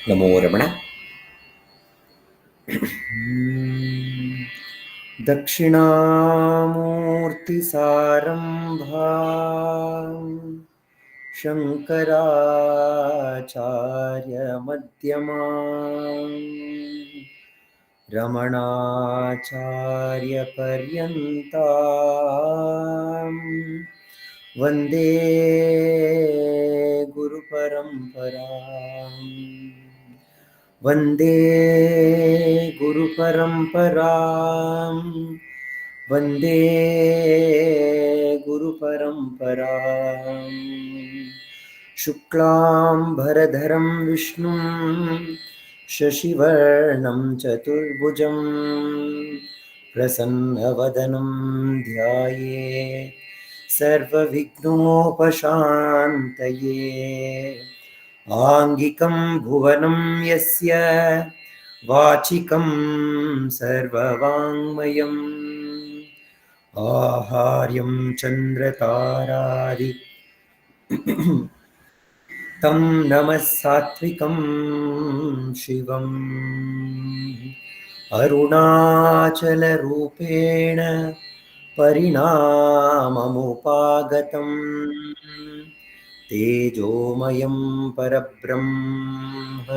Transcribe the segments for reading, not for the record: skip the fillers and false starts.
ನಮೋ ರಮಣ. ದಕ್ಷಿಣಾಮೂರ್ತಿಸಾರಂಭಾ ಶಂಕರಾಚಾರ್ಯಮಧ್ಯಮಾ ರಮಣಾಚಾರ್ಯಪರ್ಯಂತಾ ವಂದೇ ಗುರುಪರಂಪರಾ. ವಂದೇ ಗುರುಪರಂಪರಾಂ ವಂದೇ ಗುರುಪರಂಪರಾಂ. ಶುಕ್ಲಾಂಬರಧರಂ ವಿಷ್ಣುಂ ಶಶಿವರ್ಣಂ ಚತುರ್ಭುಜಂ ಪ್ರಸನ್ನವದನಂ ಧ್ಯಾಯೇತ್ ಸರ್ವವಿಘ್ನೋಪಶಾಂತಯೇ. ಆಂಗಿಕಂ ಭುವನಂ ಯಸ್ಯ ವಾಚಿಕಂ ಸರ್ವವಾङ्ಮಯಂ ಆಹಾರ್ಯಂ ಚಂದ್ರತಾರಾದಿ ತಂ ನಮಃ ಸಾತ್ವಿಕಂ ಶಿವಂ. ಅರುಣಾಚಲರೂಪೇಣ ಪರಿಣಾಮಮುಪಾಗತಂ ತೇಜೋಮಯಂ ಪರಬ್ರಹ್ಮ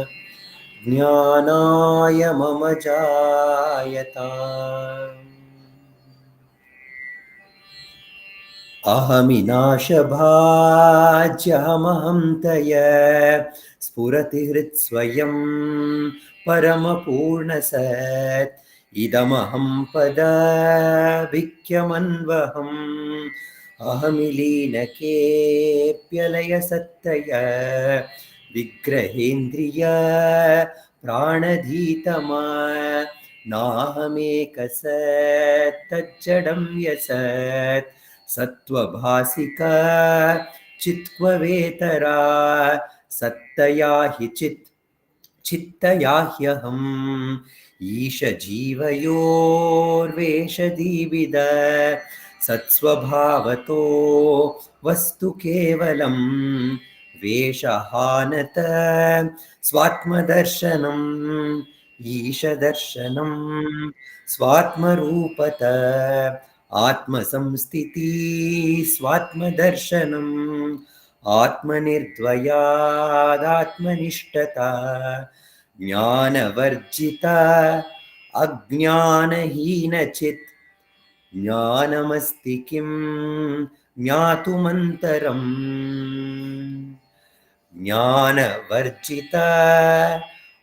ಜ್ಞಾನಾಯ ಮಮ ಜಾಯತಾಂ. ಅಹಮಿನಾಶಭಾಜ್ಯಹಮಹಂ ತಯ ಸ್ಫುರತಿ ಹೃತ್ಸ್ವಯಂ ಪರಮಪೂರ್ಣಸತ್ ಇದಮಹಂ ಪದಭಿಖ್ಯಮನ್ವಹಂ. ಅಹಮಿಲೀನಕೇಪ್ಯಲಯಸತ್ತಯ ವಿಗ್ರಹೇಂದ್ರಿಯ ಪ್ರಾಣಧೀತಮಾ ನಾಹಮೇಕಸತ್ ತಜ್ಜಡಂ ಯಸತ್ ಸತ್ವಭಾಸಿಕ ಚಿತ್ವೇತರಾ ಸತ್ತಯಾ ಹಿ ಚಿತ್ತಯಾ ಹ್ಯಹಂ. ಈಶ ಜೀವಯೋರ್ವೇಷಧೀವಿದ ಸತ್ಸ್ವಭಾವತೋ ವಸ್ತು ಕೇವಲಂ ವೇಷಹಾನತ ಸ್ವಾತ್ಮದರ್ಶನಂ. ಈಶದರ್ಶನಂ ಸ್ವಾತ್ಮರೂಪತ ಆತ್ಮಸಂಸ್ಥಿತಿ ಸ್ವಾತ್ಮದರ್ಶನಂ. ಆತ್ಮನಿರ್ದ್ವಯಾದಾತ್ಮನಿಷ್ಠತಾ ಜ್ಞಾನವರ್ಜಿತ ಅಜ್ಞಾನಹೀನಚಿತ್. ಜ್ಞಾನಮಸ್ತಿ ಕಿಂ ಜ್ಞಾತುಮಂತರಂ. ಜ್ಞಾನವರ್ಜಿತ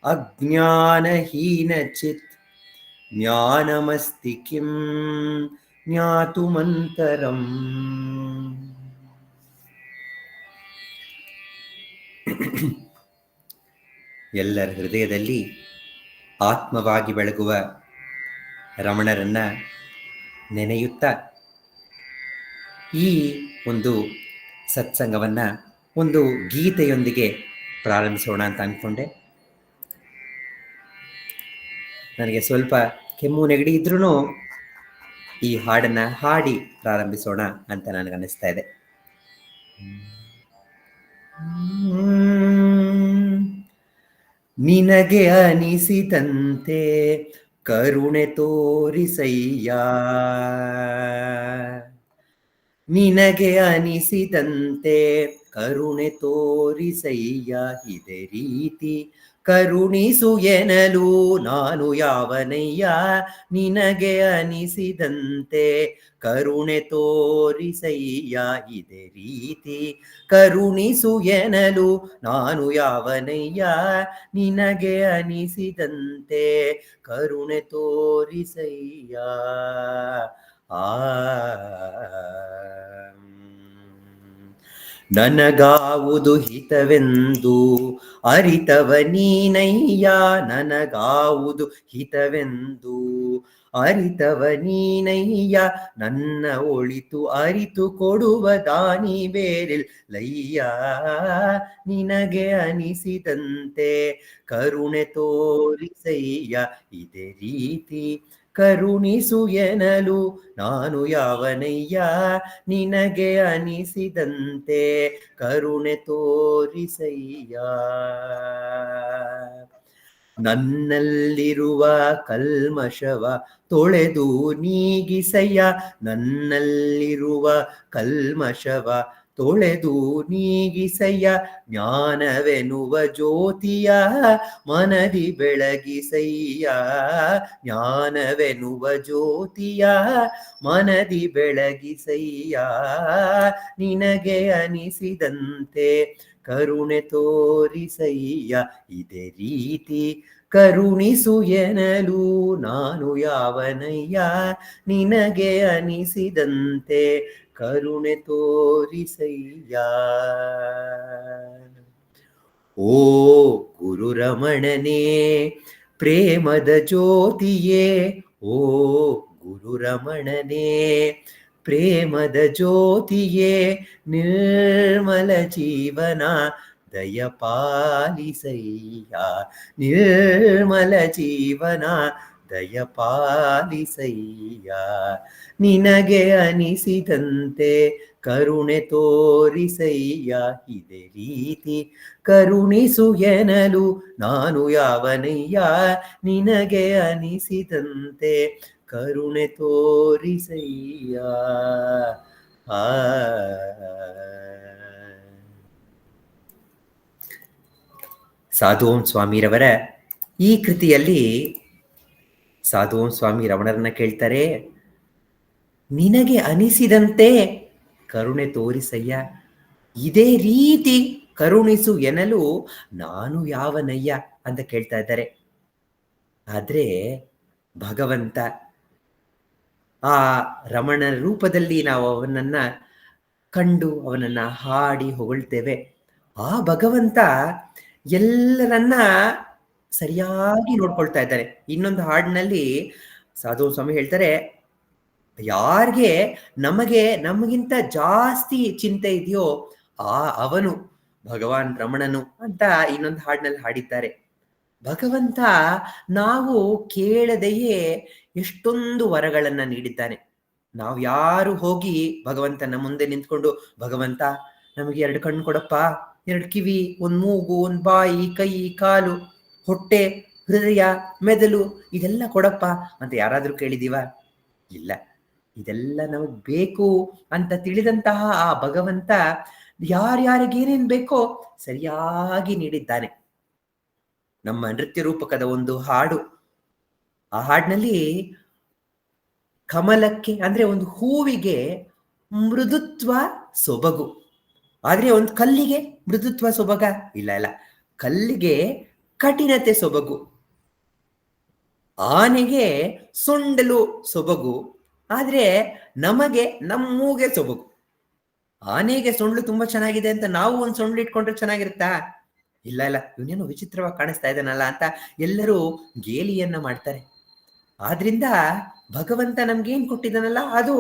ಅಜ್ಞಾನಹೀನಚಿತ್. ಜ್ಞಾನಮಸ್ತಿ ಕಿಂ ಜ್ಞಾತುಮಂತರಂ. ಎಲ್ಲರ ಹೃದಯದಲ್ಲಿ ಆತ್ಮವಾಗಿ ಬೆಳಗುವ ರಮಣರನ್ನ ನೆನೆಯುತ್ತಾ ಈ ಒಂದು ಸತ್ಸಂಗವನ್ನ ಒಂದು ಗೀತೆಯೊಂದಿಗೆ ಪ್ರಾರಂಭಿಸೋಣ ಅಂತ ಅಂದ್ಕೊಂಡೆ. ನನಗೆ ಸ್ವಲ್ಪ ಕೆಮ್ಮು ನೆಗಡಿ ಇದ್ರೂ ಈ ಹಾಡನ್ನ ಹಾಡಿ ಪ್ರಾರಂಭಿಸೋಣ ಅಂತ ನನಗನ್ನಿಸ್ತಾ ಇದೆ. ನಿನಗೆ ಅನಿಸಿದಂತೆ ಕರುಣೆ ತೋರಿಸಯ್ಯ. ನಿನಗೆ ಅನಿಸಿದಂತೆ ಕರುಣೆ ತೋರಿಸಯ್ಯ. ಇದೇ ರೀತಿ ಕರುಣಿಸು ಎನ್ನಲು ನಾನು ಯಾವನಯ್ಯ. ನಿನಗೆ ಅನಿಸಿದಂತೆ ಕರುಣೆ ತೋರಿಸಯ್ಯ. ಇದೇ ರೀತಿ ಕರುಣಿಸು ಎನ್ನಲು ನಾನು ಯಾವನಯ್ಯ. ನಿನಗೆ ಅನಿಸಿದಂತೆ ಕರುಣೆ ತೋರಿಸಯ್ಯ. ನನಗಾವುದು ಹಿತವೆಂದು ಅರಿತವ ನೀನಯ್ಯ. ನನಗಾವುದು ಹಿತವೆಂದು ಅರಿತವ ನೀನಯ್ಯ. ನನ್ನ ಒಳಿತು ಅರಿತು ಕೊಡುವ ದಾನಿ ಬೇರಿಲ್ಲಯ್ಯ. ನಿನಗೆ ಅನಿಸಿದಂತೆ ಕರುಣೆ ತೋರಿಸಯ್ಯ. ಇದೇ ರೀತಿ ಕರುಣಿಸು ಎನ್ನಲು ನಾನು ಯಾವನಯ್ಯ. ನಿನಗೆ ಅನಿಸಿದಂತೆ ಕರುಣೆ ತೋರಿಸಯ್ಯ. ನನ್ನಲ್ಲಿರುವ ಕಲ್ಮಶವ ತೊಳೆದು ನೀಗಿಸಯ್ಯ, ನನ್ನಲ್ಲಿರುವ ಕಲ್ಮಶವ ತೊಳೆದು ನೀಗಿಸಯ್ಯ, ಜ್ಞಾನವೆನುವ ಜ್ಯೋತಿಯ ಮನದಿ ಬೆಳಗಿಸಯ್ಯ, ಜ್ಞಾನವೆನುವ ಜ್ಯೋತಿಯ ಮನದಿ ಬೆಳಗಿಸಯ್ಯ, ನಿನಗೆ ಅನಿಸಿದಂತೆ ಕರುಣೆ ತೋರಿಸಯ್ಯ, ಇದೇ ರೀತಿ ಕರುಣಿಸು ಎನ್ನಲು ನಾನು ಯಾವನಯ್ಯ, ನಿನಗೆ ಅನಿಸಿದಂತೆ ಕರುಣೆ ತೋರಿಸಯ್ಯ. ಓ ಗುರುರಮಣನೇ ಪ್ರೇಮದ ಜ್ಯೋತಿಯೇ, ಓ ಗುರುರಮಣನೇ ಪ್ರೇಮದ ಜ್ಯೋತಿಯೇ, ನಿರ್ಮಲ ಜೀವನ ದಯಪಾಲಿಸಯ್ಯ, ನಿರ್ಮಲ ಜೀವನ ದಯಪಾಲಿಸಯ್ಯ, ನಿನಗೆ ಅನಿಸಿದಂತೆ ಕರುಣೆ ತೋರಿಸಯ್ಯ, ಇದೇ ರೀತಿ ಕರುಣಿಸು ಎನ್ನಲು ನಾನು ಯಾವನಯ್ಯ, ನಿನಗೆ ಅನಿಸಿದಂತೆ ಕರುಣೆ ತೋರಿಸಯ್ಯ. ಆ ಸಾಧುಓಂ ಸ್ವಾಮಿರವರ ಈ ಕೃತಿಯಲ್ಲಿ ಸಾಧುಓಂ ಸ್ವಾಮಿ ರಮಣರನ್ನ ಕೇಳ್ತಾರೆ, ನಿನಗೆ ಅನಿಸಿದಂತೆ ಕರುಣೆ ತೋರಿಸಯ್ಯ, ಇದೇ ರೀತಿ ಕರುಣಿಸು ಎನ್ನಲು ನಾನು ಯಾವನಯ್ಯ ಅಂತ ಕೇಳ್ತಾ ಇದ್ದಾರೆ. ಆದ್ರೆ ಭಗವಂತ ಆ ರಮಣನ ರೂಪದಲ್ಲಿ ನಾವು ಅವನನ್ನ ಕಂಡು ಅವನನ್ನ ಹಾಡಿ ಹೊಗಳ್ತೇವೆ. ಆ ಭಗವಂತ ಎಲ್ಲರನ್ನ ಸರಿಯಾಗಿ ನೋಡ್ಕೊಳ್ತಾ ಇದ್ದಾನೆ. ಇನ್ನೊಂದು ಹಾಡಿನಲ್ಲಿ ಸಾಧು ಸ್ವಾಮಿ ಹೇಳ್ತಾರೆ, ಯಾರಿಗೆ ನಮಗಿಂತ ಜಾಸ್ತಿ ಚಿಂತೆ ಇದೆಯೋ ಅವನು ಭಗವಾನ್ ರಮಣನು ಅಂತ ಇನ್ನೊಂದು ಹಾಡಿನಲ್ಲಿ ಹಾಡಿದ್ದಾರೆ. ಭಗವಂತ ನಾವು ಕೇಳದೆಯೇ ಎಷ್ಟೊಂದು ವರಗಳನ್ನ ನೀಡಿದ್ದಾನೆ. ನಾವು ಯಾರು ಹೋಗಿ ಭಗವಂತನ ಮುಂದೆ ನಿಂತ್ಕೊಂಡು, ಭಗವಂತ ನಮಗೆ 2 ಕಣ್ಣು ಕೊಡಪ್ಪ, 2 ಕಿವಿ, 1 ಮೂಗು, 1 ಬಾಯಿ, ಕೈ, ಕಾಲು, ಹೊಟ್ಟೆ, ಹೃದಯ, ಮೆದುಳು ಇದೆಲ್ಲ ಕೊಡಪ್ಪ ಅಂತ ಯಾರಾದ್ರೂ ಕೇಳಿದೀವ? ಇಲ್ಲ. ಇದೆಲ್ಲ ನಮಗ್ ಬೇಕು ಅಂತ ತಿಳಿದಂತಹ ಆ ಭಗವಂತ ಯಾರ್ಯಾರಿಗೇನೇನ್ ಬೇಕೋ ಸರಿಯಾಗಿ ನೀಡಿದ್ದಾನೆ. ನಮ್ಮ ನೃತ್ಯ ರೂಪಕದ ಒಂದು ಹಾಡು, ಆ ಹಾಡಿನಲ್ಲಿ ಕಮಲಕ್ಕೆ ಅಂದ್ರೆ ಒಂದು ಹೂವಿಗೆ ಮೃದುತ್ವ ಸೊಬಗು, ಆದ್ರೆ ಒಂದು ಕಲ್ಲಿಗೆ ಮೃದುತ್ವ ಸೊಬಗ ಇಲ್ಲ. ಕಲ್ಲಿಗೆ ಕಠಿಣತೆ ಸೊಬಗು, ಆನೆಗೆ ಸೊಂಡಲು ಸೊಬಗು, ಆದ್ರೆ ನಮಗೆ ನಮ್ಮೂಗೆ ಸೊಬಗು. ಆನೆಗೆ ಸೊಂಡ್ಲು ತುಂಬಾ ಚೆನ್ನಾಗಿದೆ ಅಂತ ನಾವು ಒಂದು ಸೊಂಡ್ಲು ಇಟ್ಕೊಂಡ್ರೆ ಚೆನ್ನಾಗಿರುತ್ತಾ? ಇಲ್ಲ, ಇವನೇನು ವಿಚಿತ್ರವಾಗಿ ಕಾಣಿಸ್ತಾ ಇದ್ದಾನಲ್ಲ ಅಂತ ಎಲ್ಲರೂ ಗೇಲಿಯನ್ನ ಮಾಡ್ತಾರೆ. ಆದ್ರಿಂದ ಭಗವಂತ ನಮ್ಗೇನ್ ಕೊಟ್ಟಿದ್ದಾನಲ್ಲ ಅದು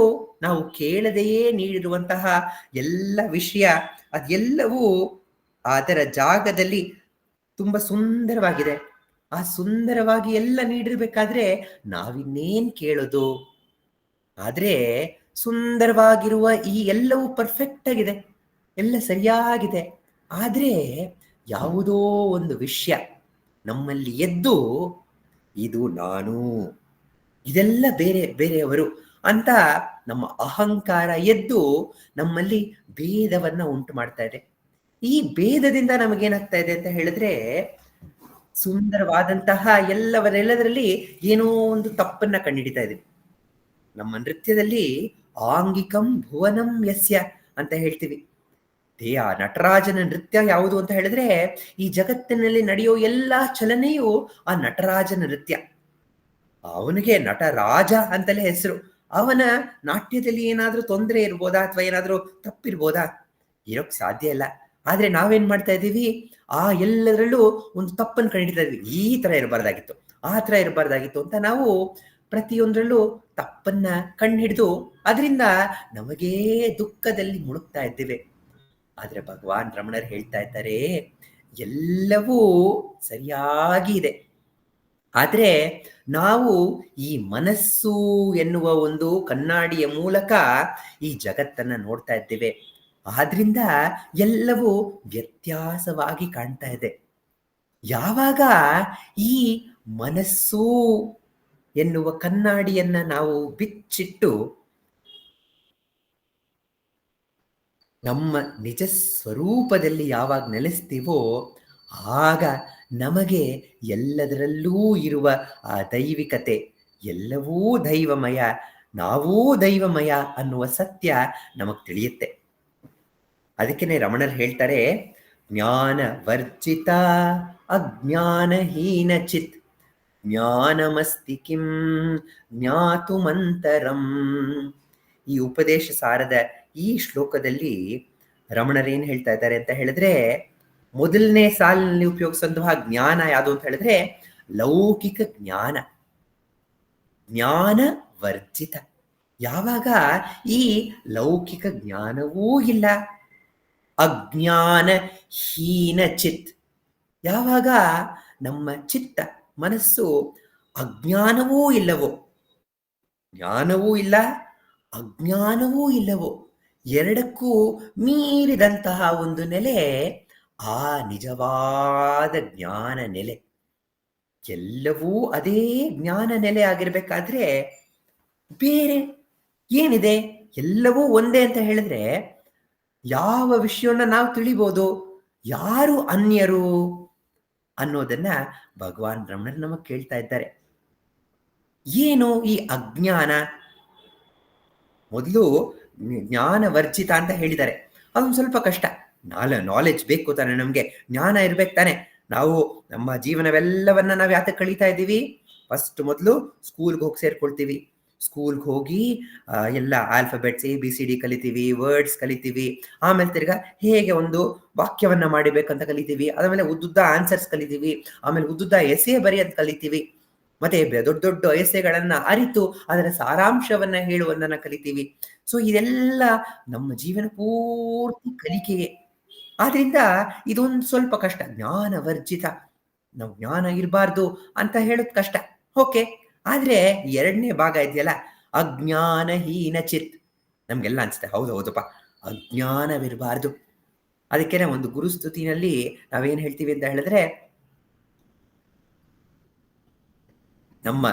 ನಾವು ಕೇಳದೆಯೇ ನೀಡಿರುವಂತಹ ಎಲ್ಲ ವಿಷಯ, ಅದೆಲ್ಲವೂ ಅದರ ಜಾಗದಲ್ಲಿ ತುಂಬಾ ಸುಂದರವಾಗಿದೆ. ಆ ಸುಂದರವಾಗಿ ಎಲ್ಲ ನೀಡಿರ್ಬೇಕಾದ್ರೆ ನಾವಿನ್ನೇನ್ ಕೇಳೋದು? ಆದ್ರೆ ಸುಂದರವಾಗಿರುವ ಈ ಎಲ್ಲವೂ ಪರ್ಫೆಕ್ಟ್ ಆಗಿದೆ, ಎಲ್ಲ ಸರಿಯಾಗಿದೆ. ಆದ್ರೆ ಯಾವುದೋ ಒಂದು ವಿಷಯ ನಮ್ಮಲ್ಲಿ ಎದ್ದು ಇದು ನಾನು, ಇದೆಲ್ಲ ಬೇರೆ ಬೇರೆಯವರು ಅಂತ ನಮ್ಮ ಅಹಂಕಾರ ಎದ್ದು ನಮ್ಮಲ್ಲಿ ಭೇದವನ್ನ ಉಂಟು ಮಾಡ್ತಾ ಇದೆ. ಈ ಭೇದದಿಂದ ನಮಗೇನಾಗ್ತಾ ಇದೆ ಅಂತ ಹೇಳಿದ್ರೆ, ಸುಂದರವಾದಂತಹ ಎಲ್ಲದರಲ್ಲಿ ಏನೋ ಒಂದು ತಪ್ಪನ್ನ ಕಂಡುಹಿಡಿತಾ ಇದೆ. ನಮ್ಮ ನೃತ್ಯದಲ್ಲಿ ಆಂಗಿಕಂ ಭುವನಂ ಯಸ್ಯ ಅಂತ ಹೇಳ್ತೀವಿ. ಆ ನಟರಾಜನ ನೃತ್ಯ ಯಾವುದು ಅಂತ ಹೇಳಿದ್ರೆ, ಈ ಜಗತ್ತಿನಲ್ಲಿ ನಡೆಯೋ ಎಲ್ಲಾ ಚಲನೆಯು ಆ ನಟರಾಜನ ನೃತ್ಯ. ಅವನಿಗೆ ನಟರಾಜ ಅಂತಲೇ ಹೆಸರು. ಅವನ ನಾಟ್ಯದಲ್ಲಿ ಏನಾದ್ರೂ ತೊಂದರೆ ಇರ್ಬೋದಾ ಅಥವಾ ಏನಾದ್ರೂ ತಪ್ಪಿರ್ಬೋದಾ? ಇರೋಕ್ ಸಾಧ್ಯ ಇಲ್ಲ. ಆದ್ರೆ ನಾವೇನ್ ಮಾಡ್ತಾ ಇದ್ದೀವಿ, ಆ ಎಲ್ಲದರಲ್ಲೂ ಒಂದು ತಪ್ಪನ್ನು ಕಂಡಿಡ್ತಾ ಇದ್ವಿ. ಈ ತರ ಇರಬಾರ್ದಾಗಿತ್ತು, ಆ ತರ ಇರಬಾರ್ದಾಗಿತ್ತು ಅಂತ ನಾವು ಪ್ರತಿಯೊಂದರಲ್ಲೂ ತಪ್ಪನ್ನ ಕಂಡುಹಿಡಿದು ಅದರಿಂದ ನಮಗೇ ದುಃಖದಲ್ಲಿ ಮುಳುಗ್ತಾ ಇದ್ದೇವೆ. ಆದ್ರೆ ಭಗವಾನ್ ರಮಣರು ಹೇಳ್ತಾ ಇದ್ದಾರೆ, ಎಲ್ಲವೂ ಸರಿಯಾಗಿ ಇದೆ. ಆದ್ರೆ ನಾವು ಈ ಮನಸ್ಸು ಎನ್ನುವ ಒಂದು ಕನ್ನಡಿಯ ಮೂಲಕ ಈ ಜಗತ್ತನ್ನ ನೋಡ್ತಾ ಇದ್ದೇವೆ. ಆದ್ರಿಂದ ಎಲ್ಲವೂ ವ್ಯತ್ಯಾಸವಾಗಿ ಕಾಣ್ತಾ ಇದೆ. ಯಾವಾಗ ಈ ಮನಸ್ಸು ಎನ್ನುವ ಕನ್ನಡಿಯನ್ನ ನಾವು ಬಿಚ್ಚಿಟ್ಟು ನಮ್ಮ ನಿಜ ಸ್ವರೂಪದಲ್ಲಿ ಯಾವಾಗ ನೆಲೆಸ್ತೀವೋ ಆಗ ನಮಗೆ ಎಲ್ಲದರಲ್ಲೂ ಇರುವ ಆ ದೈವಿಕತೆ, ಎಲ್ಲವೂ ದೈವಮಯ, ನಾವೂ ದೈವಮಯ ಅನ್ನುವ ಸತ್ಯ ನಮಗೆ ತಿಳಿಯುತ್ತೆ. ಅದಕ್ಕೇನೆ ರಮಣರು ಹೇಳ್ತಾರೆ, ಜ್ಞಾನ ವರ್ಜಿತ ಅಜ್ಞಾನಹೀನ ಚಿತ್ ಜ್ಞಾನಮಸ್ತಿ ಕಿಂ ಜ್ಞಾತುಮಂತರಂ. ಈ ಉಪದೇಶ ಸಾರದ ಈ ಶ್ಲೋಕದಲ್ಲಿ ರಮಣರೇನು ಹೇಳ್ತಾ ಇದ್ದಾರೆ ಅಂತ ಹೇಳಿದ್ರೆ, ಮೊದಲನೇ ಸಾಲಿನಲ್ಲಿ ಉಪಯೋಗಿಸುವಂತಹ ಜ್ಞಾನ ಯಾವುದು ಅಂತ ಹೇಳಿದ್ರೆ ಲೌಕಿಕ ಜ್ಞಾನ, ಜ್ಞಾನ ವರ್ಜಿತ. ಯಾವಾಗ ಈ ಲೌಕಿಕ ಜ್ಞಾನವೂ ಇಲ್ಲ, ಅಜ್ಞಾನ ಹೀನ ಚಿತ್, ಯಾವಾಗ ನಮ್ಮ ಚಿತ್ತ ಮನಸ್ಸು ಅಜ್ಞಾನವೂ ಇಲ್ಲವೋ, ಜ್ಞಾನವೂ ಇಲ್ಲ ಅಜ್ಞಾನವೂ ಇಲ್ಲವೋ, ಎರಡಕ್ಕೂ ಮೀರಿದಂತಹ ಒಂದು ನೆಲೆ ಆ ನಿಜವಾದ ಜ್ಞಾನ ನೆಲೆ. ಎಲ್ಲವೂ ಅದೇ ಜ್ಞಾನ ನೆಲೆ ಆಗಿರ್ಬೇಕಾದ್ರೆ ಬೇರೆ ಏನಿದೆ? ಎಲ್ಲವೂ ಒಂದೇ ಅಂತ ಹೇಳಿದ್ರೆ ಯಾವ ವಿಷಯವನ್ನ ನಾವು ತಿಳಿಬೋದು? ಯಾರು ಅನ್ಯರು ಅನ್ನೋದನ್ನ ಭಗವಾನ್ ರಮಣರು ನಮಗೆ ಕೇಳ್ತಾ ಇದ್ದಾರೆ. ಏನು ಈ ಅಜ್ಞಾನ? ಮೊದಲು ಜ್ಞಾನ ವರ್ಜಿತ ಅಂತ ಹೇಳಿದ್ದಾರೆ. ಅದೊಂದು ಸ್ವಲ್ಪ ಕಷ್ಟ. ನಾಲೆಜ್ ಬೇಕು ತಾನೆ, ನಮಗೆ ಜ್ಞಾನ ಇರ್ಬೇಕು ತಾನೆ. ನಾವು ನಮ್ಮ ಜೀವನವೆಲ್ಲವನ್ನ ನಾವು ಯಾತಕ್ಕೆ ಕಳೀತಾ ಇದ್ದೀವಿ? ಫಸ್ಟ್ ಮೊದಲು ಸ್ಕೂಲ್ಗೆ ಹೋಗಿ ಸೇರ್ಕೊಳ್ತೀವಿ. ಸ್ಕೂಲ್ಗೆ ಹೋಗಿ ಎಲ್ಲ ಆಲ್ಫಾಬೆಟ್ಸ್ ABCD ಕಲಿತೀವಿ, ವರ್ಡ್ಸ್ ಕಲಿತೀವಿ. ಆಮೇಲೆ ತಿರ್ಗಾ ಹೇಗೆ ಒಂದು ವಾಕ್ಯವನ್ನ ಮಾಡಿಬೇಕಂತ ಕಲಿತೀವಿ. ಆಮೇಲೆ ಉದ್ದುದ್ದ ಆನ್ಸರ್ಸ್ ಕಲಿತೀವಿ. ಆಮೇಲೆ ಉದ್ದುದ್ದ ಎಸೆ ಬರೆಯೋದು ಕಲಿತೀವಿ. ಮತ್ತೆ ದೊಡ್ಡ ದೊಡ್ಡ ಎಸೆಗಳನ್ನ ಅರಿತು ಅದರ ಸಾರಾಂಶವನ್ನ ಹೇಳುವುದನ್ನ ಕಲಿತೀವಿ. ಸೊ ಇದೆಲ್ಲ ನಮ್ಮ ಜೀವನ ಪೂರ್ತಿ ಕಲಿಕೆಯೇ. ಆದ್ರಿಂದ ಇದೊಂದು ಸ್ವಲ್ಪ ಕಷ್ಟ. ಜ್ಞಾನ ವರ್ಜಿತ, ನಾವು ಜ್ಞಾನ ಇರಬಾರ್ದು ಅಂತ ಹೇಳೋದು ಕಷ್ಟ. ಓಕೆ, ಆದ್ರೆ ಎರಡನೇ ಭಾಗ ಇದೆಯಲ್ಲ, ಅಜ್ಞಾನಹೀನ ಚಿತ್, ನಮ್ಗೆಲ್ಲ ಅನ್ಸುತ್ತೆ ಹೌದು ಹೌದಪ್ಪ ಅಜ್ಞಾನವಿರಬಾರ್ದು. ಅದಕ್ಕೇನೆ ಒಂದು ಗುರುಸ್ತುತಿನಲ್ಲಿ ನಾವೇನ್ ಹೇಳ್ತೀವಿ ಅಂತ ಹೇಳಿದ್ರೆ, ನಮ್ಮ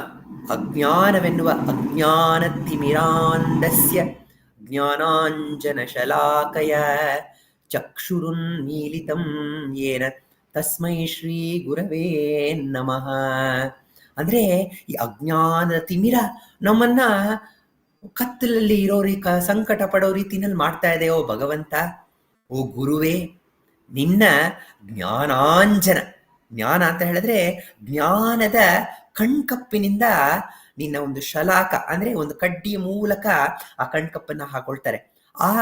ಅಜ್ಞಾನವೆನ್ನುವ ಅಜ್ಞಾನ ತಿಮಿರಾಂಧಸ್ಯ ಜ್ಞಾನಾಂಜನ ಶಲಾಕಯ ಚಕ್ಷುರುನ್ಮೀಲಿತಂ ಯೇನ ತಸ್ಮೈ ಶ್ರೀ ಗುರವೇ ನಮಃ. ಅಂದ್ರೆ ಈ ಅಜ್ಞಾನದ ತಿಮಿರ ನಮ್ಮನ್ನ ಕತ್ತಲಲ್ಲಿ ಇರೋ ಸಂಕಟ ಪಡೋ ರೀತಿನಲ್ಲಿ ಮಾಡ್ತಾ ಇದೆಯೋ ಭಗವಂತ, ಓ ಗುರುವೇ, ನಿನ್ನ ಜ್ಞಾನಾಂಜನ, ಜ್ಞಾನ ಅಂತ ಹೇಳಿದ್ರೆ ಜ್ಞಾನದ ಕಣ್ಕಪ್ಪಿನಿಂದ ನಿನ್ನ ಒಂದು ಶಲಾಕ ಅಂದ್ರೆ ಒಂದು ಕಡ್ಡಿಯ ಮೂಲಕ ಆ ಕಣ್ಕಪ್ಪನ್ನ ಹಾಕೊಳ್ತಾರೆ. ಆ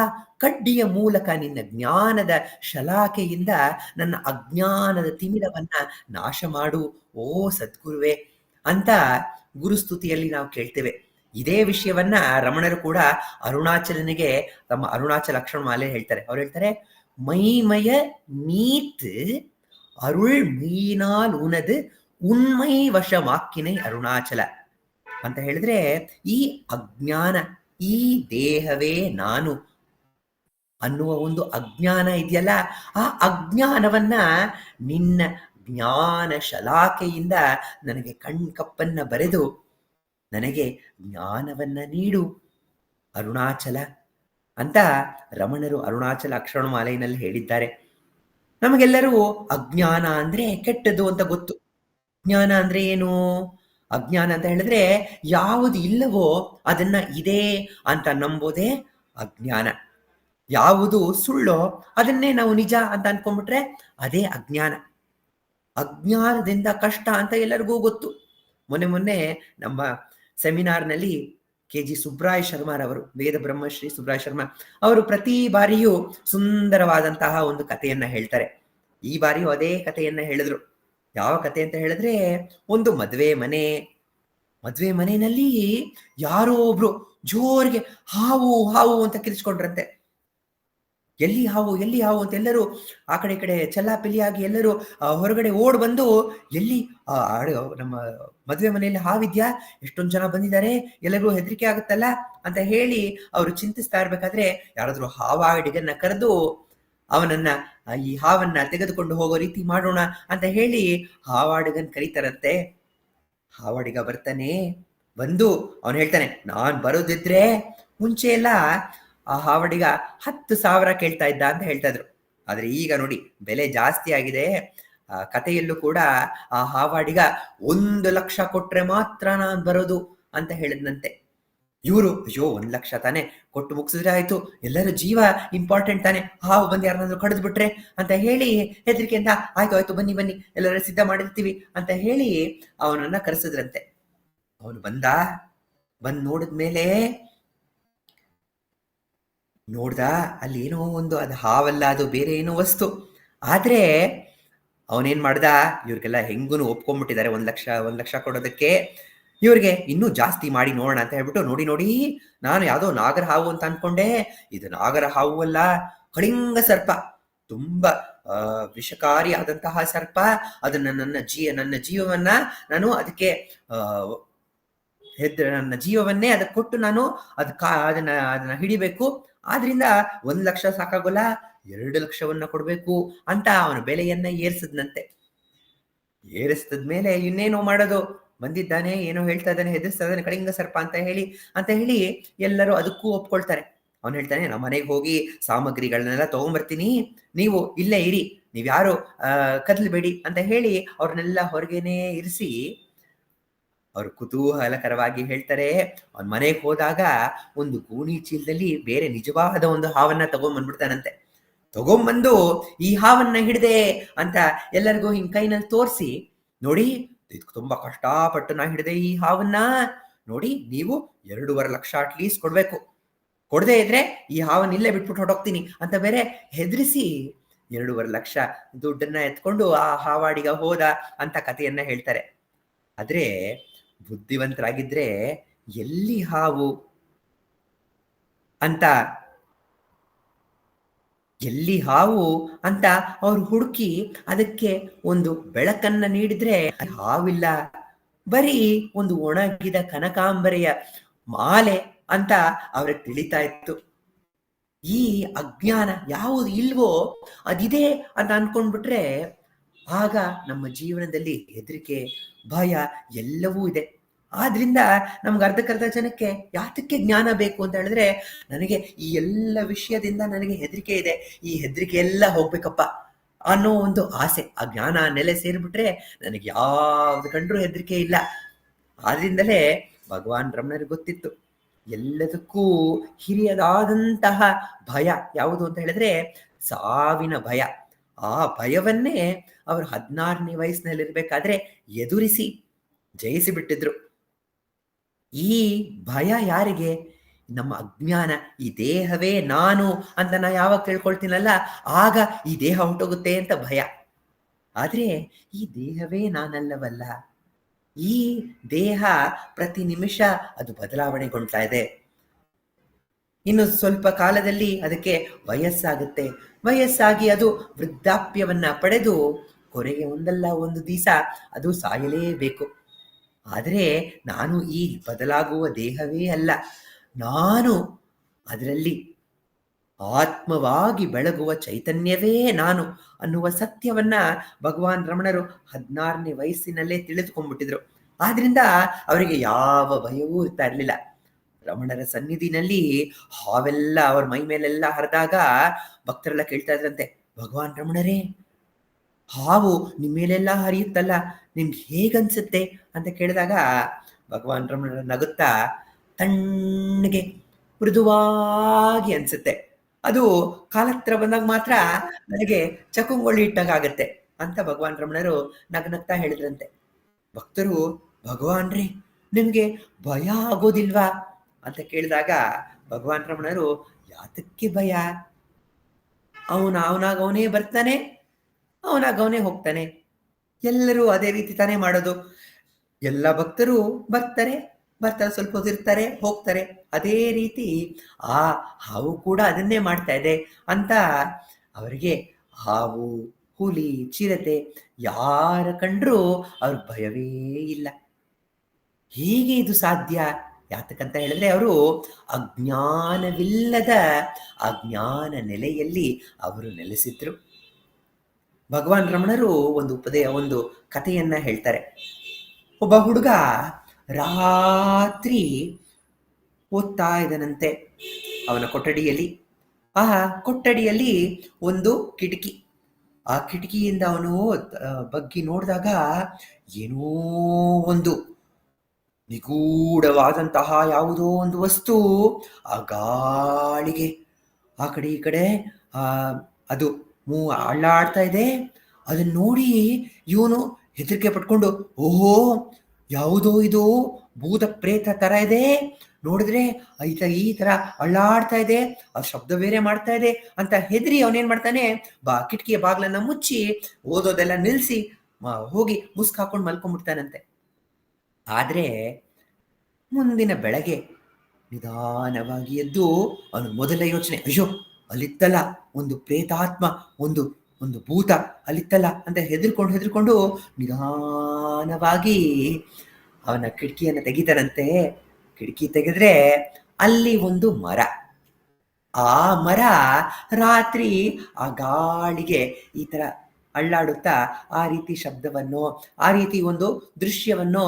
ಕಡ್ಡಿಯ ಮೂಲಕ ನಿನ್ನ ಜ್ಞಾನದ ಶಲಾಕೆಯಿಂದ ನನ್ನ ಅಜ್ಞಾನದ ತಿಮಿರವನ್ನ ನಾಶ ಮಾಡು ಓ ಸದ್ಗುರುವೆ ಅಂತ ಗುರುಸ್ತುತಿಯಲ್ಲಿ ನಾವು ಕೇಳ್ತೇವೆ. ಇದೇ ವಿಷಯವನ್ನ ರಮಣರು ಕೂಡ ಅರುಣಾಚಲನಿಗೆ ತಮ್ಮ ಅರುಣಾಚಲ ಲಕ್ಷಣ ಮಾಲೆ ಹೇಳ್ತಾರೆ. ಅವ್ರು ಹೇಳ್ತಾರೆ, மைமய நீத்து அருள் மீனால் உனது ಉನ್ಮೈ ವಶಮಾಕಿನೈ ಅರುಣಾಚಲ ಅಂತ ಹೇಳಿದ್ರೆ, ಈ ಅಜ್ಞಾನ, ಈ ದೇಹವೇ ನಾನು ಅನ್ನುವ ಒಂದು ಅಜ್ಞಾನ ಇದೆಯಲ್ಲ, ಆ ಅಜ್ಞಾನವನ್ನ ನಿನ್ನ ಜ್ಞಾನ ಶಲಾಕೆಯಿಂದ ನನಗೆ ಕಣ್ಕಪ್ಪನ್ನ ಬರೆದು ನನಗೆ ಜ್ಞಾನವನ್ನ ನೀಡು ಅರುಣಾಚಲ ಅಂತ ರಮಣರು ಅರುಣಾಚಲ ಅಕ್ಷರಮಾಲೆಯಲ್ಲಿ ಹೇಳಿದ್ದಾರೆ. ನಮಗೆಲ್ಲರೂ ಅಜ್ಞಾನ ಅಂದ್ರೆ ಕೆಟ್ಟದ್ದು ಅಂತ ಗೊತ್ತು. ಅಜ್ಞಾನ ಅಂದ್ರೆ ಏನು? ಅಜ್ಞಾನ ಅಂತ ಹೇಳಿದ್ರೆ ಯಾವುದು ಇಲ್ಲವೋ ಅದನ್ನ ಇದೆ ಅಂತ ನಂಬೋದೇ ಅಜ್ಞಾನ. ಯಾವುದು ಸುಳ್ಳೋ ಅದನ್ನೇ ನಾವು ನಿಜ ಅಂತ ಅನ್ಕೊಂಡ್ಬಿಟ್ರೆ ಅದೇ ಅಜ್ಞಾನ. ಅಜ್ಞಾನದಿಂದ ಕಷ್ಟ ಅಂತ ಎಲ್ಲರಿಗೂ ಗೊತ್ತು. ಮೊನ್ನೆ ನಮ್ಮ ಸೆಮಿನಾರ್ನಲ್ಲಿ KG ಸುಬ್ರಾಯ ಶರ್ಮಾರವರು, ವೇದ ಬ್ರಹ್ಮಶ್ರೀ ಸುಬ್ರಾಯ ಶರ್ಮಾ ಅವರು ಪ್ರತಿ ಬಾರಿಯೂ ಸುಂದರವಾದಂತಹ ಒಂದು ಕಥೆಯನ್ನ ಹೇಳ್ತಾರೆ. ಈ ಬಾರಿಯೂ ಅದೇ ಕಥೆಯನ್ನ ಹೇಳಿದ್ರು. ಯಾವ ಕಥೆ ಅಂತ ಹೇಳಿದ್ರೆ, ಒಂದು ಮದುವೆ ಮನೆಯಲ್ಲಿ ಯಾರೋ ಒಬ್ರು ಜೋರಿಗೆ ಹಾವು ಹಾವು ಅಂತ ಕಿರಿಸ್ಕೊಂಡ್ರಂತೆ. ಎಲ್ಲಿ ಹಾವು ಅಂತ ಎಲ್ಲರೂ ಆ ಕಡೆ ಈ ಕಡೆ ಚೆಲ್ಲಾಪಿಲ್ಲಿಯಾಗಿ ಎಲ್ಲರೂ ಹೊರಗಡೆ ಓಡ್ ಬಂದು, ಎಲ್ಲಿ ನಮ್ಮ ಮದುವೆ ಮನೆಯಲ್ಲಿ ಹಾವಿದ್ಯಾ, ಎಷ್ಟೊಂದು ಜನ ಬಂದಿದ್ದಾರೆ, ಎಲ್ಲರಿಗೂ ಹೆದರಿಕೆ ಆಗುತ್ತಲ್ಲ ಅಂತ ಹೇಳಿ ಅವರು ಚಿಂತಿಸ್ತಾ ಇರ್ಬೇಕಾದ್ರೆ ಯಾರಾದ್ರೂ ಹಾವಾಡಿಗನ್ನ ಕರೆದು ಅವನನ್ನ ಈ ಹಾವನ್ನ ತೆಗೆದುಕೊಂಡು ಹೋಗೋ ರೀತಿ ಮಾಡೋಣ ಅಂತ ಹೇಳಿ ಹಾವಾಡಿಗನ್ ಕರೀತಾರಂತೆ. ಹಾವಾಡಿಗ ಬರ್ತಾನೆ. ಬಂದು ಅವನು ಹೇಳ್ತಾನೆ, ನಾನ್ ಬರೋದಿದ್ರೆ ಮುಂಚೆ ಎಲ್ಲ ಆ ಹಾವಡಿಗ 10,000 ಕೇಳ್ತಾ ಇದ್ದ ಅಂತ ಹೇಳ್ತಾ ಇದ್ರು. ಆದ್ರೆ ಈಗ ನೋಡಿ ಬೆಲೆ ಜಾಸ್ತಿ ಆಗಿದೆ. ಆ ಕಥೆಯಲ್ಲೂ ಕೂಡ ಆ ಹಾವಾಡಿಗ 1,00,000 ಕೊಟ್ರೆ ಮಾತ್ರ ನಾನ್ ಬರೋದು ಅಂತ ಹೇಳಿದ್ನಂತೆ. ಇವರು ಅಯ್ಯೋ 1,00,000 ತಾನೆ, ಕೊಟ್ಟು ಮುಗಿಸಿದ್ರೆ ಆಯ್ತು, ಎಲ್ಲರೂ ಜೀವ ಇಂಪಾರ್ಟೆಂಟ್ ತಾನೆ, ಹಾವು ಬಂದು ಯಾರನ್ನಾದ್ರೂ ಕಡಿದು ಬಿಟ್ರೆ ಅಂತ ಹೇಳಿ ಹೆದರಿಕೆಯಿಂದ ಆಯ್ತು ಆಯ್ತು ಬನ್ನಿ ಬನ್ನಿ ಎಲ್ಲರೂ ಸಿದ್ಧ ಮಾಡಿರ್ತೀವಿ ಅಂತ ಹೇಳಿ ಅವನನ್ನ ಕರೆಸಿದ್ರಂತೆ. ಅವನು ಬಂದ್ ನೋಡಿದ್ಮೇಲೆ ನೋಡ್ದ ಅಲ್ಲಿ ಏನೋ ಒಂದು, ಅದು ಹಾವಲ್ಲ, ಅದು ಬೇರೆ ಏನೋ ವಸ್ತು. ಆದ್ರೆ ಅವನೇನ್ ಮಾಡ್ದ, ಇವ್ರಿಗೆಲ್ಲ ಹೆಂಗುನು ಒಪ್ಕೊಂಡ್ಬಿಟ್ಟಿದ್ದಾರೆ 1,00,000 ಕೊಡೋದಕ್ಕೆ, ಇವ್ರಿಗೆ ಇನ್ನೂ ಜಾಸ್ತಿ ಮಾಡಿ ನೋಡೋಣ ಅಂತ ಹೇಳ್ಬಿಟ್ಟು, ನೋಡಿ ನಾನು ಯಾವ್ದೋ ನಾಗರ ಹಾವು ಅಂತ ಅನ್ಕೊಂಡೆ, ಇದು ನಾಗರ ಹಾವು ಅಲ್ಲ, ಕಳಿಂಗ ಸರ್ಪ, ತುಂಬಾ ವಿಷಕಾರಿ ಆದಂತಹ ಸರ್ಪ. ಅದನ್ನ ನನ್ನ ಜೀವವನ್ನ ನಾನು ಅದಕ್ಕೆ ನನ್ನ ಜೀವವನ್ನೇ ಅದಕ್ಕೆ ಕೊಟ್ಟು ನಾನು ಅದನ್ನ ಹಿಡಿಬೇಕು. ಆದ್ರಿಂದ 1,00,000 ಸಾಕಾಗೋಲ್ಲ, 2,00,000 ಕೊಡ್ಬೇಕು ಅಂತ ಅವನ ಬೆಲೆಯನ್ನ ಏರಿಸಿದ್ನಂತೆ. ಏರಿಸಿದ್ಮೇಲೆ ಇನ್ನೇನೋ ಮಾಡೋದು, ಬಂದಿದ್ದಾನೆ ಏನೋ ಹೇಳ್ತಾ ಇದ್ದಾನೆ, ಹೆದರ್ಸ್ತಾ ಇದ್ದಾನೆ, ಕಳಿಂಗ ಸರ್ಪ ಅಂತ ಹೇಳಿ ಎಲ್ಲರೂ ಅದಕ್ಕೂ ಒಪ್ಕೊಳ್ತಾರೆ. ಅವನು ಹೇಳ್ತಾನೆ, ನಮ್ಮ ಮನೆಗೆ ಹೋಗಿ ಸಾಮಗ್ರಿಗಳನ್ನೆಲ್ಲ ತಗೊಂಡ್ಬರ್ತೀನಿ, ನೀವು ಇಲ್ಲೇ ಇರಿ, ನೀವ್ಯಾರು ಕದಲ್ಬೇಡಿ ಅಂತ ಹೇಳಿ ಅವ್ರನ್ನೆಲ್ಲ ಹೊರಗೇನೆ ಇರಿಸಿ ಅವ್ರು ಕುತೂಹಲಕರವಾಗಿ ಹೇಳ್ತಾರೆ. ಅವನ್ ಮನೆಗೆ ಹೋದಾಗ ಒಂದು ಗೋಣಿ ಚೀಲದಲ್ಲಿ ಬೇರೆ ನಿಜವಾದ ಒಂದು ಹಾವನ್ನ ತಗೊಂಡ್ಬಂದ್ಬಿಡ್ತಾನಂತೆ. ತಗೊಂಡ್ಬಂದು ಈ ಹಾವನ್ನ ಹಿಡ್ದೆ ಅಂತ ಎಲ್ಲರಿಗೂ ಹಿಂಗ್ ಕೈನಲ್ಲಿ ತೋರಿಸಿ, ನೋಡಿ ಇದು ತುಂಬಾ ಕಷ್ಟಪಟ್ಟು ನಾ ಹಿಡ್ದೆ ಈ ಹಾವನ್ನ, ನೋಡಿ ನೀವು 2,50,000 ಅಟ್ಲೀಸ್ಟ್ ಕೊಡ್ಬೇಕು, ಕೊಡದೆ ಇದ್ರೆ ಈ ಹಾವನ್ನ ಇಲ್ಲೇ ಬಿಟ್ಬಿಟ್ಟು ಹೊರಟೋಗ್ತೀನಿ ಅಂತ ಬೇರೆ ಹೆದರಿಸಿ 2,50,000 ದುಡ್ಡನ್ನ ಎತ್ಕೊಂಡು ಆ ಹಾವಾಡಿಗ ಹೋದ ಅಂತ ಕಥೆಯನ್ನ ಹೇಳ್ತಾರೆ. ಆದ್ರೆ ಬುದ್ಧಿವಂತರಾಗಿದ್ರೆ ಎಲ್ಲಿ ಹಾವು ಅಂತ ಅವ್ರು ಹುಡುಕಿ ಅದಕ್ಕೆ ಒಂದು ಬೆಳಕನ್ನ ನೀಡಿದ್ರೆ ಹಾವಿಲ್ಲ, ಬರೀ ಒಂದು ಒಣಗಿದ ಕನಕಾಂಬರೆಯ ಮಾಲೆ ಅಂತ ಅವ್ರಿಗೆ ತಿಳಿತಾ ಇತ್ತು. ಈ ಅಜ್ಞಾನ ಯಾವುದು ಇಲ್ವೋ ಅದಿದೆ ಅಂತ ಅನ್ಕೊಂಡ್ಬಿಟ್ರೆ ಆಗ ನಮ್ಮ ಜೀವನದಲ್ಲಿ ಹೆದರಿಕೆ, ಭಯ ಎಲ್ಲವೂ ಇದೆ. ಆದ್ರಿಂದ ನಮ್ಗೆ ಅರ್ಧಕ್ಕರ್ಧ ಜನಕ್ಕೆ ಯಾತಕ್ಕೆ ಜ್ಞಾನ ಬೇಕು ಅಂತ ಹೇಳಿದ್ರೆ, ನನಗೆ ಈ ಎಲ್ಲ ವಿಷಯದಿಂದ ನನಗೆ ಹೆದರಿಕೆ ಇದೆ, ಈ ಹೆದರಿಕೆ ಎಲ್ಲ ಹೋಗ್ಬೇಕಪ್ಪ ಅನ್ನೋ ಒಂದು ಆಸೆ. ಆ ಜ್ಞಾನ ನೆಲೆ ಸೇರ್ಬಿಟ್ರೆ ನನಗೆ ಯಾವ್ದು ಕಂಡ್ರೂ ಹೆದರಿಕೆ ಇಲ್ಲ. ಆದ್ರಿಂದಲೇ ಭಗವಾನ್ ರಮಣರಿಗೆ ಗೊತ್ತಿತ್ತು, ಎಲ್ಲದಕ್ಕೂ ಹಿರಿಯದಾದಂತಹ ಭಯ ಯಾವುದು ಅಂತ ಹೇಳಿದ್ರೆ ಸಾವಿನ ಭಯ. ಆ ಭಯವನ್ನೇ ಅವರು 16ನೇ ವಯಸ್ಸಿನಲ್ಲಿರ್ಬೇಕಾದ್ರೆ ಎದುರಿಸಿ ಜಯಿಸಿ ಬಿಟ್ಟಿದ್ರು. ಈ ಭಯ ಯಾರಿಗೆ? ನಮ್ಮ ಅಜ್ಞಾನ. ಈ ದೇಹವೇ ನಾನು ಅಂತ ನಾ ಯಾವಾಗ ತಿಳ್ಕೊಳ್ತೀನಲ್ಲ, ಆಗ ಈ ದೇಹ ಹೊಂಟೋಗುತ್ತೆ ಅಂತ ಭಯ. ಆದ್ರೆ ಈ ದೇಹವೇ ನಾನಲ್ಲವಲ್ಲ, ಈ ದೇಹ ಪ್ರತಿ ನಿಮಿಷ ಅದು ಬದಲಾವಣೆಗೊಳ್ತಾ ಇದೆ. ಇನ್ನು ಸ್ವಲ್ಪ ಕಾಲದಲ್ಲಿ ಅದಕ್ಕೆ ವಯಸ್ಸಾಗುತ್ತೆ, ವಯಸ್ಸಾಗಿ ಅದು ವೃದ್ಧಾಪ್ಯವನ್ನ ಪಡೆದು ಕೊನೆಗೆ ಒಂದಲ್ಲ ಒಂದು ದಿವಸ ಅದು ಸಾಯಲೇಬೇಕು. ಆದರೆ ನಾನು ಈ ಬದಲಾಗುವ ದೇಹವೇ ಅಲ್ಲ, ನಾನು ಅದರಲ್ಲಿ ಆತ್ಮವಾಗಿ ಬೆಳಗುವ ಚೈತನ್ಯವೇ ನಾನು ಅನ್ನುವ ಸತ್ಯವನ್ನ ಭಗವಾನ್ ರಮಣರು 16ನೇ ವಯಸ್ಸಿನಲ್ಲೇ ತಿಳಿದುಕೊಂಡ್ಬಿಟ್ಟಿದ್ರು. ಆದ್ರಿಂದ ಅವರಿಗೆ ಯಾವ ಭಯವೂ ಇರ್ತಾ ಇರ್ಲಿಲ್ಲ. ರಮಣರ ಸನ್ನಿಧಿನಲ್ಲಿ ಹಾವೆಲ್ಲ ಅವ್ರ ಮೈ ಮೇಲೆಲ್ಲ ಹರಿದಾಗ ಭಕ್ತರೆಲ್ಲ ಕೇಳ್ತಾ ಇದ್ರಂತೆ, ಭಗವಾನ್ ರಮಣರೇ, ಹಾವು ನಿಮ್ಮ ಮೇಲೆಲ್ಲ ಹರಿಯುತ್ತಲ್ಲ, ನಿಮ್ಗೆ ಹೇಗನ್ಸುತ್ತೆ ಅಂತ ಕೇಳಿದಾಗ ಭಗವಾನ್ ರಮಣರ ನಗುತ್ತಾ, ತಣ್ಣಗೆ ಮೃದುವಾಗಿ ಅನ್ಸುತ್ತೆ, ಅದು ಕಾಲತ್ರ ಬಂದಾಗ ಮಾತ್ರ ನನಗೆ ಚಕುಂಗೊಳ್ಳಿ ಇಟ್ಟಾಗತ್ತೆ ಅಂತ ಭಗವಾನ್ ರಮಣರು ನಗ್ನಗ್ತಾ ಹೇಳಿದ್ರಂತೆ. ಭಕ್ತರು, ಭಗವಾನ್ರಿ ನಿಮ್ಗೆ ಭಯ ಆಗೋದಿಲ್ವಾ ಅಂತ ಕೇಳಿದಾಗ ಭಗವಾನ್ ರಮಣರು, ಯಾತಕ್ಕೆ ಭಯ? ಅವನಾಗ ಅವನೇ ಬರ್ತಾನೆ, ಅವನಾಗ ಅವನೇ ಹೋಗ್ತಾನೆ, ಎಲ್ಲರೂ ಅದೇ ರೀತಿ ತಾನೇ ಮಾಡೋದು. ಎಲ್ಲ ಭಕ್ತರು ಬರ್ತಾರೆ ಸ್ವಲ್ಪ ಹೊತ್ತಿರ್ತಾರೆ ಹೋಗ್ತಾರೆ, ಅದೇ ರೀತಿ ಆ ಹಾವು ಕೂಡ ಅದನ್ನೇ ಮಾಡ್ತಾ ಇದೆ ಅಂತ ಅವರಿಗೆ ಹಾವು, ಹುಲಿ, ಚಿರತೆ ಯಾರ ಕಂಡ್ರೂ ಅವ್ರ ಭಯವೇ ಇಲ್ಲ. ಹೇಗೆ ಇದು ಸಾಧ್ಯ? ಯಾತಕ್ಕಂತ ಹೇಳಿದ್ರೆ ಅವರು ಅಜ್ಞಾನವಿಲ್ಲದ ಅಜ್ಞಾನ ನೆಲೆಯಲ್ಲಿ ಅವರು ನೆಲೆಸಿದ್ರು. ಭಗವಾನ್ ರಮಣರು ಒಂದು ಕಥೆಯನ್ನ ಹೇಳ್ತಾರೆ. ಒಬ್ಬ ಹುಡುಗ ರಾತ್ರಿ ಓದ್ತಾ ಇದ್ದನಂತೆ ಅವನ ಕೊಠಡಿಯಲ್ಲಿ. ಆ ಕೊಠಡಿಯಲ್ಲಿ ಒಂದು ಕಿಟಕಿ. ಆ ಕಿಟಕಿಯಿಂದ ಅವನು ಬಗ್ಗಿ ನೋಡಿದಾಗ ಏನೋ ಒಂದು ನಿಗೂಢವಾದಂತಹ ಯಾವುದೋ ಒಂದು ವಸ್ತು ಆ ಗಾಳಿಗೆ ಆ ಕಡೆ ಈ ಕಡೆ ಅದು ಅಳ್ಳಾಡ್ತಾ ಇದೆ. ಅದನ್ನ ನೋಡಿ ಇವನು ಹೆದರಿಕೆ ಪಟ್ಕೊಂಡು, ಓಹೋ ಯಾವುದೋ ಇದು ಭೂತ ಪ್ರೇತ ತರ ಇದೆ, ನೋಡಿದ್ರೆ ಈ ತರ ಅಳ್ಳಾಡ್ತಾ ಇದೆ, ಅದು ಶಬ್ದ ಬೇರೆ ಮಾಡ್ತಾ ಇದೆ ಅಂತ ಹೆದರಿ ಅವನೇನ್ ಮಾಡ್ತಾನೆ, ಕಿಟಕಿಯ ಬಾಗ್ಲನ್ನ ಮುಚ್ಚಿ ಓದೋದೆಲ್ಲ ನಿಲ್ಸಿ ಹೋಗಿ ಮುಸ್ಕ್ ಹಾಕೊಂಡು ಮಲ್ಕೊಂಡ್ಬಿಡ್ತಾನಂತೆ. ಆದ್ರೆ ಮುಂದಿನ ಬೆಳಗ್ಗೆ ನಿಧಾನವಾಗಿ ಎದ್ದು ಅವನು ಮೊದಲ ಯೋಚನೆ, ಅಯ್ಯೋ ಅಲ್ಲಿತ್ತಲ್ಲ ಒಂದು ಪ್ರೇತಾತ್ಮ, ಒಂದು ಒಂದು ಭೂತ ಅಲ್ಲಿತ್ತಲ್ಲ ಅಂತ ಹೆದರ್ಕೊಂಡು ನಿಧಾನವಾಗಿ ಅವನ ಕಿಟಕಿಯನ್ನು ತೆಗಿತಾನಂತೆ. ಕಿಟಕಿ ತೆಗೆದ್ರೆ ಅಲ್ಲಿ ಒಂದು ಮರ. ಆ ಮರ ರಾತ್ರಿ ಆ ಗಾಳಿಗೆ ಈ ತರ ಅಳ್ಳಾಡುತ್ತಾ ಆ ರೀತಿ ಶಬ್ದವನ್ನು, ಆ ರೀತಿ ಒಂದು ದೃಶ್ಯವನ್ನು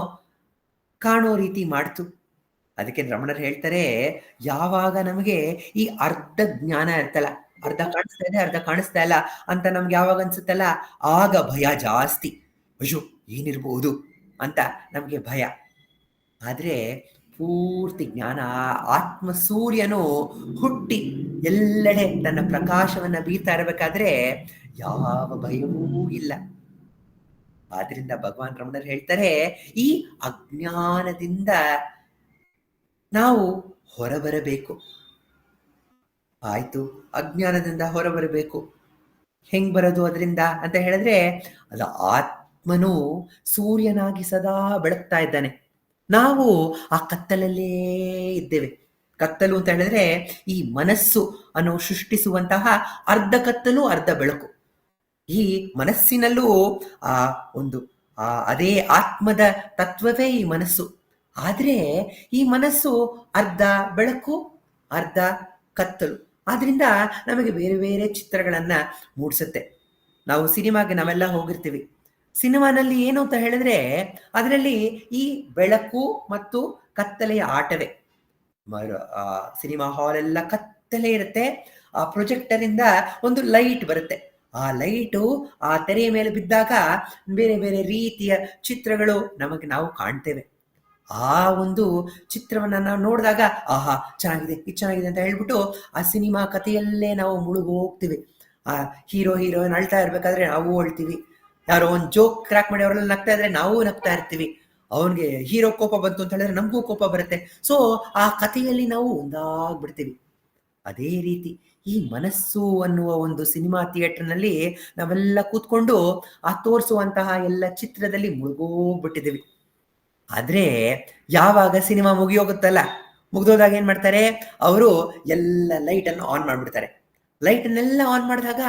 ಕಾಣೋ ರೀತಿ ಮಾಡ್ತು. ಅದಕ್ಕೆ ರಮಣರು ಹೇಳ್ತಾರೆ, ಯಾವಾಗ ನಮಗೆ ಈ ಅರ್ಧ ಜ್ಞಾನ ಇರ್ತಲ್ಲ, ಅರ್ಧ ಕಾಣಿಸ್ತಾ ಇದೆ ಅರ್ಧ ಕಾಣಿಸ್ತಾ ಇಲ್ಲ ಅಂತ ನಮ್ಗೆ ಯಾವಾಗ ಅನ್ಸುತ್ತಲ್ಲ, ಆಗ ಭಯ ಜಾಸ್ತಿ. ಅಯ್ಯೋ ಏನಿರ್ಬೋದು ಅಂತ ನಮ್ಗೆ ಭಯ. ಆದ್ರೆ ಪೂರ್ತಿ ಜ್ಞಾನ, ಆತ್ಮ ಸೂರ್ಯನು ಹುಟ್ಟಿ ಎಲ್ಲೆಡೆ ತನ್ನ ಪ್ರಕಾಶವನ್ನ ಬೀರ್ತಾ ಇರಬೇಕಾದ್ರೆ ಯಾವ ಭಯವೂ ಇಲ್ಲ. ಆದ್ರಿಂದ ಭಗವಾನ್ ರಮಣರು ಹೇಳ್ತಾರೆ, ಈ ಅಜ್ಞಾನದಿಂದ ನಾವು ಹೊರಬರಬೇಕು. ಆಯ್ತು, ಅಜ್ಞಾನದಿಂದ ಹೊರಬರಬೇಕು. ಹೆಂಗ್ ಬರೋದು ಅದರಿಂದ ಅಂತ ಹೇಳಿದ್ರೆ, ಅದು ಆತ್ಮನು ಸೂರ್ಯನಾಗಿ ಸದಾ ಬೆಳಗ್ತಾ ಇದ್ದಾನೆ. ನಾವು ಆ ಕತ್ತಲಲ್ಲೇ ಇದ್ದೇವೆ. ಕತ್ತಲು ಅಂತ ಹೇಳಿದ್ರೆ ಈ ಮನಸ್ಸು ಅನ್ನೋ ಸೃಷ್ಟಿಸುವಂತಹ ಅರ್ಧ ಕತ್ತಲು ಅರ್ಧ ಬೆಳಕು. ಈ ಮನಸ್ಸಿನಲ್ಲೂ ಅದೇ ಆತ್ಮದ ತತ್ವವೇ ಈ ಮನಸ್ಸು. ಆದ್ರೆ ಈ ಮನಸ್ಸು ಅರ್ಧ ಬೆಳಕು ಅರ್ಧ ಕತ್ತಲು. ಆದ್ರಿಂದ ನಮಗೆ ಬೇರೆ ಬೇರೆ ಚಿತ್ರಗಳನ್ನ ಮೂಡಿಸುತ್ತೆ. ನಾವು ಸಿನಿಮಾಗೆ ನಾವೆಲ್ಲ ಹೋಗಿರ್ತೀವಿ. ಸಿನಿಮಾನಲ್ಲಿ ಏನು ಅಂತ ಹೇಳಿದ್ರೆ ಅದರಲ್ಲಿ ಈ ಬೆಳಕು ಮತ್ತು ಕತ್ತಲೆಯ ಆಟವೇ. ಸಿನಿಮಾ ಹಾಲ್ ಎಲ್ಲ ಕತ್ತಲೆ ಇರುತ್ತೆ. ಆ ಪ್ರೊಜೆಕ್ಟರ್ ಇಂದ ಒಂದು ಲೈಟ್ ಬರುತ್ತೆ. ಆ ಲೈಟು ಆ ತೆರೆಯ ಮೇಲೆ ಬಿದ್ದಾಗ ಬೇರೆ ಬೇರೆ ರೀತಿಯ ಚಿತ್ರಗಳು ನಾವು ಕಾಣ್ತೇವೆ. ಆ ಒಂದು ಚಿತ್ರವನ್ನ ನಾವು ನೋಡಿದಾಗ ಆಹಾ ಚೆನ್ನಾಗಿದೆ, ಇದು ಚೆನ್ನಾಗಿದೆ ಅಂತ ಹೇಳ್ಬಿಟ್ಟು ಆ ಸಿನಿಮಾ ಕಥೆಯಲ್ಲೇ ನಾವು ಮುಳುಗೋಗ್ತೀವಿ. ಆ ಹೀರೋಯಿನ್ ಅಳ್ತಾ ಇರ್ಬೇಕಾದ್ರೆ ನಾವು ಅಳ್ತೀವಿ. ಯಾರೋ ಒಂದು ಜೋಕ್ ಕ್ರಾಕ್ ಮಾಡಿ ಅವರೆಲ್ಲ ನಗ್ತಾ ಇದ್ರೆ ನಾವು ನಗ್ತಾ ಇರ್ತೀವಿ. ಅವನಿಗೆ ಹೀರೋ ಕೋಪ ಬಂತು ಅಂತ ಹೇಳಿದ್ರೆ ನಮಗೂ ಕೋಪ ಬರುತ್ತೆ. ಸೊ ಆ ಕಥೆಯಲ್ಲಿ ನಾವು ಒಂದಾಗ್ಬಿಡ್ತೀವಿ. ಅದೇ ರೀತಿ ಈ ಮನಸ್ಸು ಅನ್ನುವ ಒಂದು ಸಿನಿಮಾ ಥಿಯೇಟರ್ನಲ್ಲಿ ನಾವೆಲ್ಲ ಕೂತ್ಕೊಂಡು ಆ ತೋರಿಸುವಂತಹ ಎಲ್ಲ ಚಿತ್ರದಲ್ಲಿ ಮುಳುಗೋಗ್ಬಿಟ್ಟಿದ್ದೀವಿ. ಆದ್ರೆ ಯಾವಾಗ ಸಿನಿಮಾ ಮುಗಿಯೋಗುತ್ತಲ್ಲ, ಮುಗ್ದೋದಾಗ ಏನ್ ಮಾಡ್ತಾರೆ ಅವರು, ಎಲ್ಲ ಲೈಟ್ ಅನ್ನು ಆನ್ ಮಾಡ್ಬಿಡ್ತಾರೆ. ಲೈಟ್ ಅನ್ನೆಲ್ಲ ಆನ್ ಮಾಡಿದಾಗ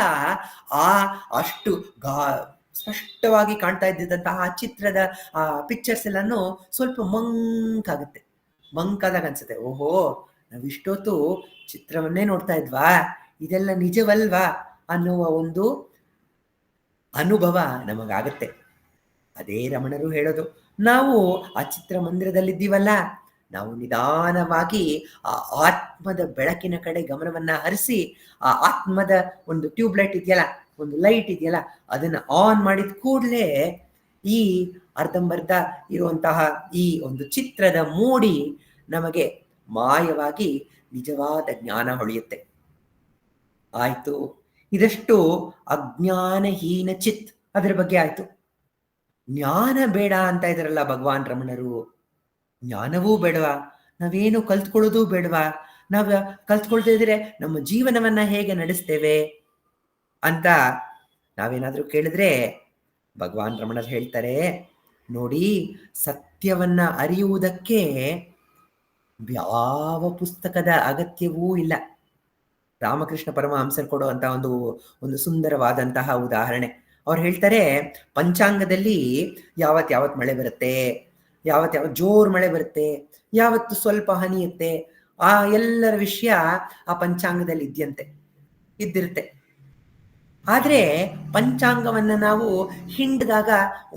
ಅಷ್ಟು ಸ್ಪಷ್ಟವಾಗಿ ಕಾಣ್ತಾ ಇದ್ದಂತಹ ಆ ಚಿತ್ರದ ಆ ಪಿಕ್ಚರ್ಸ್ ಎಲ್ಲಾನು ಸ್ವಲ್ಪ ಮಂಕಾಗುತ್ತೆ. ಮಂಕಾದಾಗ ಅನ್ಸುತ್ತೆ, ಓಹೋ ನಾವಿಷ್ಟೊತ್ತು ಚಿತ್ರವನ್ನೇ ನೋಡ್ತಾ ಇದ್ವಾ, ಇದೆಲ್ಲ ನಿಜವಲ್ವಾ ಅನ್ನುವ ಒಂದು ಅನುಭವ ನಮಗಾಗತ್ತೆ. ಅದೇ ರಮಣರು ಹೇಳೋದು, ನಾವು ಆ ಚಿತ್ರಮಂದಿರದಲ್ಲಿದ್ದೀವಲ್ಲ, ನಾವು ನಿಧಾನವಾಗಿ ಆ ಆತ್ಮದ ಬೆಳಕಿನ ಕಡೆ ಗಮನವನ್ನ ಹರಿಸಿ, ಆ ಆತ್ಮದ ಒಂದು ಟ್ಯೂಬ್ಲೈಟ್ ಇದೆಯಲ್ಲ, ಒಂದು ಲೈಟ್ ಇದೆಯಲ್ಲ, ಅದನ್ನ ಆನ್ ಮಾಡಿದ ಕೂಡಲೇ ಈ ಅರ್ಧಂಬರ್ಧ ಇರುವಂತಹ ಈ ಒಂದು ಚಿತ್ರದ ಮೂಡಿ ನಮಗೆ ಮಾಯವಾಗಿ ನಿಜವಾದ ಜ್ಞಾನ ಹೊಳೆಯುತ್ತೆ. ಆಯ್ತು, ಇದಷ್ಟು ಅಜ್ಞಾನಹೀನ ಚಿತ್ ಅದರ ಬಗ್ಗೆ ಆಯ್ತು. ಜ್ಞಾನ ಬೇಡ ಅಂತ ಇದ್ರಲ್ಲ ಭಗವಾನ್ ರಮಣರು. ಜ್ಞಾನವೂ ಬೇಡವಾ? ನಾವೇನು ಕಲ್ತ್ಕೊಳ್ಳೋದು ಬೇಡವಾ? ನಾವ್ ಕಲ್ತ್ಕೊಳ್ತಾ ಇದ್ರೆ ನಮ್ಮ ಜೀವನವನ್ನ ಹೇಗೆ ನಡೆಸ್ತೇವೆ ಅಂತ ನಾವೇನಾದ್ರೂ ಕೇಳಿದ್ರೆ ಭಗವಾನ್ ರಮಣರು ಹೇಳ್ತಾರೆ, ನೋಡಿ, ಸತ್ಯವನ್ನ ಅರಿಯುವುದಕ್ಕೆ ಯಾವ ಪುಸ್ತಕದ ಅಗತ್ಯವೂ ಇಲ್ಲ. ರಾಮಕೃಷ್ಣ ಪರಮಹಂಸರು ಕೊಡುವಂತ ಒಂದು ಸುಂದರವಾದಂತಹ ಉದಾಹರಣೆ. ಅವ್ರು ಹೇಳ್ತಾರೆ, ಪಂಚಾಂಗದಲ್ಲಿ ಯಾವತ್ ಮಳೆ ಬರುತ್ತೆ, ಯಾವತ್ ಜೋರ್ ಮಳೆ ಬರುತ್ತೆ, ಯಾವತ್ತು ಸ್ವಲ್ಪ ಹನಿಯುತ್ತೆ, ಆ ಎಲ್ಲರ ವಿಷಯ ಆ ಪಂಚಾಂಗದಲ್ಲಿ ಇದ್ದಿರುತ್ತೆ. ಆದ್ರೆ ಪಂಚಾಂಗವನ್ನ ನಾವು ಹಿಂಡಿದಾಗ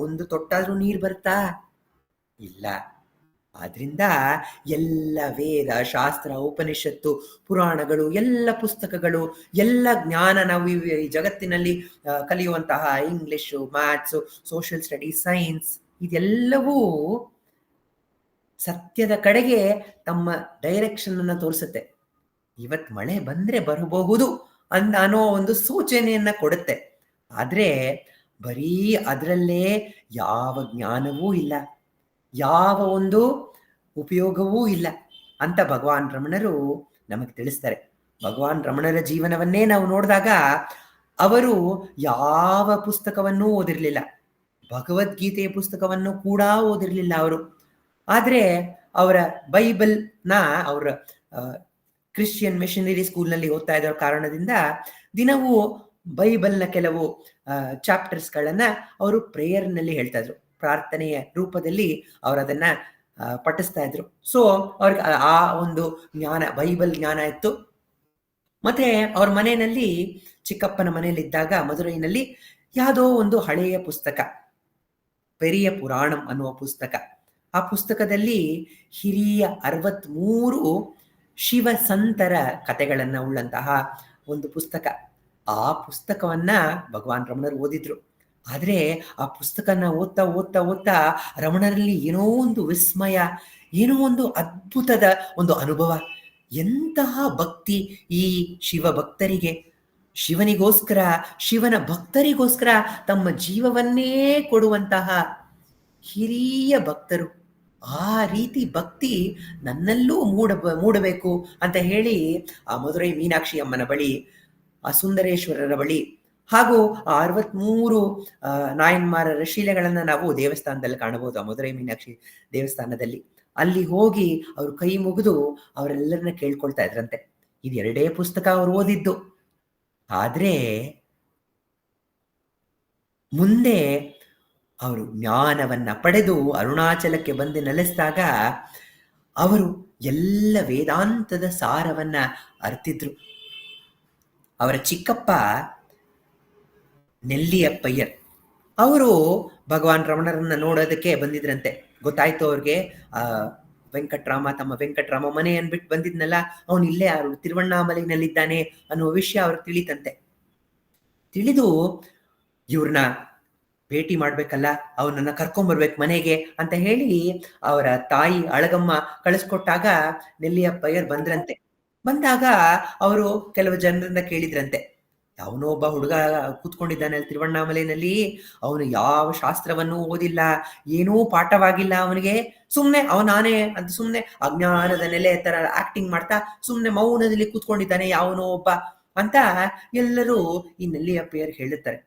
ಒಂದು ತೊಟ್ಟಾದ್ರೂ ನೀರು ಬರುತ್ತಾ? ಇಲ್ಲ. ಆದ್ರಿಂದ ಎಲ್ಲ ವೇದ, ಶಾಸ್ತ್ರ, ಉಪನಿಷತ್ತು, ಪುರಾಣಗಳು, ಎಲ್ಲ ಪುಸ್ತಕಗಳು, ಎಲ್ಲ ಜ್ಞಾನ ನಾವು ಈ ಜಗತ್ತಿನಲ್ಲಿ ಕಲಿಯುವಂತಹ English, maths, social studies, science, ಇದೆಲ್ಲವೂ ಸತ್ಯದ ಕಡೆಗೆ ತಮ್ಮ ಡೈರೆಕ್ಷನ್ ಅನ್ನ ತೋರಿಸುತ್ತೆ. ಇವತ್ ಮಳೆ ಬಂದ್ರೆ ಬರಬಹುದು ಅನ್ನೋ ಒಂದು ಸೂಚನೆಯನ್ನ ಕೊಡುತ್ತೆ. ಆದ್ರೆ ಬರೀ ಅದರಲ್ಲೇ ಯಾವ ಜ್ಞಾನವೂ ಇಲ್ಲ, ಯಾವ ಒಂದು ಉಪಯೋಗವೂ ಇಲ್ಲ ಅಂತ ಭಗವಾನ್ ರಮಣರು ನಮಗೆ ತಿಳಿಸ್ತಾರೆ. ಭಗವಾನ್ ರಮಣರ ಜೀವನವನ್ನೇ ನಾವು ನೋಡಿದಾಗ ಅವರು ಯಾವ ಪುಸ್ತಕವನ್ನೂ ಓದಿರ್ಲಿಲ್ಲ, ಭಗವದ್ಗೀತೆಯ ಪುಸ್ತಕವನ್ನು ಕೂಡ ಓದಿರ್ಲಿಲ್ಲ ಅವರು. ಆದ್ರೆ ಅವರ ಬೈಬಲ್ನ ಅವರ ಕ್ರಿಶ್ಚಿಯನ್ ಮಿಷನರಿ ಸ್ಕೂಲ್ನಲ್ಲಿ ಓದ್ತಾ ಇದ್ದ ಕಾರಣದಿಂದ ದಿನವೂ ಬೈಬಲ್ನ ಕೆಲವು ಚಾಪ್ಟರ್ಸ್ಗಳನ್ನ ಅವರು ಪ್ರೇಯರ್ನಲ್ಲಿ ಹೇಳ್ತಾ ಇದ್ರು, ಪ್ರಾರ್ಥನೆಯ ರೂಪದಲ್ಲಿ ಅವರು ಅದನ್ನ ಪಠಿಸ್ತಾ ಇದ್ರು. ಸೊ ಅವ್ರಿಗೆ ಆ ಒಂದು ಜ್ಞಾನ, ಬೈಬಲ್ ಜ್ಞಾನ ಇತ್ತು. ಮತ್ತೆ ಅವ್ರ ಮನೆಯಲ್ಲಿ, ಚಿಕ್ಕಪ್ಪನ ಮನೆಯಲ್ಲಿದ್ದಾಗ ಮಧುರೈನಲ್ಲಿ ಯಾವುದೋ ಒಂದು ಹಳೆಯ ಪುಸ್ತಕ, ಪೆರಿಯ ಪುರಾಣಂ ಅನ್ನುವ ಪುಸ್ತಕ, ಆ ಪುಸ್ತಕದಲ್ಲಿ ಹಿರಿಯ 63 ಶಿವ ಸಂತರ ಕಥೆಗಳನ್ನ ಉಳ್ಳಂತಹ ಒಂದು ಪುಸ್ತಕ. ಆ ಪುಸ್ತಕವನ್ನ ಭಗವಾನ್ ರಮಣರು ಓದಿದ್ರು. ಆದ್ರೆ ಆ ಪುಸ್ತಕನ ಓದ್ತಾ ಓದ್ತಾ ಓದ್ತಾ ರಮಣರಲ್ಲಿ ಏನೋ ಒಂದು ವಿಸ್ಮಯ, ಏನೋ ಒಂದು ಅದ್ಭುತದ ಒಂದು ಅನುಭವ. ಎಂತಹ ಭಕ್ತಿ ಈ ಶಿವ ಭಕ್ತರಿಗೆ, ಶಿವನಿಗೋಸ್ಕರ, ಶಿವನ ಭಕ್ತರಿಗೋಸ್ಕರ ತಮ್ಮ ಜೀವವನ್ನೇ ಕೊಡುವಂತಹ ಹಿರಿಯ ಭಕ್ತರು. ಆ ರೀತಿ ಭಕ್ತಿ ನನ್ನಲ್ಲೂ ಮೂಡಬೇಕು ಅಂತ ಹೇಳಿ ಆ ಮಧುರೈ ಮೀನಾಕ್ಷಿ ಅಮ್ಮನ ಬಳಿ, ಆ ಸುಂದರೇಶ್ವರರ ಬಳಿ, ಹಾಗೂ ಆ 63 ನಾಯನ್ಮಾರರ ಶಿಲೆಗಳನ್ನ ನಾವು ದೇವಸ್ಥಾನದಲ್ಲಿ ಕಾಣಬಹುದು, ಆ ಮಧುರೈ ಮೀನಾಕ್ಷಿ ದೇವಸ್ಥಾನದಲ್ಲಿ. ಅಲ್ಲಿ ಹೋಗಿ ಅವರು ಕೈ ಮುಗಿದು ಅವರೆಲ್ಲರನ್ನ ಕೇಳ್ಕೊಳ್ತಾ ಇದ್ರಂತೆ. ಇದೆರಡೇ ಪುಸ್ತಕ ಅವರು ಓದಿದ್ದು. ಆದ್ರೆ ಮುಂದೆ ಅವರು ಜ್ಞಾನವನ್ನ ಪಡೆದು ಅರುಣಾಚಲಕ್ಕೆ ಬಂದು ನೆಲೆಸಿದಾಗ ಅವರು ಎಲ್ಲ ವೇದಾಂತದ ಸಾರವನ್ನ ಅರ್ತಿದ್ರು. ಅವರ ಚಿಕ್ಕಪ್ಪ ನೆಲ್ಲಿಯಪ್ಪಯ್ಯರ್ ಅವರು ಭಗವಾನ್ ರಮಣರನ್ನ ನೋಡೋದಕ್ಕೆ ಬಂದಿದ್ರಂತೆ. ಗೊತ್ತಾಯ್ತು ಅವ್ರಿಗೆ, ವೆಂಕಟರಾಮ, ತಮ್ಮ ವೆಂಕಟರಾಮ ಮನೆಯನ್ನು ಬಿಟ್ಟು ಬಂದಿದ್ನಲ್ಲ, ಅವನು ಇಲ್ಲೇ ತಿರುವಣ್ಣಾಮಲೈನಲ್ಲಿದ್ದಾನೆ ಅನ್ನುವ ವಿಷಯ ಅವ್ರಿಗೆ ತಿಳಿತಂತೆ. ತಿಳಿದು ಇವ್ರನ್ನ ಭೇಟಿ ಮಾಡ್ಬೇಕಲ್ಲ, ಅವನನ್ನ ಕರ್ಕೊಂಡ್ಬರ್ಬೇಕು ಮನೆಗೆ ಅಂತ ಹೇಳಿ ಅವರ ತಾಯಿ ಅಳಗಮ್ಮ ಕಳಿಸ್ಕೊಟ್ಟಾಗ ನೆಲ್ಲಿಯಪ್ಪಯ್ಯರ್ ಬಂದ್ರಂತೆ. ಬಂದಾಗ ಅವರು ಕೆಲವು ಜನರನ್ನ ಕೇಳಿದ್ರಂತೆ, ಅವನೋ ಒಬ್ಬ ಹುಡುಗ ಕೂತ್ಕೊಂಡಿದ್ದಾನೆ ಅಲ್ಲಿ ತಿರುವಣ್ಣಾಮಲೆಯಲ್ಲಿ, ಅವನು ಯಾವ ಶಾಸ್ತ್ರವನ್ನು ಓದಿಲ್ಲ, ಏನೂ ಪಾಠವಾಗಿಲ್ಲ ಅವನಿಗೆ, ಸುಮ್ನೆ ನಾನೇ ಅಂತ ಸುಮ್ನೆ ಅಜ್ಞಾನದ ನೆಲೆ ತರ ಆಕ್ಟಿಂಗ್ ಮಾಡ್ತಾ ಸುಮ್ನೆ ಮೌನದಲ್ಲಿ ಕೂತ್ಕೊಂಡಿದ್ದಾನೆ ಯಾವನೋ ಒಬ್ಬ ಅಂತ ಎಲ್ಲರೂ ಈ ನೆಲ್ಲಿಯಪ್ಪಯ್ಯರ್ ಹೇಳುತ್ತಾರೆ.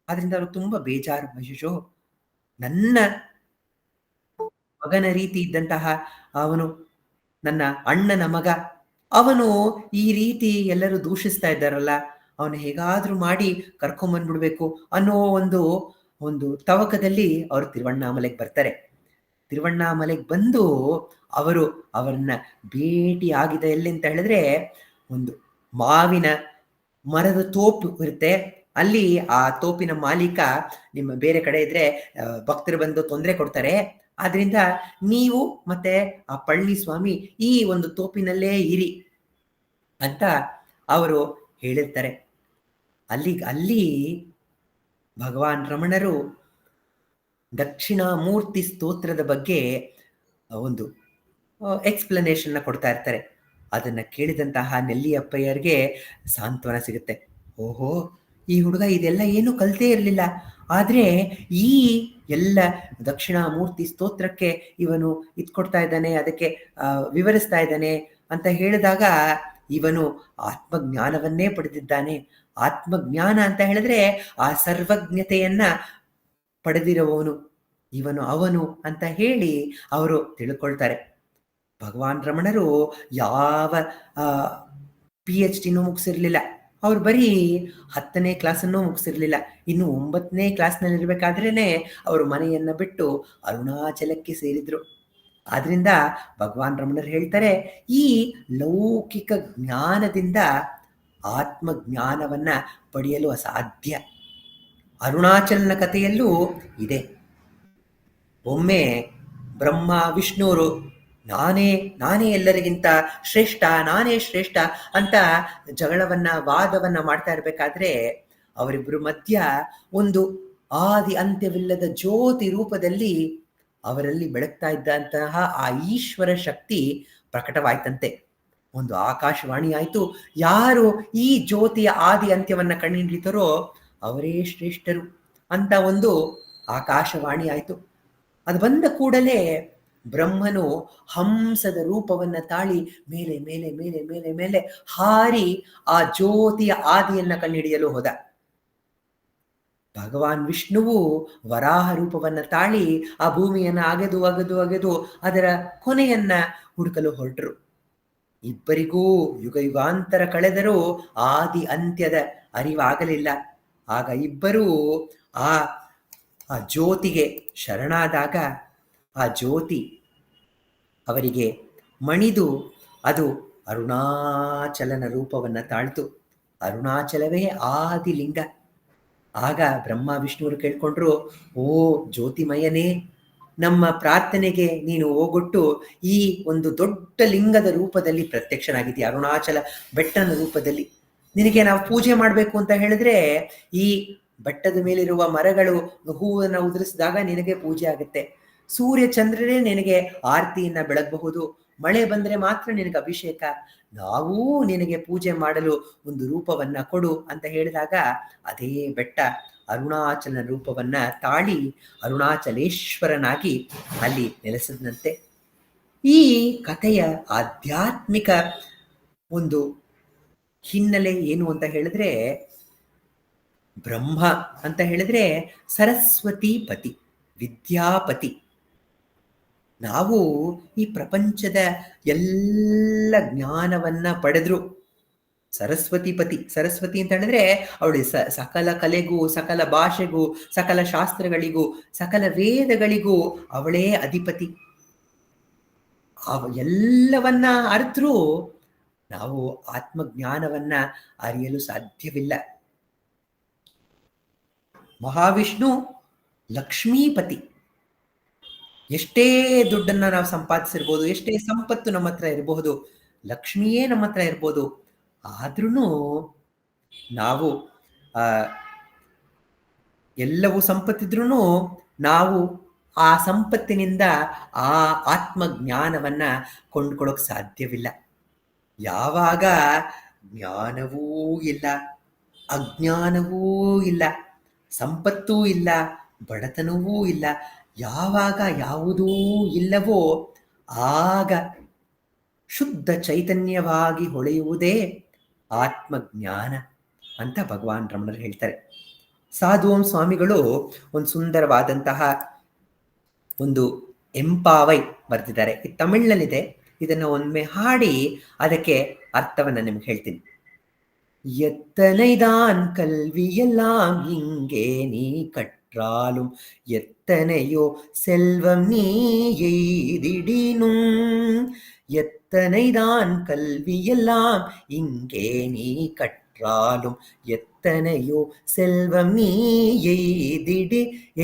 ಆದ್ರಿಂದ ಅವ್ರು ತುಂಬಾ ಬೇಜಾರು. ಅಯ್ಯೋ, ನನ್ನ ಮಗನ ರೀತಿ ಇದ್ದಂತಹ ಅವನು, ನನ್ನ ಅಣ್ಣನ ಮಗ, ಅವನು ಈ ರೀತಿ ಎಲ್ಲರೂ ದೂಷಿಸ್ತಾ ಇದ್ದಾರಲ್ಲ, ಅವನು ಹೇಗಾದ್ರೂ ಮಾಡಿ ಕರ್ಕೊಂಬಂದ್ಬಿಡ್ಬೇಕು ಅನ್ನೋ ಒಂದು ತವಕದಲ್ಲಿ ಅವರು ತಿರುವಣ್ಣಾಮಲೆಗೆ ಬರ್ತಾರೆ. ತಿರುವಣ್ಣಾಮಲೆಗೆ ಬಂದು ಅವರನ್ನ ಭೇಟಿ ಆಗಿದೆ ಎಲ್ಲಿ ಅಂತ ಹೇಳಿದ್ರೆ, ಒಂದು ಮಾವಿನ ಮರದ ತೋಪು ಇರುತ್ತೆ. ಅಲ್ಲಿ ಆ ತೋಪಿನ ಮಾಲೀಕ ನಿಮ್ಮ ಬೇರೆ ಕಡೆ ಇದ್ರೆ ಭಕ್ತರು ಬಂದು ತೊಂದರೆ ಕೊಡ್ತಾರೆ, ಆದ್ರಿಂದ ನೀವು ಮತ್ತೆ ಆ ಪಳ್ಳಿ ಸ್ವಾಮಿ ಈ ಒಂದು ತೋಪಿನಲ್ಲೇ ಇರಿ ಅಂತ ಅವರು ಹೇಳಿರ್ತಾರೆ. ಅಲ್ಲಿ ಭಗವಾನ್ ರಮಣರು ದಕ್ಷಿಣಾಮೂರ್ತಿ ಸ್ತೋತ್ರದ ಬಗ್ಗೆ ಒಂದು ಎಕ್ಸ್ಪ್ಲನೇಷನ್ ಕೊಡ್ತಾ ಇರ್ತಾರೆ. ಅದನ್ನ ಕೇಳಿದಂತಹ ನೆಲ್ಲಿಯಪ್ಪಯ್ಯರ್ಗೆ ಸಾಂತ್ವನ ಸಿಗುತ್ತೆ. ಓಹೋ, ಈ ಹುಡುಗ ಇದೆಲ್ಲ ಏನು ಕಲ್ತೇ ಇರಲಿಲ್ಲ, ಆದ್ರೆ ಈ ಎಲ್ಲ ದಕ್ಷಿಣಾಮೂರ್ತಿ ಸ್ತೋತ್ರಕ್ಕೆ ಇವನು ಇದ್ಕೊಡ್ತಾ ಇದ್ದಾನೆ, ಅದಕ್ಕೆ ವಿವರಿಸ್ತಾ ಇದ್ದಾನೆ ಅಂತ ಹೇಳಿದಾಗ ಇವನು ಆತ್ಮಜ್ಞಾನವನ್ನೇ ಪಡೆದಿದ್ದಾನೆ. ಆತ್ಮಜ್ಞಾನ ಅಂತ ಹೇಳಿದ್ರೆ ಆ ಸರ್ವಜ್ಞತೆಯನ್ನ ಪಡೆದಿರುವವನು ಅವನು ಅಂತ ಹೇಳಿ ಅವರು ತಿಳ್ಕೊಳ್ತಾರೆ. ಭಗವಾನ್ ರಮಣರು ಯಾವ PhD ಮುಗಿಸಿರ್ಲಿಲ್ಲ, ಅವ್ರು ಬರೀ 10ನೇ ಕ್ಲಾಸನ್ನು ಮುಗಿಸಿರ್ಲಿಲ್ಲ. ಇನ್ನು 9ನೇ ಕ್ಲಾಸ್ನಲ್ಲಿ ಇರ್ಬೇಕಾದ್ರೇನೆ ಅವರು ಮನೆಯನ್ನ ಬಿಟ್ಟು ಅರುಣಾಚಲಕ್ಕೆ ಸೇರಿದ್ರು. ಆದ್ರಿಂದ ಭಗವಾನ್ ರಮಣರು ಹೇಳ್ತಾರೆ, ಈ ಲೌಕಿಕ ಜ್ಞಾನದಿಂದ ಆತ್ಮಜ್ಞಾನವನ್ನ ಪಡೆಯಲು ಅಸಾಧ್ಯ. ಅರುಣಾಚಲನ ಕಥೆಯಲ್ಲೂ ಇದೆ. ಒಮ್ಮೆ ಬ್ರಹ್ಮ ವಿಷ್ಣುವರು ನಾನೇ ನಾನೇ ಎಲ್ಲರಿಗಿಂತ ಶ್ರೇಷ್ಠ, ನಾನೇ ಶ್ರೇಷ್ಠ ಅಂತ ಜಗಳವನ್ನ ವಾದವನ್ನ ಮಾಡ್ತಾ ಇರಬೇಕಾದ್ರೆ ಅವರಿಬ್ಬರ ಮಧ್ಯ ಒಂದು ಆದಿ ಅಂತ್ಯವಿಲ್ಲದ ಜ್ಯೋತಿ ರೂಪದಲ್ಲಿ ಅವರಲ್ಲಿ ಬೆಳಗ್ತಾ ಇದ್ದಂತಹ ಆ ಈಶ್ವರ ಶಕ್ತಿ ಪ್ರಕಟವಾಯ್ತಂತೆ. ಒಂದು ಆಕಾಶವಾಣಿ ಆಯ್ತು. ಯಾರು ಈ ಜ್ಯೋತಿಯ ಆದಿ ಅಂತ್ಯವನ್ನ ಕಂಡುಹಿಡಿತಾರೋ ಅವರೇ ಶ್ರೇಷ್ಠರು ಅಂತ ಒಂದು ಆಕಾಶವಾಣಿ ಆಯ್ತು. ಅದು ಬಂದ ಕೂಡಲೇ ಬ್ರಹ್ಮನು ಹಂಸದ ರೂಪವನ್ನ ತಾಳಿ ಮೇಲೆ ಮೇಲೆ ಮೇಲೆ ಮೇಲೆ ಮೇಲೆ ಹಾರಿ ಆ ಜ್ಯೋತಿಯ ಆದಿಯನ್ನ ಕಂಡುಹಿಡಿಯಲು ಹೋದ. ಭಗವಾನ್ ವಿಷ್ಣುವು ವರಾಹ ರೂಪವನ್ನ ತಾಳಿ ಆ ಭೂಮಿಯನ್ನ ಅಗೆದು ಅಗೆದು ಅಗೆದು ಅದರ ಕೊನೆಯನ್ನ ಹುಡುಕಲು ಹೊರಟರು. ಇಬ್ಬರಿಗೂ ಯುಗ ಯುಗಾಂತರ ಕಳೆದರೂ ಆದಿ ಅಂತ್ಯದ ಅರಿವಾಗಲಿಲ್ಲ. ಆಗ ಇಬ್ಬರೂ ಆ ಜ್ಯೋತಿಗೆ ಶರಣಾದಾಗ ಆ ಜ್ಯೋತಿ ಅವರಿಗೆ ಮಣಿದು ಅದು ಅರುಣಾಚಲನ ರೂಪವನ್ನ ತಾಳ್ತು. ಅರುಣಾಚಲವೇ ಆದಿಲಿಂಗ. ಆಗ ಬ್ರಹ್ಮ ವಿಷ್ಣುವರು ಕೇಳ್ಕೊಂಡ್ರು, ಓ ಜ್ಯೋತಿಮಯನೇ, ನಮ್ಮ ಪ್ರಾರ್ಥನೆಗೆ ನೀನು ಹೋಗೊಟ್ಟು ಈ ಒಂದು ದೊಡ್ಡ ಲಿಂಗದ ರೂಪದಲ್ಲಿ ಪ್ರತ್ಯಕ್ಷನಾಗಿದ್ದೀಯ, ಅರುಣಾಚಲ ಬೆಟ್ಟನ ರೂಪದಲ್ಲಿ. ನಿನಗೆ ನಾವು ಪೂಜೆ ಮಾಡಬೇಕು ಅಂತ ಹೇಳಿದ್ರೆ ಈ ಬೆಟ್ಟದ ಮೇಲಿರುವ ಮರಗಳು ಹೂವನ್ನು ಉದುರಿಸಿದಾಗ ನಿನಗೆ ಪೂಜೆ ಆಗುತ್ತೆ. ಸೂರ್ಯ ಚಂದ್ರರೇ ನಿನಗೆ ಆರತಿಯನ್ನ ಬೆಳಗಬಹುದು. ಮಳೆ ಬಂದ್ರೆ ಮಾತ್ರ ನಿನಗೆ ಅಭಿಷೇಕ. ನಾವೂ ನಿನಗೆ ಪೂಜೆ ಮಾಡಲು ಒಂದು ರೂಪವನ್ನ ಕೊಡು ಅಂತ ಹೇಳಿದಾಗ ಅದೇ ಬೆಟ್ಟ ಅರುಣಾಚಲ ರೂಪವನ್ನ ತಾಳಿ ಅರುಣಾಚಲೇಶ್ವರನಾಗಿ ಅಲ್ಲಿ ನೆಲೆಸದಂತೆ. ಈ ಕಥೆಯ ಆಧ್ಯಾತ್ಮಿಕ ಒಂದು ಹಿನ್ನೆಲೆ ಏನು ಅಂತ ಹೇಳಿದ್ರೆ, ಬ್ರಹ್ಮ ಅಂತ ಹೇಳಿದ್ರೆ ಸರಸ್ವತಿ ಪತಿ, ವಿದ್ಯಾಪತಿ. ನಾವು ಈ ಪ್ರಪಂಚದ ಎಲ್ಲ ಜ್ಞಾನವನ್ನ ಪಡೆದ್ರು ಸರಸ್ವತಿ ಪತಿ. ಸರಸ್ವತಿ ಅಂತ ಹೇಳಿದ್ರೆ ಅವಳು ಸಕಲ ಕಲೆಗೂ, ಸಕಲ ಭಾಷೆಗೂ, ಸಕಲ ಶಾಸ್ತ್ರಗಳಿಗೂ, ಸಕಲ ವೇದಗಳಿಗೂ ಅವಳೇ ಅಧಿಪತಿ. ಎಲ್ಲವನ್ನ ಅರಿತರೂ ನಾವು ಆತ್ಮಜ್ಞಾನವನ್ನ ಅರಿಯಲು ಸಾಧ್ಯವಿಲ್ಲ. ಮಹಾವಿಷ್ಣು ಲಕ್ಷ್ಮೀಪತಿ. ಎಷ್ಟೇ ದುಡ್ಡನ್ನ ನಾವು ಸಂಪಾದಿಸಿರ್ಬೋದು, ಎಷ್ಟೇ ಸಂಪತ್ತು ನಮ್ಮ ಹತ್ರ ಇರಬಹುದು, ಲಕ್ಷ್ಮಿಯೇ ನಮ್ಮ ಹತ್ರ ಇರ್ಬೋದು, ಆದ್ರೂ ನಾವು ಎಲ್ಲವೂ ಸಂಪತ್ತಿದ್ರೂ ನಾವು ಆ ಸಂಪತ್ತಿನಿಂದ ಆ ಆತ್ಮಜ್ಞಾನವನ್ನ ಕೊಂಡ್ಕೊಳ್ಳೋಕೆ ಸಾಧ್ಯವಿಲ್ಲ. ಯಾವಾಗ ಜ್ಞಾನವೂ ಇಲ್ಲ, ಅಜ್ಞಾನವೂ ಇಲ್ಲ, ಸಂಪತ್ತೂ ಇಲ್ಲ, ಬಡತನವೂ ಇಲ್ಲ, ಯಾವಾಗ ಯಾವುದೂ ಇಲ್ಲವೋ ಆಗ ಶುದ್ಧ ಚೈತನ್ಯವಾಗಿ ಹೊಳೆಯುವುದೇ ಆತ್ಮಜ್ಞಾನ ಅಂತ ಭಗವಾನ್ ರಮಣರು ಹೇಳ್ತಾರೆ. ಸಾಧುವಂ ಸ್ವಾಮಿಗಳು ಒಂದು ಸುಂದರವಾದಂತಹ ಒಂದು ಎಂಪಾವೈ ಬರೆದಿದ್ದಾರೆ. ಇದು ತಮಿಳಿನಲ್ಲಿದೆ. ಇದನ್ನು ಒಮ್ಮೆ ಹಾಡಿ ಅದಕ್ಕೆ ಅರ್ಥವನ್ನ ನಿಮ್ಗೆ ಹೇಳ್ತೀನಿ. எத்தனைதான் கல்வியெல்லாம் இங்கே நீ கற்றாலும் எத்தனையோ செல்வம் நீ எய்திடினும். எத்தனைதான் கல்வியெல்லாம் இங்கே நீ கற்றாலும் எத்தனையோ செல்வம் நீ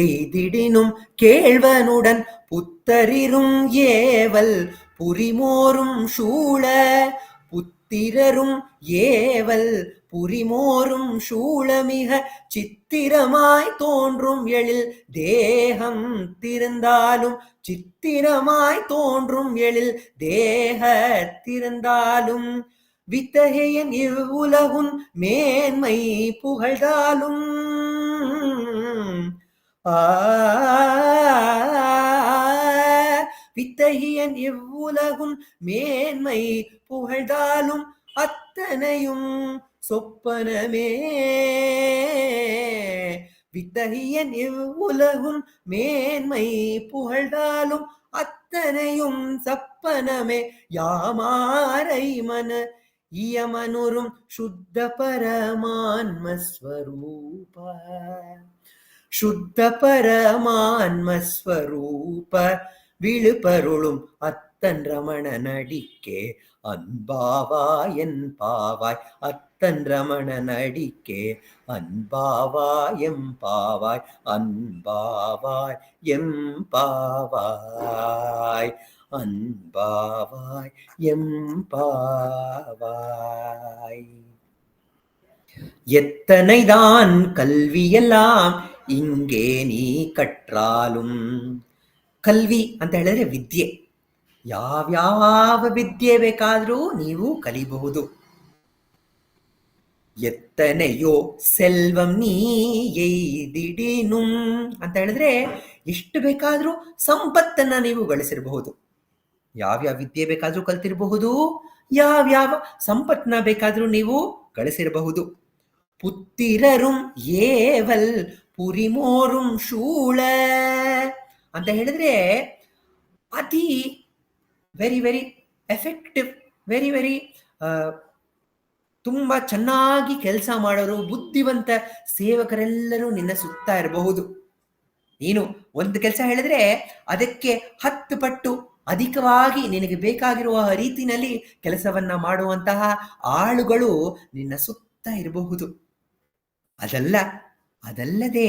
எய்திடினும். கேழ்வனுடன் புத்தரிரும் ஏவல் புரிமோரும் சூழ, புத்திரரும் ஏவல் புரிமோரும் சூழமிக சித்திரமாய் தோன்றும் எழில் தேகம் திறந்தாலும், சித்திரமாய் தோன்றும் எழில் தேகத்திருந்தாலும், வித்தகையன் இவ்வுலகுன் மேன்மை புகழ்ந்தாலும். வித்தகியன் இவ்வுலகுன் மேன்மை புகழ்ந்தாலும் அத்தனையும் சொப்பனமே. வித்தகியன் இவ்வுலகுன் மேன்மை புகழ்ந்தாலும் அத்தனையும் சப்பனமே. யாமாரை மன இயமனுரும் சுத்த பரமான்மஸ்வரூப, சுத்த பரமான்மஸ்வரூப விழுப்பருளும் அத்தன் ரமணனடிக்கே அன்பாவாய் என் பாவாய், அத்தன் ரமணனடிக்கே அன்பாவாய் எம் பாவாய், அன்பாவாய் எம் பாவாய், அன்பாவாய் எம் பாவாய். எத்தனைதான் கல்வியெல்லாம் இங்கே ನೀ ಕಟ್ರಾಲುಂ. ಕಲ್ವಿ ಅಂತ ಹೇಳಿದ್ರೆ ವಿದ್ಯೆ. ಯಾವ್ಯಾವ ವಿದ್ಯೆ ಬೇಕಾದರೂ ನೀವು ಕಲಿಬಹುದು. ಎತ್ತನೆಯೋ ಸೆಲ್ವಂ ನೀ ಎಯ್ದಿಡಿನುಂ ಅಂತ ಹೇಳಿದ್ರೆ ಎಷ್ಟು ಬೇಕಾದರೂ ಸಂಪತ್ತನ್ನ ನೀವು ಗಳಿಸಿರಬಹುದು. ಯಾವ್ಯಾವ ವಿದ್ಯೆ ಬೇಕಾದರೂ ಕಲ್ತಿರಬಹುದು, ಯಾವ್ಯಾವ ಸಂಪತ್ತನ್ನ ಬೇಕಾದರೂ ನೀವು ಗಳಿಸಿರಬಹುದು. ಪುತ್ತಿರರುಂ ಏವಲ್ ಪುರಿಮೋರುಂ ಶೂಳ ಅಂತ ಹೇಳಿದ್ರೆ ಅತಿ very very effective, very very ತುಂಬಾ ಚೆನ್ನಾಗಿ ಕೆಲಸ ಮಾಡೋರು, ಬುದ್ಧಿವಂತ ಸೇವಕರೆಲ್ಲರೂ ನಿನ್ನ ಸುತ್ತ ಇರಬಹುದು. ನೀನು ಒಂದು ಕೆಲಸ ಹೇಳಿದ್ರೆ ಅದಕ್ಕೆ 10 ಪಟ್ಟು ಅಧಿಕವಾಗಿ ನಿನಗೆ ಬೇಕಾಗಿರುವ ರೀತಿಯಲ್ಲಿ ಕೆಲಸವನ್ನ ಮಾಡುವಂತಹ ಆಳುಗಳು ನಿನ್ನ ಸುತ್ತ ಇರಬಹುದು. ಅದಲ್ಲದೆ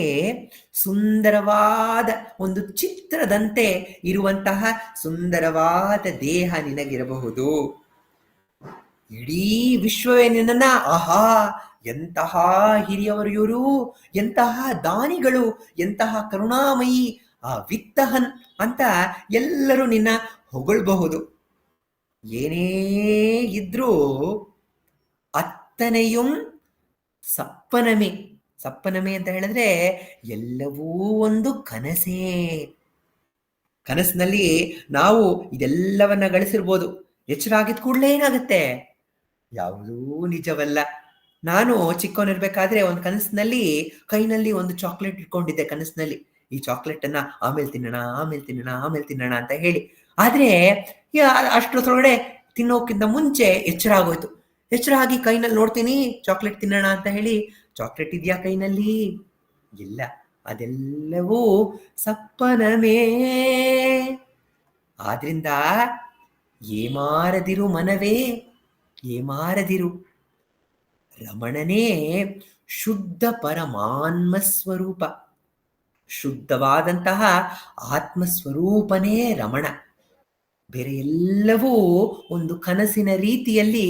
ಸುಂದರವಾದ ಒಂದು ಚಿತ್ರದಂತೆ ಇರುವಂತಹ ಸುಂದರವಾದ ದೇಹ ನಿನಗಿರಬಹುದು. ಇಡೀ ವಿಶ್ವವೇ ನಿನ್ನ ಆಹಾ ಎಂತಹ ಹಿರಿಯವರು ಇವರು, ಎಂತಹ ದಾನಿಗಳು, ಎಂತಹ ಕರುಣಾಮಯಿ ಆ ವಿತ್ತಹನ್ ಅಂತ ಎಲ್ಲರೂ ನಿನ್ನ ಹೊಗಳ್ಬಹುದು. ಏನೇ ಇದ್ರೂ ಅತ್ತನೆಯುಂ ಸಪ್ಪನಮೆ. ಸಪ್ಪನಮೆ ಅಂತ ಹೇಳಿದ್ರೆ ಎಲ್ಲವೂ ಒಂದು ಕನಸೇ. ಕನಸಿನಲ್ಲಿ ನಾವು ಇದೆಲ್ಲವನ್ನ ಗಳಿಸಿರ್ಬೋದು. ಎಚ್ಚರ ಆಗಿದ ಕೂಡಲೇ ಏನಾಗುತ್ತೆ, ಯಾವುದೂ ನಿಜವಲ್ಲ. ನಾನು ಚಿಕ್ಕವನಿರ್ಬೇಕಾದ್ರೆ ಒಂದು ಕನಸಿನಲ್ಲಿ ಕೈನಲ್ಲಿ ಒಂದು ಚಾಕ್ಲೇಟ್ ಇಟ್ಕೊಂಡಿದ್ದೆ. ಕನಸಿನಲ್ಲಿ ಈ ಚಾಕ್ಲೇಟ್ ಅನ್ನ ಆಮೇಲೆ ತಿನ್ನೋಣ ಅಂತ ಹೇಳಿ. ಆದ್ರೆ ಅಷ್ಟರೊಳಗಡೆ ತಿನ್ನೋಕ್ಕಿಂತ ಮುಂಚೆ ಎಚ್ಚರ ಆಗೋಯ್ತು. ಎಚ್ಚರ ಆಗಿ ಕೈನಲ್ಲಿ ನೋಡ್ತೀನಿ ಚಾಕ್ಲೇಟ್ ತಿನ್ನೋಣ ಅಂತ ಹೇಳಿ, ಚಾಕ್ಲೇಟ್ ಇದೆಯಾ ಕೈನಲ್ಲಿ? ಇಲ್ಲ, ಅದೆಲ್ಲವೂ ಸಪ್ಪನಮೇ. ಆದ್ರಿಂದ ಏಮಾರದಿರು ಮನವೇ, ಏಮಾರದಿರು. ರಮಣನೇ ಶುದ್ಧ ಪರಮಾತ್ಮ ಸ್ವರೂಪ. ಶುದ್ಧವಾದಂತಹ ಆತ್ಮಸ್ವರೂಪನೇ ರಮಣ. ಬೇರೆ ಎಲ್ಲವೂ ಒಂದು ಕನಸಿನ ರೀತಿಯಲ್ಲಿ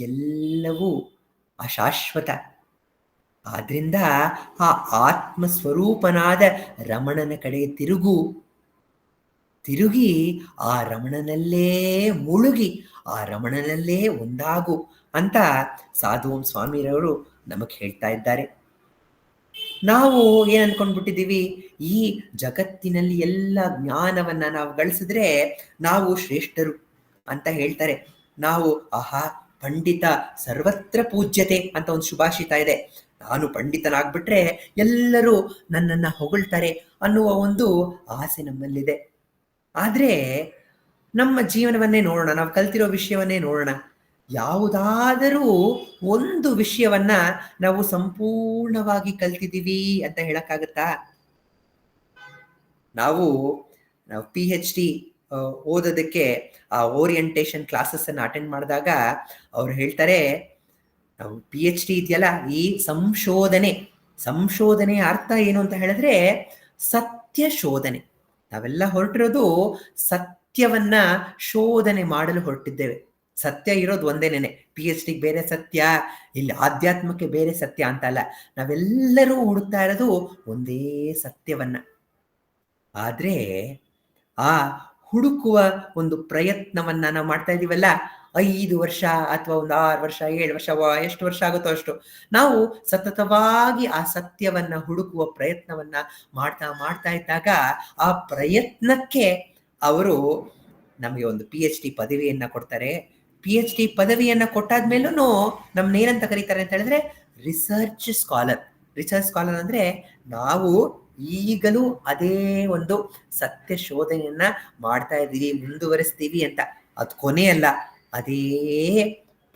ಎಲ್ಲವೂ ಅಶಾಶ್ವತ. ಆದ್ರಿಂದ ಆ ಆತ್ಮಸ್ವರೂಪನಾದ ರಮಣನ ಕಡೆ ತಿರುಗಿ ಆ ರಮಣನಲ್ಲೇ ಮುಳುಗಿ ಆ ರಮಣನಲ್ಲೇ ಒಂದಾಗು ಅಂತ ಸಾಧುವಂ ಸ್ವಾಮಿರವರು ನಮಗೆ ಹೇಳ್ತಾ ಇದ್ದಾರೆ. ನಾವು ಏನ್ ಅನ್ಕೊಂಡ್ಬಿಟ್ಟಿದ್ದೀವಿ, ಈ ಜಗತ್ತಿನಲ್ಲಿ ಎಲ್ಲ ಜ್ಞಾನವನ್ನ ನಾವು ಗಳಿಸಿದ್ರೆ ನಾವು ಶ್ರೇಷ್ಠರು ಅಂತ ಹೇಳ್ತಾರೆ. ನಾವು ಆಹಾ ಪಂಡಿತ ಸರ್ವತ್ರ ಪೂಜ್ಯತೆ ಅಂತ ಒಂದು ಸುಭಾಷಿತ ಇದೆ. ನಾನು ಪಂಡಿತನಾಗ್ಬಿಟ್ರೆ ಎಲ್ಲರೂ ನನ್ನನ್ನ ಹೊಗಳ್ತಾರೆ ಅನ್ನುವ ಒಂದು ಆಸೆ ನಮ್ಮಲ್ಲಿದೆ. ಆದ್ರೆ ನಮ್ಮ ಜೀವನವನ್ನೇ ನೋಡೋಣ, ನಾವು ಕಲ್ತಿರೋ ವಿಷಯವನ್ನೇ ನೋಡೋಣ. ಯಾವುದಾದರೂ ಒಂದು ವಿಷಯವನ್ನ ನಾವು ಸಂಪೂರ್ಣವಾಗಿ ಕಲ್ತಿದ್ದೀವಿ ಅಂತ ಹೇಳಕ್ಕಾಗತ್ತಾ? ನಾವು PhD ಓದೋದಕ್ಕೆ ಆ ಓರಿಯಂಟೇಶನ್ ಕ್ಲಾಸಸ್ ಅನ್ನು ಅಟೆಂಡ್ ಮಾಡಿದಾಗ ಅವ್ರು ಹೇಳ್ತಾರೆ, ನಾವು PhD ಇದೆಯಲ್ಲ, ಈ ಸಂಶೋಧನೆ ಅರ್ಥ ಏನು ಅಂತ ಹೇಳಿದ್ರೆ ಸತ್ಯ ಶೋಧನೆ. ನಾವೆಲ್ಲ ಹೊರಟಿರೋದು ಸತ್ಯವನ್ನ ಶೋಧನೆ ಮಾಡಲು ಹೊರಟಿದ್ದೇವೆ. ಸತ್ಯ ಇರೋದು ಒಂದೇನೇನೆ. PhD ಬೇರೆ ಸತ್ಯ, ಇಲ್ಲಿ ಆಧ್ಯಾತ್ಮಕ್ಕೆ ಬೇರೆ ಸತ್ಯ ಅಂತ ಅಲ್ಲ. ನಾವೆಲ್ಲರೂ ಹುಡುಕ್ತಾ ಇರೋದು ಒಂದೇ ಸತ್ಯವನ್ನ. ಆದ್ರೆ ಆ ಹುಡುಕುವ ಒಂದು ಪ್ರಯತ್ನವನ್ನ ನಾವು ಮಾಡ್ತಾ ಇದೀವಲ್ಲ, 5 ವರ್ಷ ಅಥವಾ ಒಂದು 6 ವರ್ಷ 7 ವರ್ಷ ಎಷ್ಟು ವರ್ಷ ಆಗುತ್ತೋ ಅಷ್ಟು ನಾವು ಸತತವಾಗಿ ಆ ಸತ್ಯವನ್ನ ಹುಡುಕುವ ಪ್ರಯತ್ನವನ್ನ ಮಾಡ್ತಾ ಇದ್ದಾಗ ಆ ಪ್ರಯತ್ನಕ್ಕೆ ಅವರು ನಮಗೆ ಒಂದು PhD ಪದವಿಯನ್ನ ಕೊಡ್ತಾರೆ. PhD ಪದವಿಯನ್ನ ಕೊಟ್ಟಾದ್ಮೇಲೂ ನಮ್ನೇನಂತ ಕರೀತಾರೆ ಅಂತ ಹೇಳಿದ್ರೆ ರಿಸರ್ಚ್ ಸ್ಕಾಲರ್ ಅಂದ್ರೆ ನಾವು ಈಗಲೂ ಅದೇ ಒಂದು ಸತ್ಯ ಶೋಧನೆಯನ್ನ ಮಾಡ್ತಾ ಇದ್ದೀವಿ, ಮುಂದುವರಿಸ್ತೀವಿ ಅಂತ. ಅದು ಕೊನೆ ಅಲ್ಲ, ಅದೇ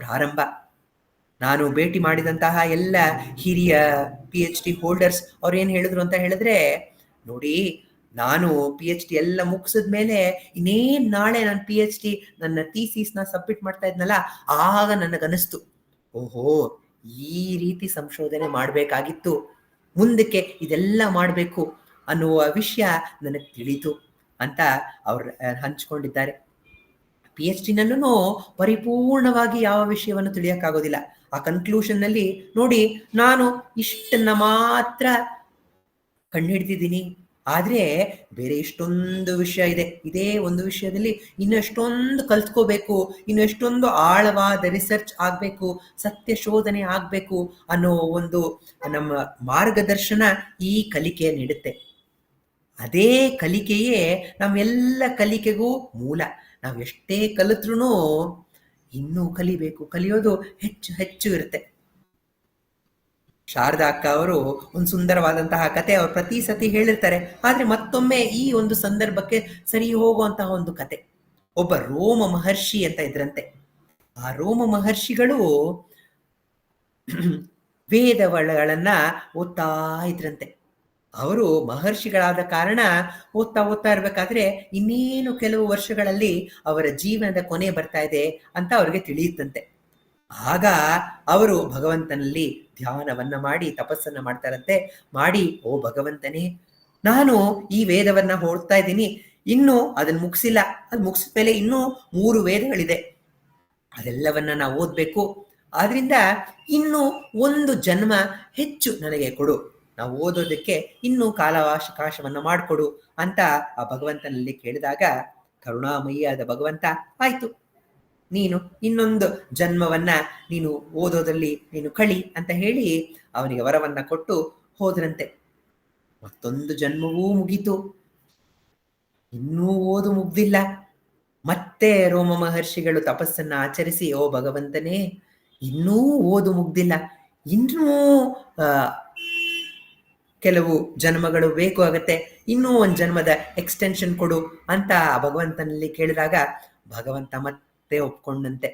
ಪ್ರಾರಂಭ. ನಾನು ಭೇಟಿ ಮಾಡಿದಂತಹ ಎಲ್ಲ ಹಿರಿಯ PhD ಹೋಲ್ಡರ್ಸ್ ಅವ್ರು ಏನ್ ಹೇಳಿದ್ರು ಅಂತ ಹೇಳಿದ್ರೆ, ನೋಡಿ ನಾನು PhD ಎಲ್ಲ ಮುಗಿಸಿದ್ಮೇಲೆ ಇನ್ನೇನ್ ನಾಳೆ ನಾನು PhD ನನ್ನ ಥೀಸಿಸ್ನ ಸಬ್ಮಿಟ್ ಮಾಡ್ತಾ ಇದ್ನಲ್ಲ, ಆಗ ನನಗನಿಸ್ತು, ಓಹೋ, ಈ ರೀತಿ ಸಂಶೋಧನೆ ಮಾಡಬೇಕಾಗಿತ್ತು, ಮುಂದಕ್ಕೆ ಇದೆಲ್ಲ ಮಾಡಬೇಕು ಅನ್ನುವ ವಿಷಯ ನನಗೆ ತಿಳಿತು ಅಂತ ಅವ್ರು ಹಂಚ್ಕೊಂಡಿದ್ದಾರೆ. PhD ನಲ್ಲೂ ಪರಿಪೂರ್ಣವಾಗಿ ಯಾವ ವಿಷಯವನ್ನು ತಿಳಿಯಕ್ಕಾಗೋದಿಲ್ಲ. ಆ ಕನ್ಕ್ಲೂಷನ್ನಲ್ಲಿ ನೋಡಿ, ನಾನು ಇಷ್ಟನ್ನ ಮಾತ್ರ ಕಂಡುಹಿಡ್ದಿದ್ದೀನಿ, ಆದ್ರೆ ಬೇರೆ ಇಷ್ಟೊಂದು ವಿಷಯ ಇದೆ, ಇದೇ ಒಂದು ವಿಷಯದಲ್ಲಿ ಇನ್ನು ಎಷ್ಟೊಂದು ಕಲ್ತ್ಕೋಬೇಕು, ಇನ್ನು ಎಷ್ಟೊಂದು ಆಳವಾದ ರಿಸರ್ಚ್ ಆಗ್ಬೇಕು, ಸತ್ಯ ಶೋಧನೆ ಆಗ್ಬೇಕು ಅನ್ನೋ ಒಂದು ನಮ್ಮ ಮಾರ್ಗದರ್ಶನ ಈ ಕಲಿಕೆ ನೀಡುತ್ತೆ. ಅದೇ ಕಲಿಕೆಯೇ ನಮ್ಮೆಲ್ಲ ಕಲಿಕೆಗೂ ಮೂಲ. ನಾವು ಎಷ್ಟೇ ಕಲಿತ್ರೂ ಇನ್ನೂ ಕಲಿಬೇಕು, ಕಲಿಯೋದು ಹೆಚ್ಚು ಹೆಚ್ಚು ಇರುತ್ತೆ. ಶಾರದಾ ಅಕ್ಕ ಅವರು ಒಂದು ಸುಂದರವಾದಂತಹ ಕತೆ ಅವ್ರು ಪ್ರತಿ ಸತಿ ಹೇಳಿರ್ತಾರೆ, ಆದ್ರೆ ಮತ್ತೊಮ್ಮೆ ಈ ಒಂದು ಸಂದರ್ಭಕ್ಕೆ ಸರಿ ಹೋಗುವಂತಹ ಒಂದು ಕತೆ. ಒಬ್ಬ ರೋಮ ಮಹರ್ಷಿ ಅಂತ ಇದ್ರಂತೆ. ಆ ರೋಮ ಮಹರ್ಷಿಗಳು ವೇದಗಳನ್ನ ಓದ್ತಾ ಇದ್ರಂತೆ. ಅವರು ಮಹರ್ಷಿಗಳಾದ ಕಾರಣ ಓದ್ತಾ ಇರ್ಬೇಕಾದ್ರೆ ಇನ್ನೇನು ಕೆಲವು ವರ್ಷಗಳಲ್ಲಿ ಅವರ ಜೀವನದ ಕೊನೆ ಬರ್ತಾ ಇದೆ ಅಂತ ಅವ್ರಿಗೆ ತಿಳಿಯುತ್ತಂತೆ. ಆಗ ಅವರು ಭಗವಂತನಲ್ಲಿ ಧ್ಯಾನವನ್ನ ಮಾಡಿ ತಪಸ್ಸನ್ನ ಮಾಡ್ತಾರಂತೆ. ಮಾಡಿ, ಓ ಭಗವಂತನೇ, ನಾನು ಈ ವೇದವನ್ನ ಓದ್ತಾ ಇದ್ದೀನಿ, ಇನ್ನು ಅದನ್ನ ಮುಗಿಸಿಲ್ಲ, ಅದು ಮುಗಿಸಿದ ಮೇಲೆ ಇನ್ನೂ 3 ವೇದಗಳಿದೆ, ಅದೆಲ್ಲವನ್ನ ನಾವು ಓದ್ಬೇಕು, ಆದ್ರಿಂದ ಇನ್ನೂ 1 ಜನ್ಮ ಹೆಚ್ಚು ನನಗೆ ಕೊಡು, ನಾವು ಓದೋದಕ್ಕೆ ಇನ್ನೂ ಕಾಲಾವಕಾಶವನ್ನ ಮಾಡಿಕೊಡು ಅಂತ ಆ ಭಗವಂತನಲ್ಲಿ ಕೇಳಿದಾಗ ಕರುಣಾಮಯಿಯಾದ ಭಗವಂತ, ಆಯ್ತು, ನೀನು ಇನ್ನೊಂದು ಜನ್ಮವನ್ನ ನೀನು ಓದೋದಲ್ಲಿ ನೀನು ಕಳಿ ಅಂತ ಹೇಳಿ ಅವನಿಗೆ ವರವನ್ನ ಕೊಟ್ಟು ಹೋದ್ರಂತೆ. ಮತ್ತೊಂದು ಜನ್ಮವೂ ಮುಗೀತು, ಇನ್ನೂ ಓದು ಮುಗ್ದಿಲ್ಲ. ಮತ್ತೆ ರೋಮ ಮಹರ್ಷಿಗಳು ತಪಸ್ಸನ್ನ ಆಚರಿಸಿ, ಓ ಭಗವಂತನೇ, ಇನ್ನೂ ಓದು ಮುಗ್ದಿಲ್ಲ, ಇನ್ನೂ ಕೆಲವು ಜನ್ಮಗಳು ಬೇಕು ಆಗತ್ತೆ, ಇನ್ನೂ 1 ಜನ್ಮದ ಎಕ್ಸ್ಟೆನ್ಷನ್ ಕೊಡು ಅಂತ ಭಗವಂತನಲ್ಲಿ ಕೇಳಿದಾಗ ಭಗವಂತ ಮತ್ತೆ ಒಪ್ಕೊಂಡಂತೆ.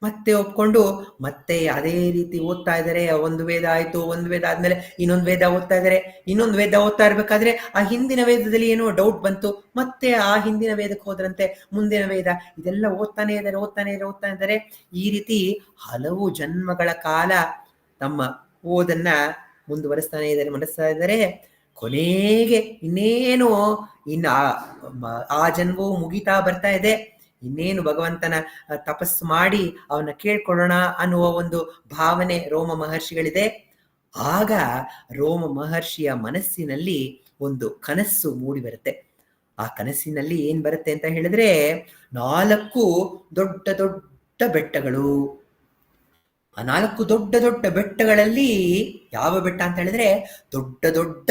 ಮತ್ತೆ ಒಪ್ಕೊಂಡು ಮತ್ತೆ ಅದೇ ರೀತಿ ಓದ್ತಾ ಇದ್ದಾರೆ. 1 ವೇದ ಆಯ್ತು, 1 ವೇದ ಆದ್ಮೇಲೆ ಇನ್ನೊಂದು ವೇದ ಓದ್ತಾ ಇದ್ದಾರೆ. ಇನ್ನೊಂದು ವೇದ ಓದ್ತಾ ಇರ್ಬೇಕಾದ್ರೆ ಆ ಹಿಂದಿನ ವೇದದಲ್ಲಿ ಏನೋ ಡೌಟ್ ಬಂತು, ಮತ್ತೆ ಆ ಹಿಂದಿನ ವೇದಕ್ಕೆ ಹೋದ್ರಂತೆ, ಮುಂದಿನ ವೇದ, ಇದೆಲ್ಲ ಓದ್ತಾನೆ ಇದ್ದಾರೆ. ಈ ರೀತಿ ಹಲವು ಜನ್ಮಗಳ ಕಾಲ ತಮ್ಮ ಓದನ್ನ ಮುಂದುವರಿಸ್ತಾನೆ ಇದ್ದಾರೆ. ಕೊನೆಗೆ ಇನ್ನೇನು ಆ ಜನ್ಮವು ಮುಗಿತಾ ಬರ್ತಾ ಇದೆ, ಇನ್ನೇನು ಭಗವಂತನ ತಪಸ್ಸು ಮಾಡಿ ಅವನ್ನ ಕೇಳ್ಕೊಳ್ಳೋಣ ಅನ್ನುವ ಒಂದು ಭಾವನೆ ರೋಮ ಮಹರ್ಷಿಗಳಿದೆ. ಆಗ ರೋಮ ಮಹರ್ಷಿಯ ಮನಸ್ಸಿನಲ್ಲಿ ಒಂದು ಕನಸು ಮೂಡಿ ಬರುತ್ತೆ. ಆ ಕನಸಿನಲ್ಲಿ ಏನ್ ಬರುತ್ತೆ ಅಂತ ಹೇಳಿದ್ರೆ, 4 ದೊಡ್ಡ ದೊಡ್ಡ ಬೆಟ್ಟಗಳು. ಆ 4 ದೊಡ್ಡ ದೊಡ್ಡ ಬೆಟ್ಟಗಳಲ್ಲಿ ಯಾವ ಬೆಟ್ಟ ಅಂತ ಹೇಳಿದ್ರೆ, ದೊಡ್ಡ ದೊಡ್ಡ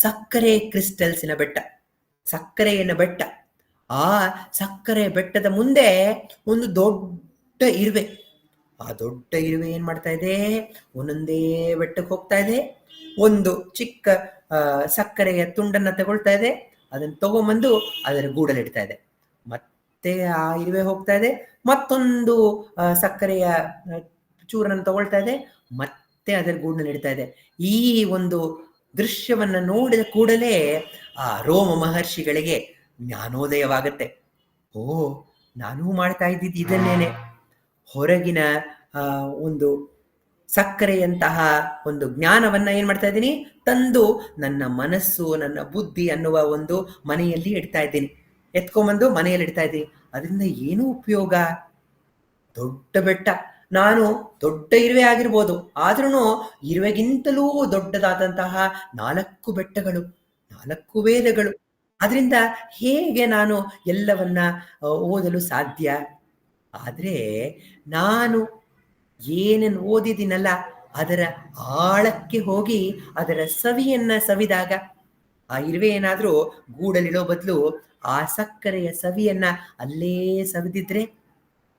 ಸಕ್ಕರೆ ಕ್ರಿಸ್ಟಲ್ಸಿನ ಬೆಟ್ಟ, ಸಕ್ಕರೆಯ ಬೆಟ್ಟ. ಆ ಸಕ್ಕರೆ ಬೆಟ್ಟದ ಮುಂದೆ ಒಂದು ದೊಡ್ಡ ಇರುವೆ. ಆ ದೊಡ್ಡ ಇರುವೆ ಏನ್ ಮಾಡ್ತಾ ಇದೆ, ಒಂದೊಂದೇ ಬೆಟ್ಟಕ್ಕೆ ಹೋಗ್ತಾ ಇದೆ, ಒಂದು ಚಿಕ್ಕ ಸಕ್ಕರೆಯ ತುಂಡನ್ನ ತಗೊಳ್ತಾ ಇದೆ, ಅದನ್ನ ತಗೊಂಬಂದು ಅದರ ಗೂಡಲ್ಲಿ ಇಡ್ತಾ ಇದೆ. ಮತ್ತೆ ಆ ಇರುವೆ ಹೋಗ್ತಾ ಇದೆ, ಮತ್ತೊಂದು ಸಕ್ಕರೆಯ ಚೂರನ್ನು ತಗೊಳ್ತಾ ಇದೆ, ಮತ್ತೆ ಅದರ ಗೂಡನ್ನು ಇಡ್ತಾ ಇದೆ. ಈ ಒಂದು ದೃಶ್ಯವನ್ನ ನೋಡಿದ ಕೂಡಲೇ ಆ ರೋಮ ಮಹರ್ಷಿಗಳಿಗೆ ಜ್ಞಾನೋದಯವಾಗತ್ತೆ. ಓ, ನಾನೂ ಮಾಡ್ತಾ ಇದ್ದಿದ್ದು ಇದನ್ನೇನೆ. ಹೊರಗಿನ ಒಂದು ಸಕ್ಕರೆಯಂತಹ ಒಂದು ಜ್ಞಾನವನ್ನ ಏನ್ ಮಾಡ್ತಾ ಇದ್ದೀನಿ, ತಂದು ನನ್ನ ಮನಸ್ಸು, ನನ್ನ ಬುದ್ಧಿ ಅನ್ನುವ ಒಂದು ಮನೆಯಲ್ಲಿ ಇಡ್ತಾ ಇದ್ದೀನಿ, ಎತ್ಕೊಂಡ್ಬಂದು ಮನೆಯಲ್ಲಿ ಇಡ್ತಾ ಇದ್ದೀನಿ. ಅದರಿಂದ ಏನೂ ಉಪಯೋಗ? ದೊಡ್ಡ ಬೆಟ್ಟ, ನಾನು ದೊಡ್ಡ ಇರುವೆ ಆಗಿರ್ಬೋದು, ಆದ್ರೂ ಇರುವೆಗಿಂತಲೂ ದೊಡ್ಡದಾದಂತಹ 4 ಬೆಟ್ಟಗಳು, 4 ವೇದಗಳು. ಅದರಿಂದ ಹೇಗೆ ನಾನು ಎಲ್ಲವನ್ನ ಓದಲು ಸಾಧ್ಯ? ಆದ್ರೆ ನಾನು ಏನೇನು ಓದಿದ್ದೀನಲ್ಲ ಅದರ ಆಳಕ್ಕೆ ಹೋಗಿ ಅದರ ಸವಿಯನ್ನ ಸವಿದಾಗ, ಆ ಇರುವೆ ಏನಾದ್ರೂ ಗೂಡಲಿಡೋ ಬದಲು ಆ ಸಕ್ಕರೆಯ ಸವಿಯನ್ನ ಅಲ್ಲೇ ಸವಿದಿದ್ರೆ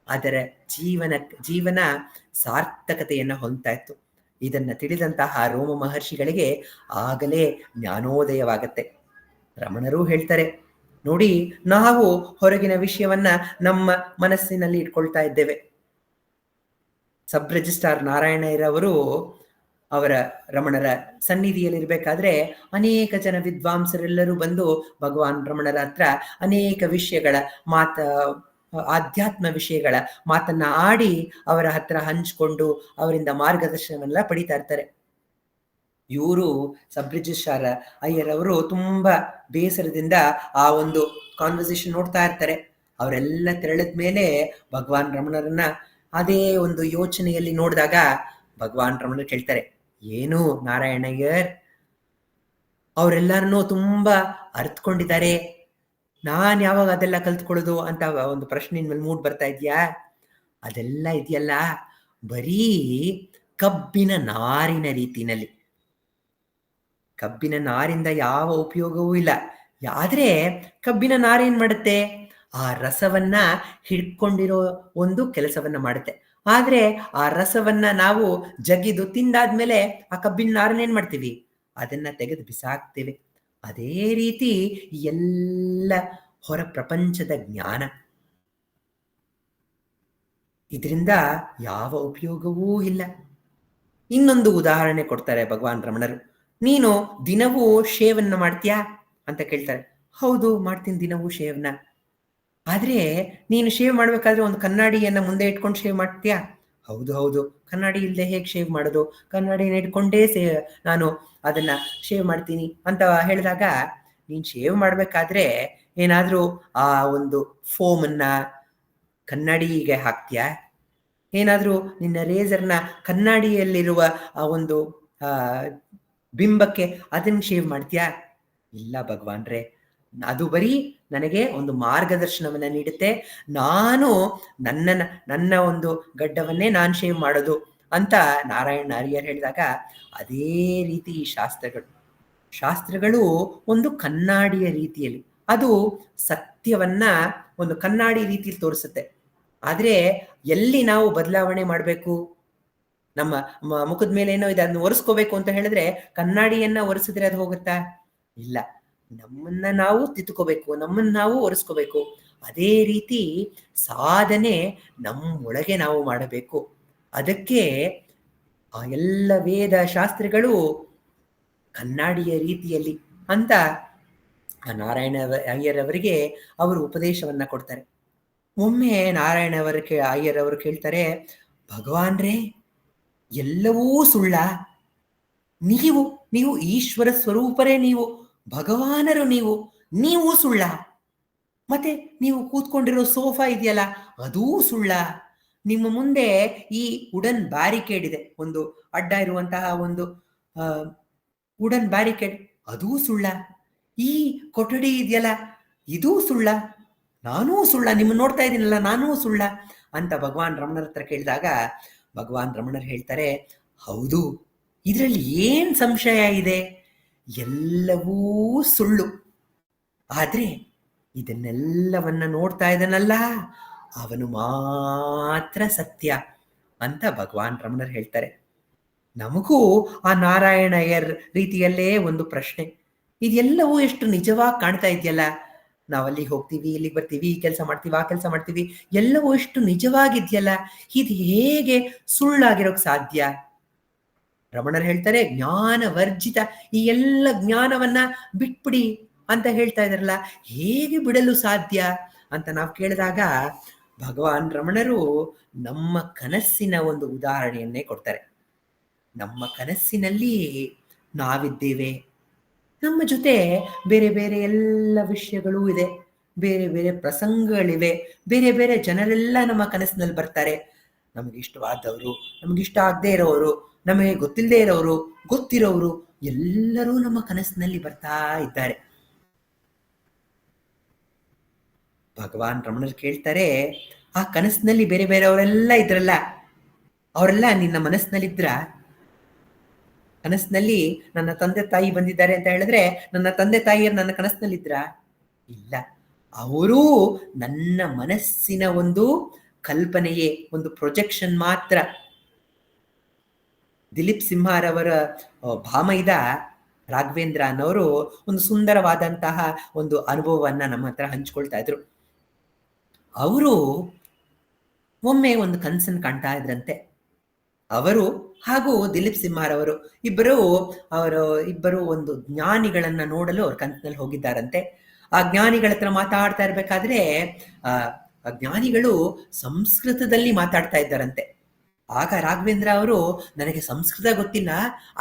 ಅದರ ಜೀವನ ಸಾರ್ಥಕತೆಯನ್ನ ಹೊಂದ್ತಾ ಇತ್ತು. ಇದನ್ನ ತಿಳಿದಂತಹ ರೋಮ ಮಹರ್ಷಿಗಳಿಗೆ ಆಗಲೇ ಜ್ಞಾನೋದಯವಾಗತ್ತೆ. ರಮಣರು ಹೇಳ್ತಾರೆ, ನೋಡಿ, ನಾವು ಹೊರಗಿನ ವಿಷಯವನ್ನ ನಮ್ಮ ಮನಸ್ಸಿನಲ್ಲಿ ಇಟ್ಕೊಳ್ತಾ ಇದ್ದೇವೆ. ಸಬ್ ರಿಜಿಸ್ಟ್ರಾರ್ ನಾರಾಯಣಯ್ಯರವರು ಅವರ ರಮಣರ ಸನ್ನಿಧಿಯಲ್ಲಿರಬೇಕಾದ್ರೆ ಅನೇಕ ಜನ ವಿದ್ವಾಂಸರೆಲ್ಲರೂ ಬಂದು ಭಗವಾನ್ ರಮಣರ ಹತ್ರ ಅನೇಕ ವಿಷಯಗಳ ಆಧ್ಯಾತ್ಮ ವಿಷಯಗಳ ಮಾತನ್ನ ಆಡಿ ಅವರ ಹತ್ರ ಹಂಚಿಕೊಂಡು ಅವರಿಂದ ಮಾರ್ಗದರ್ಶನವನ್ನೆಲ್ಲ ಪಡಿತಾ ಇರ್ತಾರೆ. ಇವರು ಸಬ್ರಿಜಿಸ್ಟಾರ ಅಯ್ಯರ್ ಅವರು ತುಂಬಾ ಬೇಸರದಿಂದ ಆ ಒಂದು ಕಾನ್ವರ್ಸೇಷನ್ ನೋಡ್ತಾ ಇರ್ತಾರೆ. ಅವರೆಲ್ಲ ತೆರಳಿದ ಮೇಲೆ ಭಗವಾನ್ ರಮಣರನ್ನ ಅದೇ ಒಂದು ಯೋಚನೆಯಲ್ಲಿ ನೋಡಿದಾಗ ಭಗವಾನ್ ರಮಣರು ಕೇಳ್ತಾರೆ, ಏನು ನಾರಾಯಣಯ್ಯರ್, ಅವರೆಲ್ಲರನ್ನೂ ತುಂಬಾ ಅರ್ಥಕೊಂಡಿದ್ದಾರೆ, ನಾನ್ ಯಾವಾಗ ಅದೆಲ್ಲ ಕಲ್ತ್ಕೊಳ್ಳೋದು ಅಂತ ಒಂದು ಪ್ರಶ್ನೆ ಮೇಲೆ ಮೂಡ್ ಬರ್ತಾ ಇದೆಯಾ? ಅದೆಲ್ಲ ಇದೆಯಲ್ಲ ಬರೀ ಕಬ್ಬಿನ ನಾರಿನ ರೀತಿನಲ್ಲಿ. ಕಬ್ಬಿನ ನಾರಿಂದ ಯಾವ ಉಪಯೋಗವೂ ಇಲ್ಲ. ಆದ್ರೆ ಕಬ್ಬಿನ ನಾರು ಏನ್ ಮಾಡುತ್ತೆ? ಆ ರಸವನ್ನ ಹಿಡ್ಕೊಂಡಿರೋ ಒಂದು ಕೆಲಸವನ್ನ ಮಾಡುತ್ತೆ. ಆದ್ರೆ ಆ ರಸವನ್ನ ನಾವು ಜಗಿದು ತಿಂದಾದ್ಮೇಲೆ ಆ ಕಬ್ಬಿನ ನಾರನ್ನ ಏನ್ ಮಾಡ್ತೀವಿ? ಅದನ್ನ ತೆಗೆದು ಬಿಸಾಕ್ತೇವೆ. ಅದೇ ರೀತಿ ಎಲ್ಲ ಹೊರ ಪ್ರಪಂಚದ ಜ್ಞಾನ, ಇದರಿಂದ ಯಾವ ಉಪಯೋಗವೂ ಇಲ್ಲ. ಇನ್ನೊಂದು ಉದಾಹರಣೆ ಕೊಡ್ತಾರೆ ಭಗವಾನ್ ರಮಣರು. ನೀನು ದಿನವೂ ಶೇವನ್ನ ಮಾಡ್ತೀಯಾ ಅಂತ ಕೇಳ್ತಾರೆ. ಹೌದು, ಮಾಡ್ತೀನಿ ದಿನವೂ ಶೇವ್ನ. ಆದ್ರೆ ನೀನು ಶೇವ್ ಮಾಡ್ಬೇಕಾದ್ರೆ ಒಂದು ಕನ್ನಡಿಯನ್ನ ಮುಂದೆ ಇಟ್ಕೊಂಡು ಶೇವ್ ಮಾಡ್ತೀಯಾ? ಹೌದು ಹೌದು, ಕನ್ನಡಿ ಇಲ್ಲದೆ ಹೇಗೆ ಶೇವ್ ಮಾಡೋದು? ಕನ್ನಡಿನ ಇಟ್ಕೊಂಡೇ ನಾನು ಅದನ್ನ ಶೇವ್ ಮಾಡ್ತೀನಿ ಅಂತ ಹೇಳಿದಾಗ, ನೀನ್ ಶೇವ್ ಮಾಡ್ಬೇಕಾದ್ರೆ ಏನಾದ್ರೂ ಆ ಒಂದು ಫೋಮನ್ನ ಕನ್ನಡಿಗೆ ಹಾಕ್ತೀಯಾ? ಏನಾದ್ರೂ ನಿನ್ನ ರೇಸರ್ನ ಕನ್ನಡಿಯಲ್ಲಿರುವ ಆ ಒಂದು ಬಿಂಬಕ್ಕೆ ಅದನ್ನ ಶೇವ್ ಮಾಡ್ತೀಯಾ? ಇಲ್ಲ ಭಗವಾನ್ರೆ, ಅದು ಬರೀ ನನಗೆ ಒಂದು ಮಾರ್ಗದರ್ಶನವನ್ನ ನೀಡುತ್ತೆ. ನಾನು ನನ್ನ ಒಂದು ಗಡ್ಡವನ್ನೇ ನಾನು ಶೇವ್ ಮಾಡೋದು ಅಂತ ನಾರಾಯಣ ಅಯ್ಯರ್ ಹೇಳಿದಾಗ, ಅದೇ ರೀತಿ ಈ ಶಾಸ್ತ್ರಗಳು ಒಂದು ಕನ್ನಡಿಯ ರೀತಿಯಲ್ಲಿ, ಅದು ಸತ್ಯವನ್ನ ಒಂದು ಕನ್ನಡಿ ರೀತಿಯಲ್ಲಿ ತೋರಿಸುತ್ತೆ. ಆದ್ರೆ ಎಲ್ಲಿ ನಾವು ಬದಲಾವಣೆ ಮಾಡಬೇಕು? ನಮ್ಮ ಮುಖದ ಮೇಲೆ ಏನೋ ಇದೆ, ಅದನ್ನ ಒರೆಸ್ಕೋಬೇಕು ಅಂತ ಹೇಳಿದ್ರೆ ಕನ್ನಡಿಯನ್ನ ಒರೆಸಿದ್ರೆ ಅದು ಹೋಗುತ್ತಾ? ಇಲ್ಲ, ನಮ್ಮನ್ನ ನಾವು ತಿದ್ದುಕೋಬೇಕು, ನಮ್ಮನ್ನ ನಾವು ಒರೆಸ್ಕೋಬೇಕು. ಅದೇ ರೀತಿ ಸಾಧನೆ ನಮ್ಮೊಳಗೆ ನಾವು ಮಾಡಬೇಕು. ಅದಕ್ಕೆ ಆ ಎಲ್ಲ ವೇದ ಶಾಸ್ತ್ರಗಳು ಕನ್ನಡಿಯ ರೀತಿಯಲ್ಲಿ ಅಂತ ಆ ನಾರಾಯಣ ಅಯ್ಯರ್ ಅವರಿಗೆ ಅವರು ಉಪದೇಶವನ್ನ ಕೊಡ್ತಾರೆ. ಒಮ್ಮೆ ನಾರಾಯಣ ಅಯ್ಯರ್ ಅವರು ಕೇಳ್ತಾರೆ, ಭಗವಾನ್ರೇ, ಎಲ್ಲವೂ ಸುಳ್ಳ? ನೀವು ಈಶ್ವರ ಸ್ವರೂಪರೇ, ನೀವು ಭಗವಾನರು, ನೀವು ಸುಳ್ಳ? ಮತ್ತೆ ನೀವು ಕೂತ್ಕೊಂಡಿರೋ ಸೋಫಾ ಇದೆಯಲ್ಲ ಅದೂ ಸುಳ್ಳ? ನಿಮ್ಮ ಮುಂದೆ ಈ ವುಡನ್ ಬ್ಯಾರಿಕೇಡ್ ಇದೆ, ಒಂದು ಅಡ್ಡ ಇರುವಂತಹ ಒಂದು ವುಡನ್ ಬ್ಯಾರಿಕೇಡ್, ಅದೂ ಸುಳ್ಳ? ಈ ಕೊಠಡಿ ಇದೆಯಲ್ಲ ಇದೂ ಸುಳ್ಳ? ನಾನೂ ಸುಳ್ಳ? ನಿಮ್ಮ ನೋಡ್ತಾ ಇದ್ದೀನಲ್ಲ ನಾನೂ ಸುಳ್ಳ ಅಂತ ಭಗವಾನ್ ರಮಣರ ಹತ್ರ ಕೇಳಿದಾಗ ಭಗವಾನ್ ರಮಣರು ಹೇಳ್ತಾರೆ, ಹೌದು, ಇದರಲ್ಲಿ ಏನ್ ಸಂಶಯ ಇದೆ? ಎಲ್ಲವೂ ಸುಳ್ಳು. ಆದ್ರೆ ಇದನ್ನೆಲ್ಲವನ್ನ ನೋಡ್ತಾ ಇದ್ದಾನಲ್ಲ ಅವನು ಮಾತ್ರ ಸತ್ಯ ಅಂತ ಭಗವಾನ್ ರಮಣರು ಹೇಳ್ತಾರೆ. ನಮಗೂ ಆ ನಾರಾಯಣಯ್ಯರ್ ರೀತಿಯಲ್ಲೇ ಒಂದು ಪ್ರಶ್ನೆ, ಇದೆಲ್ಲವೂ ಎಷ್ಟು ನಿಜವಾಗಿ ಕಾಣ್ತಾ ಇದೆಯಲ್ಲ, ನಾವಲ್ಲಿಗೆ ಹೋಗ್ತೀವಿ, ಇಲ್ಲಿಗೆ ಬರ್ತೀವಿ, ಈ ಕೆಲಸ ಮಾಡ್ತೀವಿ, ಆ ಕೆಲಸ ಮಾಡ್ತೀವಿ, ಎಲ್ಲವೂ ಎಷ್ಟು ನಿಜವಾಗಿದೆಯಲ್ಲ, ಇದು ಹೇಗೆ ಸುಳ್ಳಾಗಿರೋಕ್ ಸಾಧ್ಯ? ರಮಣರು ಹೇಳ್ತಾರೆ, ಜ್ಞಾನ ವರ್ಜಿತ, ಈ ಎಲ್ಲ ಜ್ಞಾನವನ್ನ ಬಿಟ್ಬಿಡಿ ಅಂತ ಹೇಳ್ತಾ ಇದಾರಲ್ಲ, ಹೇಗೆ ಬಿಡಲು ಸಾಧ್ಯ ಅಂತ ನಾವು ಕೇಳಿದಾಗ ಭಗವಾನ್ ರಮಣರು ನಮ್ಮ ಕನಸಿನ ಒಂದು ಉದಾಹರಣೆಯನ್ನೇ ಕೊಡ್ತಾರೆ. ನಮ್ಮ ಕನಸಿನಲ್ಲಿ ನಾವಿದ್ದೇವೆ, ನಮ್ಮ ಜೊತೆ ಬೇರೆ ಬೇರೆ ಎಲ್ಲ ವಿಷಯಗಳೂ ಇದೆ, ಬೇರೆ ಬೇರೆ ಪ್ರಸಂಗಗಳಿವೆ, ಬೇರೆ ಬೇರೆ ಜನರೆಲ್ಲ ನಮ್ಮ ಕನಸಿನಲ್ಲಿ ಬರ್ತಾರೆ. ನಮಗಿಷ್ಟವಾದವರು, ನಮಗಿಷ್ಟ ಆಗದೆ ಇರೋರು, ನಮಗೆ ಗೊತ್ತಿಲ್ಲದೆ ಇರೋರು, ಗೊತ್ತಿರೋರು, ಎಲ್ಲರೂ ನಮ್ಮ ಕನಸಿನಲ್ಲಿ ಬರ್ತಾ ಇದ್ದಾರೆ. ಭಗವಾನ್ ರಮಣರು ಕೇಳ್ತಾರೆ, ಆ ಕನಸಿನಲ್ಲಿ ಬೇರೆ ಬೇರೆಯವರೆಲ್ಲ ಇದ್ರಲ್ಲ, ಅವರೆಲ್ಲ ನಿನ್ನ ಮನಸ್ಸಿನಲ್ಲಿದ್ರ? ಕನಸಿನಲ್ಲಿ ನನ್ನ ತಂದೆ ತಾಯಿ ಬಂದಿದ್ದಾರೆ ಅಂತ ಹೇಳಿದ್ರೆ ನನ್ನ ತಂದೆ ತಾಯಿಯರು ನನ್ನ ಕನಸಿನಲ್ಲಿದ್ರ? ಇಲ್ಲ, ಅವರು ನನ್ನ ಮನಸ್ಸಿನ ಒಂದು ಕಲ್ಪನೆಯೇ, ಒಂದು ಪ್ರೊಜೆಕ್ಷನ್ ಮಾತ್ರ. ದಿಲೀಪ್ ಸಿಂಹರವರ ಭಾಮೈದ ರಾಘವೇಂದ್ರ ಅನ್ನೋರು ಒಂದು ಸುಂದರವಾದಂತಹ ಒಂದು ಅನುಭವವನ್ನ ನಮ್ಮ ಹತ್ರ ಹಂಚ್ಕೊಳ್ತಾ ಇದ್ರು. ಅವರು ಒಮ್ಮೆ ಒಂದು ಕನಸನ್ನು ಕಾಣ್ತಾ ಇದ್ರಂತೆ. ಅವರು ಹಾಗೂ ದಿಲೀಪ್ ಸಿಂಹರವರು ಇಬ್ಬರು ಅವರು ಇಬ್ಬರು ಒಂದು ಜ್ಞಾನಿಗಳನ್ನ ನೋಡಲು ಅವ್ರ ಕನಸಿನಲ್ಲಿ ಹೋಗಿದ್ದಾರಂತೆ. ಆ ಜ್ಞಾನಿಗಳ ಹತ್ರ ಮಾತಾಡ್ತಾ ಇರ್ಬೇಕಾದ್ರೆ ಆ ಆ ಜ್ಞಾನಿಗಳು ಸಂಸ್ಕೃತದಲ್ಲಿ ಮಾತಾಡ್ತಾ ಇದ್ದಾರಂತೆ. ಆಗ ರಾಘವೇಂದ್ರ ಅವರು, ನನಗೆ ಸಂಸ್ಕೃತ ಗೊತ್ತಿಲ್ಲ,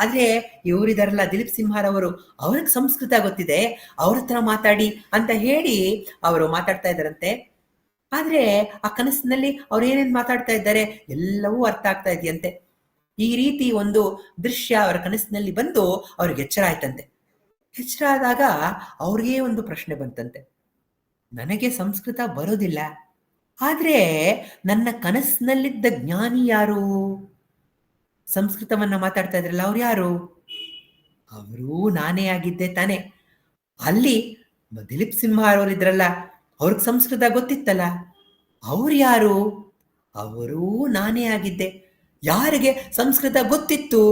ಆದ್ರೆ ಇವರಿದಾರಲ್ಲ ದಿಲೀಪ್ ಸಿಂಹರವರು, ಅವ್ರಿಗೆ ಸಂಸ್ಕೃತ ಗೊತ್ತಿದೆ, ಅವ್ರ ಹತ್ರ ಮಾತಾಡಿ ಅಂತ ಹೇಳಿ ಅವರು ಮಾತಾಡ್ತಾ ಇದ್ದಾರಂತೆ. ಆದ್ರೆ ಆ ಕನಸಿನಲ್ಲಿ ಅವ್ರು ಏನೇನ್ ಮಾತಾಡ್ತಾ ಇದ್ದಾರೆ ಎಲ್ಲವೂ ಅರ್ಥ ಆಗ್ತಾ ಇದೆಯಂತೆ. ಈ ರೀತಿ ಒಂದು ದೃಶ್ಯ ಅವರ ಕನಸಿನಲ್ಲಿ ಬಂದು ಅವ್ರಿಗೆ ಎಚ್ಚರ ಆಯ್ತಂತೆ. ಎಚ್ಚರ ಆದಾಗ ಅವ್ರಿಗೆ ಒಂದು ಪ್ರಶ್ನೆ ಬಂತಂತೆ, ನನಗೆ ಸಂಸ್ಕೃತ ಬರೋದಿಲ್ಲ, ಆದ್ರೆ ನನ್ನ ಕನಸಿನಲ್ಲಿದ್ದ ಜ್ಞಾನಿ ಯಾರು? ಸಂಸ್ಕೃತವನ್ನ ಮಾತಾಡ್ತಾ ಇದ್ರಲ್ಲ, ಅವ್ರು ಯಾರು? ಅವರೂ ನಾನೇ ಆಗಿದ್ದೆ ತಾನೆ. ಅಲ್ಲಿ ದಿಲೀಪ್ ಸಿಂಹ ಅವರಿದ್ರಲ್ಲ, ಅವ್ರಿಗೆ ಸಂಸ್ಕೃತ ಗೊತ್ತಿತ್ತಲ್ಲ, ಅವ್ರು ಯಾರು? ಅವರೂ ನಾನೇ ಆಗಿದ್ದೆ. ಯಾರಿಗೆ ಸಂಸ್ಕೃತ ಗೊತ್ತಿತ್ತು?